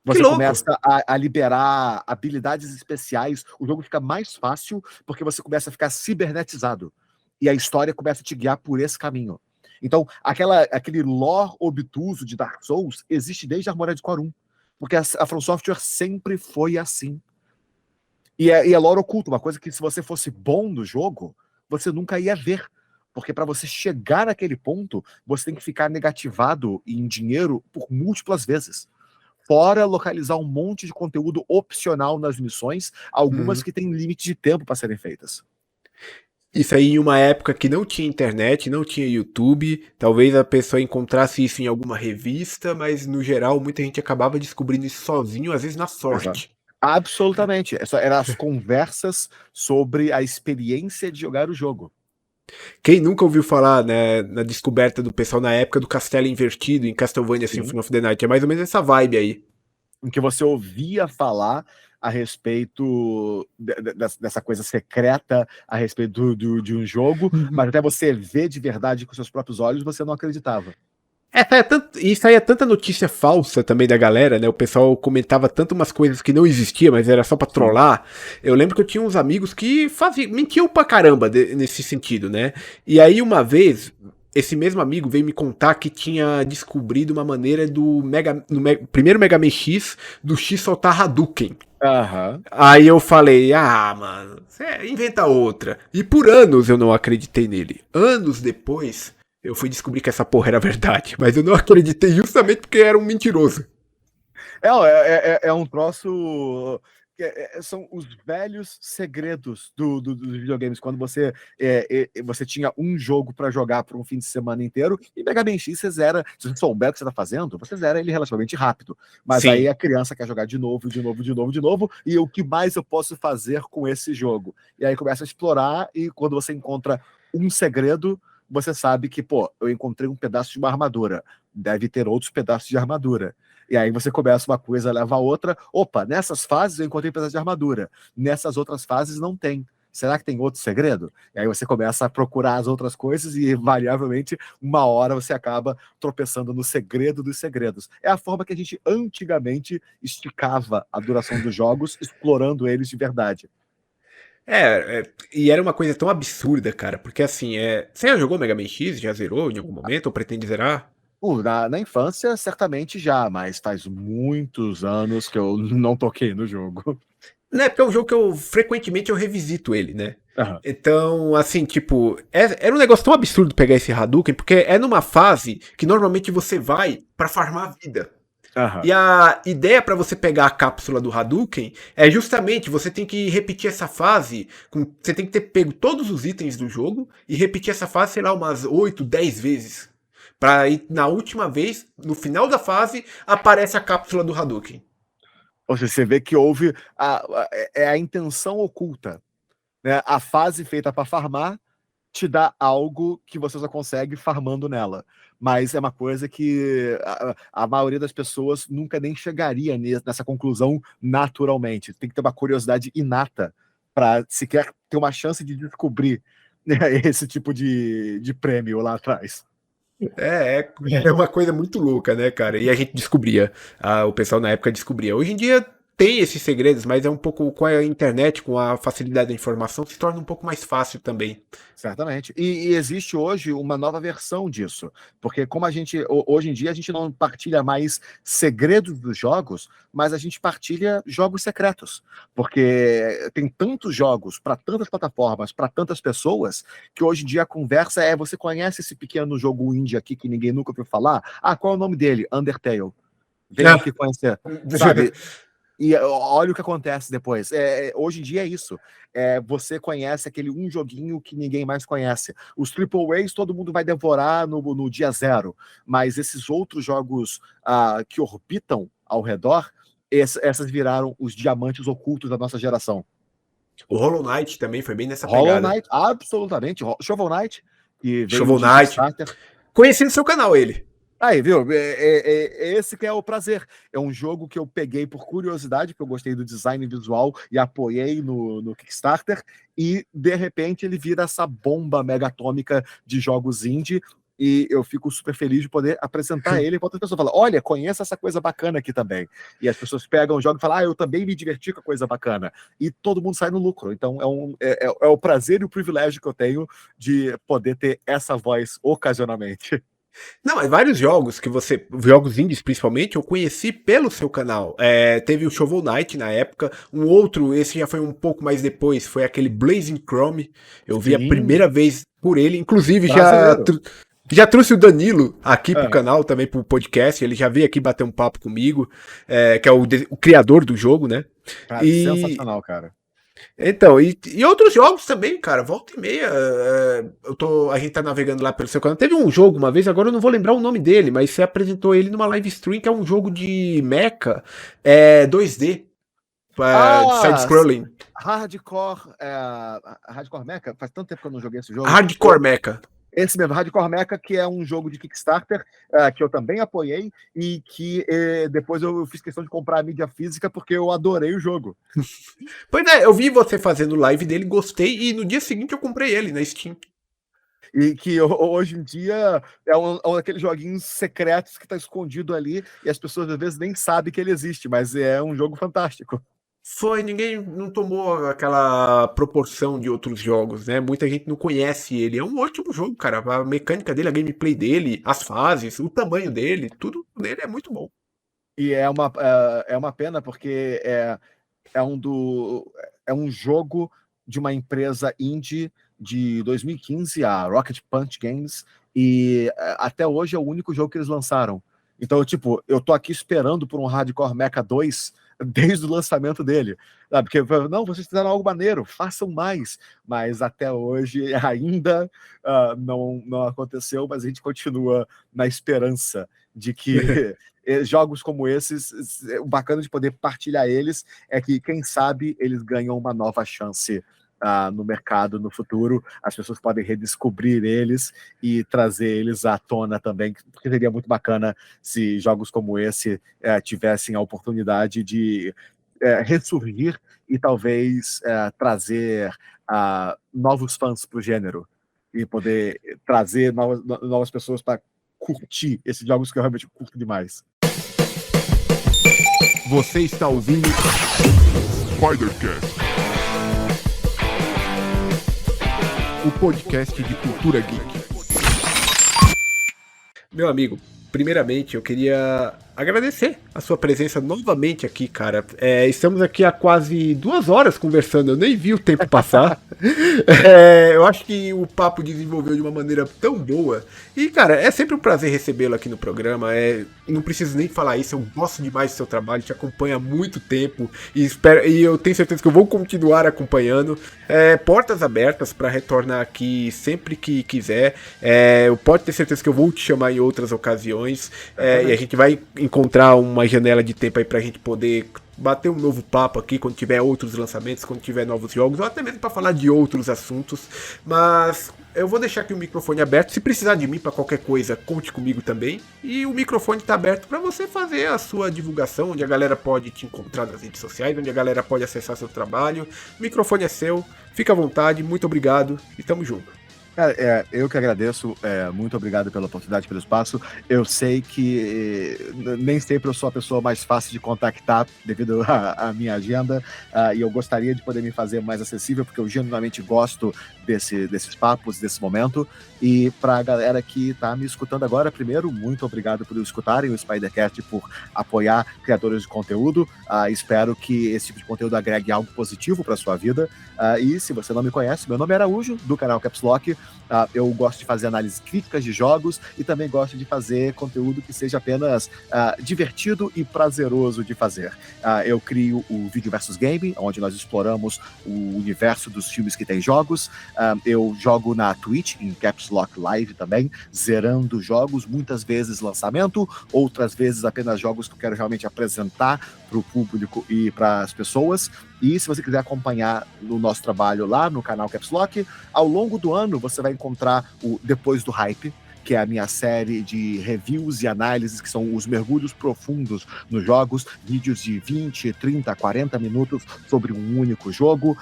que Você louco! começa a liberar habilidades especiais, o jogo fica mais fácil porque você começa a ficar cibernetizado. E a história começa a te guiar por esse caminho. Então, aquele lore obtuso de Dark Souls existe desde Armored Core 1. Porque a From Software sempre foi assim. E é lore oculto, uma coisa que se você fosse bom no jogo, você nunca ia ver. Porque para você chegar naquele ponto, você tem que ficar negativado em dinheiro por múltiplas vezes. Fora localizar um monte de conteúdo opcional nas missões, algumas que têm limite de tempo para serem feitas. Isso aí em uma época que não tinha internet, não tinha YouTube, talvez a pessoa encontrasse isso em alguma revista, mas no geral muita gente acabava descobrindo isso sozinho, às vezes na Exato. sorte. Absolutamente. Eram as conversas sobre a experiência de jogar o jogo. Quem nunca ouviu falar, né, na descoberta do pessoal na época do castelo invertido em Castlevania Sim. Symphony of the Night? É mais ou menos essa vibe aí. Em que você ouvia falar a respeito dessa coisa secreta a respeito de um jogo, mas até você ver de verdade com seus próprios olhos, você não acreditava. Isso aí é tanta notícia falsa também da galera, né? O pessoal comentava tanto umas coisas que não existiam, mas era só pra trollar. Eu lembro que eu tinha uns amigos que mentiam pra caramba nesse sentido, né? E aí uma vez, esse mesmo amigo veio me contar que tinha descobrido uma maneira primeiro Mega Man X, do X soltar Hadouken. Aham. Aí eu falei, mano, você inventa outra. E por anos eu não acreditei nele. Anos depois, eu fui descobrir que essa porra era verdade. Mas eu não acreditei justamente porque era um mentiroso. É um troço. São os velhos segredos dos videogames. Quando você tinha um jogo para jogar por um fim de semana inteiro, e Mega Man X você zera. Se você souber o que você tá fazendo, você zera ele relativamente rápido. Mas Sim. aí a criança quer jogar de novo, e o que mais eu posso fazer com esse jogo? E aí começa a explorar, e quando você encontra um segredo, você sabe que, eu encontrei um pedaço de uma armadura. Deve ter outros pedaços de armadura. E aí você começa uma coisa, leva a outra. Opa, nessas fases eu encontrei pedaço de armadura. Nessas outras fases não tem. Será que tem outro segredo? E aí você começa a procurar as outras coisas e, variavelmente, uma hora você acaba tropeçando no segredo dos segredos. É a forma que a gente antigamente esticava a duração dos jogos, explorando eles de verdade. E era uma coisa tão absurda, cara, porque assim, você já jogou Mega Man X? Já zerou em algum momento? Ou pretende zerar? Na infância, certamente já, mas faz muitos anos que eu não toquei no jogo. Né, porque é um jogo que frequentemente eu revisito ele, né? Aham. Então, assim, tipo, era um negócio tão absurdo pegar esse Hadouken, porque é numa fase que normalmente você vai pra farmar a vida. Aham. E a ideia pra você pegar a cápsula do Hadouken é justamente você tem que repetir essa fase, você tem que ter pego todos os itens do jogo e repetir essa fase, sei lá, umas 8, 10 vezes. Pra ir na última vez, no final da fase, aparece a cápsula do Hadouken. Ou seja, você vê que houve a intenção oculta, né? A fase feita para farmar te dá algo que você só consegue farmando nela. Mas é uma coisa que a maioria das pessoas nunca nem chegaria nessa conclusão naturalmente. Tem que ter uma curiosidade inata para sequer ter uma chance de descobrir, né, esse tipo de prêmio lá atrás. É uma coisa muito louca, né, cara? E a gente descobria. O pessoal na época descobria. Hoje em dia tem esses segredos, mas é um pouco com a internet, com a facilidade da informação, se torna um pouco mais fácil também. Certamente. E existe hoje uma nova versão disso. Porque como hoje em dia, a gente não partilha mais segredos dos jogos, mas a gente partilha jogos secretos. Porque tem tantos jogos para tantas plataformas, para tantas pessoas, que hoje em dia a conversa é: você conhece esse pequeno jogo indie aqui que ninguém nunca ouviu falar? Ah, qual é o nome dele? Undertale. Vem aqui conhecer. Sabe? E olha o que acontece depois. Hoje em dia é isso. Você conhece aquele um joguinho que ninguém mais conhece. Os AAAs todo mundo vai devorar no dia zero. Mas esses outros jogos que orbitam ao redor, essas viraram os diamantes ocultos da nossa geração. O Hollow Knight também foi bem nessa Hollow pegada. Knight, absolutamente. Shovel Knight, que veio Shovel de Knight. Kickstarter. Conheci no seu canal ele. Aí, viu? Esse que é o prazer. É um jogo que eu peguei por curiosidade, porque eu gostei do design visual e apoiei no Kickstarter, e de repente ele vira essa bomba megatômica de jogos indie, e eu fico super feliz de poder apresentar ele para outras pessoas. Falar: olha, conheça essa coisa bacana aqui também. E as pessoas pegam o jogo e falam: eu também me diverti com a coisa bacana. E todo mundo sai no lucro. Então é o prazer e o privilégio que eu tenho de poder ter essa voz ocasionalmente. Não, mas vários jogos jogos indies principalmente, eu conheci pelo seu canal. Teve o Shovel Knight na época, um outro, esse já foi um pouco mais depois, foi aquele Blazing Chrome. Eu vi a primeira vez por ele, inclusive já trouxe o Danilo aqui pro canal, também pro podcast, ele já veio aqui bater um papo comigo, que é o criador do jogo, né? Cara, sensacional, cara. Então, e outros jogos também, cara, volta e meia, a gente tá navegando lá pelo seu canal. Teve um jogo uma vez, agora eu não vou lembrar o nome dele, mas você apresentou ele numa live stream, que é um jogo de mecha, 2D, side-scrolling. Hardcore Mecha? Faz tanto tempo que eu não joguei esse jogo. Hardcore Mecha. Esse mesmo, Hardcore Mecha, que é um jogo de Kickstarter, que eu também apoiei, e que depois eu fiz questão de comprar a mídia física porque eu adorei o jogo. Pois é, eu vi você fazendo live dele, gostei, e no dia seguinte eu comprei ele na Steam. E que hoje em dia é um daqueles joguinhos secretos que está escondido ali, e as pessoas às vezes nem sabem que ele existe, mas é um jogo fantástico. Ninguém não tomou aquela proporção de outros jogos, né? Muita gente não conhece ele. É um ótimo jogo, cara. A mecânica dele, a gameplay dele, as fases, o tamanho dele, tudo nele é muito bom. E é uma pena porque é um jogo de uma empresa indie de 2015, a Rocket Punch Games, e até hoje é o único jogo que eles lançaram. Então, tipo, eu tô aqui esperando por um Hardcore Mecha 2 desde o lançamento dele. Porque, não, vocês fizeram algo maneiro, façam mais. Mas até hoje ainda não aconteceu, mas a gente continua na esperança de que jogos como esses, o bacana de poder partilhar eles é que, quem sabe, eles ganham uma nova chance no mercado no futuro. As pessoas podem redescobrir eles e trazer eles à tona também, porque seria muito bacana se jogos como esse tivessem a oportunidade de ressurgir e talvez trazer novos fãs para o gênero e poder trazer novas pessoas para curtir esses jogos que eu realmente curto demais. Você está ouvindo Spidercast, o podcast de cultura geek. Meu amigo, primeiramente eu queria agradecer a sua presença novamente aqui, cara. Estamos aqui há quase 2 horas conversando, eu nem vi o tempo passar. Eu acho que o papo desenvolveu de uma maneira tão boa. E, cara, é sempre um prazer recebê-lo aqui no programa. Não preciso nem falar isso, eu gosto demais do seu trabalho, te acompanho há muito tempo e eu tenho certeza que eu vou continuar acompanhando. Portas abertas para retornar aqui sempre que quiser. Pode ter certeza que eu vou te chamar em outras ocasiões. E a gente vai encontrar uma janela de tempo aí pra gente poder bater um novo papo aqui quando tiver outros lançamentos, quando tiver novos jogos, ou até mesmo para falar de outros assuntos. Mas eu vou deixar aqui o microfone aberto. Se precisar de mim para qualquer coisa, conte comigo também. E o microfone está aberto para você fazer a sua divulgação, onde a galera pode te encontrar nas redes sociais, onde a galera pode acessar seu trabalho. O microfone é seu, fica à vontade, muito obrigado e tamo junto. Cara, eu que agradeço, muito obrigado pela oportunidade, pelo espaço. Eu sei que nem sempre eu sou a pessoa mais fácil de contactar devido à minha agenda, e eu gostaria de poder me fazer mais acessível, porque eu genuinamente gosto desses papos, desse momento. E para a galera que está me escutando agora, primeiro, muito obrigado por escutarem o Spidercast, por apoiar criadores de conteúdo. Espero que esse tipo de conteúdo agregue algo positivo para sua vida. E se você não me conhece, meu nome é Araújo, do canal Caps Lock. Eu gosto de fazer análises críticas de jogos e também gosto de fazer conteúdo que seja apenas divertido e prazeroso de fazer. Eu crio o Vídeo versus Game, onde nós exploramos o universo dos filmes que tem jogos. Eu jogo na Twitch, em Caps Lock Live também, zerando jogos, muitas vezes lançamento, outras vezes apenas jogos que eu quero realmente apresentar para o público e para as pessoas. E se você quiser acompanhar o nosso trabalho lá no canal Caps Lock, ao longo do ano você vai encontrar o Depois do Hype, que é a minha série de reviews e análises, que são os mergulhos profundos nos jogos, vídeos de 20, 30, 40 minutos sobre um único jogo.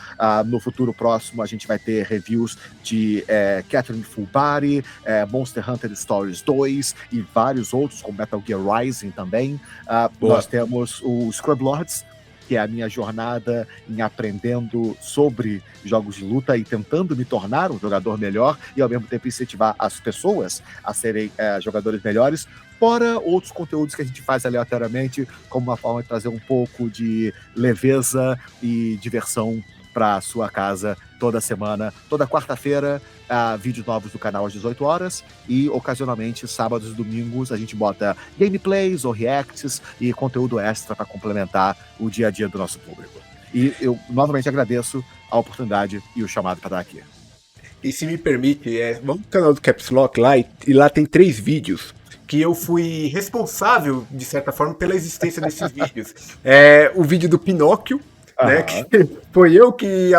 No futuro próximo a gente vai ter reviews de Catherine Full Body, Monster Hunter Stories 2 e vários outros, com Metal Gear Rising também. Nós temos o Scrub Lords, que é a minha jornada em aprendendo sobre jogos de luta e tentando me tornar um jogador melhor e ao mesmo tempo incentivar as pessoas a serem jogadores melhores, fora outros conteúdos que a gente faz aleatoriamente, como uma forma de trazer um pouco de leveza e diversão para sua casa toda semana, toda quarta-feira, vídeos novos do canal às 18 horas e, ocasionalmente, sábados e domingos, a gente bota gameplays ou reacts e conteúdo extra para complementar o dia a dia do nosso público. E eu, novamente, agradeço a oportunidade e o chamado para estar aqui. E se me permite, vamos no canal do Caps Lock lá, e lá tem 3 vídeos que eu fui responsável, de certa forma, pela existência desses vídeos. O vídeo do Pinóquio, né, que foi eu que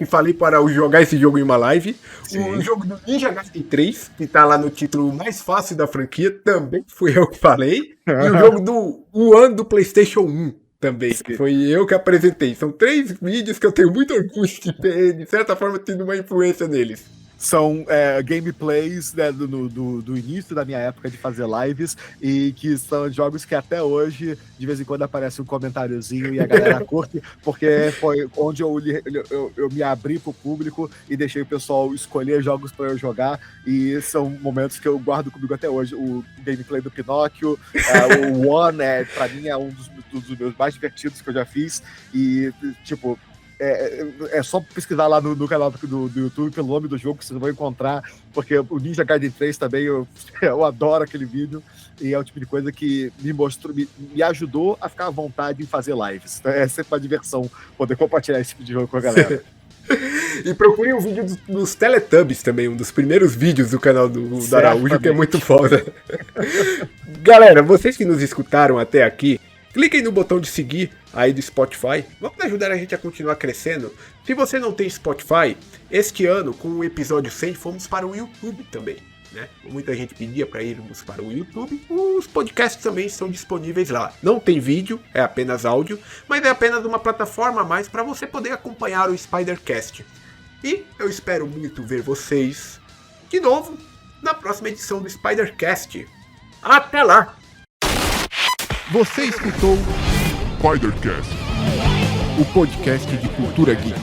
falei para jogar esse jogo em uma live. Sim. O jogo do Ninja Gaiden 3, que tá lá no título mais fácil da franquia, também fui eu que falei. E o jogo do One do PlayStation 1 também, que foi eu que apresentei. São 3 vídeos que eu tenho muito orgulho de ter, de certa forma, tendo uma influência neles. São gameplays, né, do início da minha época de fazer lives, e que são jogos que até hoje, de vez em quando, aparece um comentáriozinho e a galera curte, porque foi onde eu me abri pro público e deixei o pessoal escolher jogos para eu jogar, e são momentos que eu guardo comigo até hoje. O gameplay do Pinóquio, o One, pra mim, é um dos meus mais divertidos que eu já fiz, e, tipo... É só pesquisar lá no canal do YouTube pelo nome do jogo que vocês vão encontrar, porque o Ninja Gaiden 3 também, eu adoro aquele vídeo, e é o tipo de coisa que me mostrou, me ajudou a ficar à vontade em fazer lives. É sempre uma diversão poder compartilhar esse tipo de jogo com a galera. E procurem o vídeo dos Teletubbies também, um dos primeiros vídeos do canal do Araújo, que é muito foda. Galera, vocês que nos escutaram até aqui, cliquem no botão de seguir aí do Spotify. Vamos ajudar a gente a continuar crescendo. Se você não tem Spotify, este ano, com o episódio 100, fomos para o YouTube também, né? Muita gente pedia para irmos para o YouTube. Os podcasts também estão disponíveis lá. Não tem vídeo, é apenas áudio, mas é apenas uma plataforma a mais para você poder acompanhar o Spidercast. E eu espero muito ver vocês de novo na próxima edição do Spidercast. Até lá! Você escutou Spidercast, o podcast de cultura geek.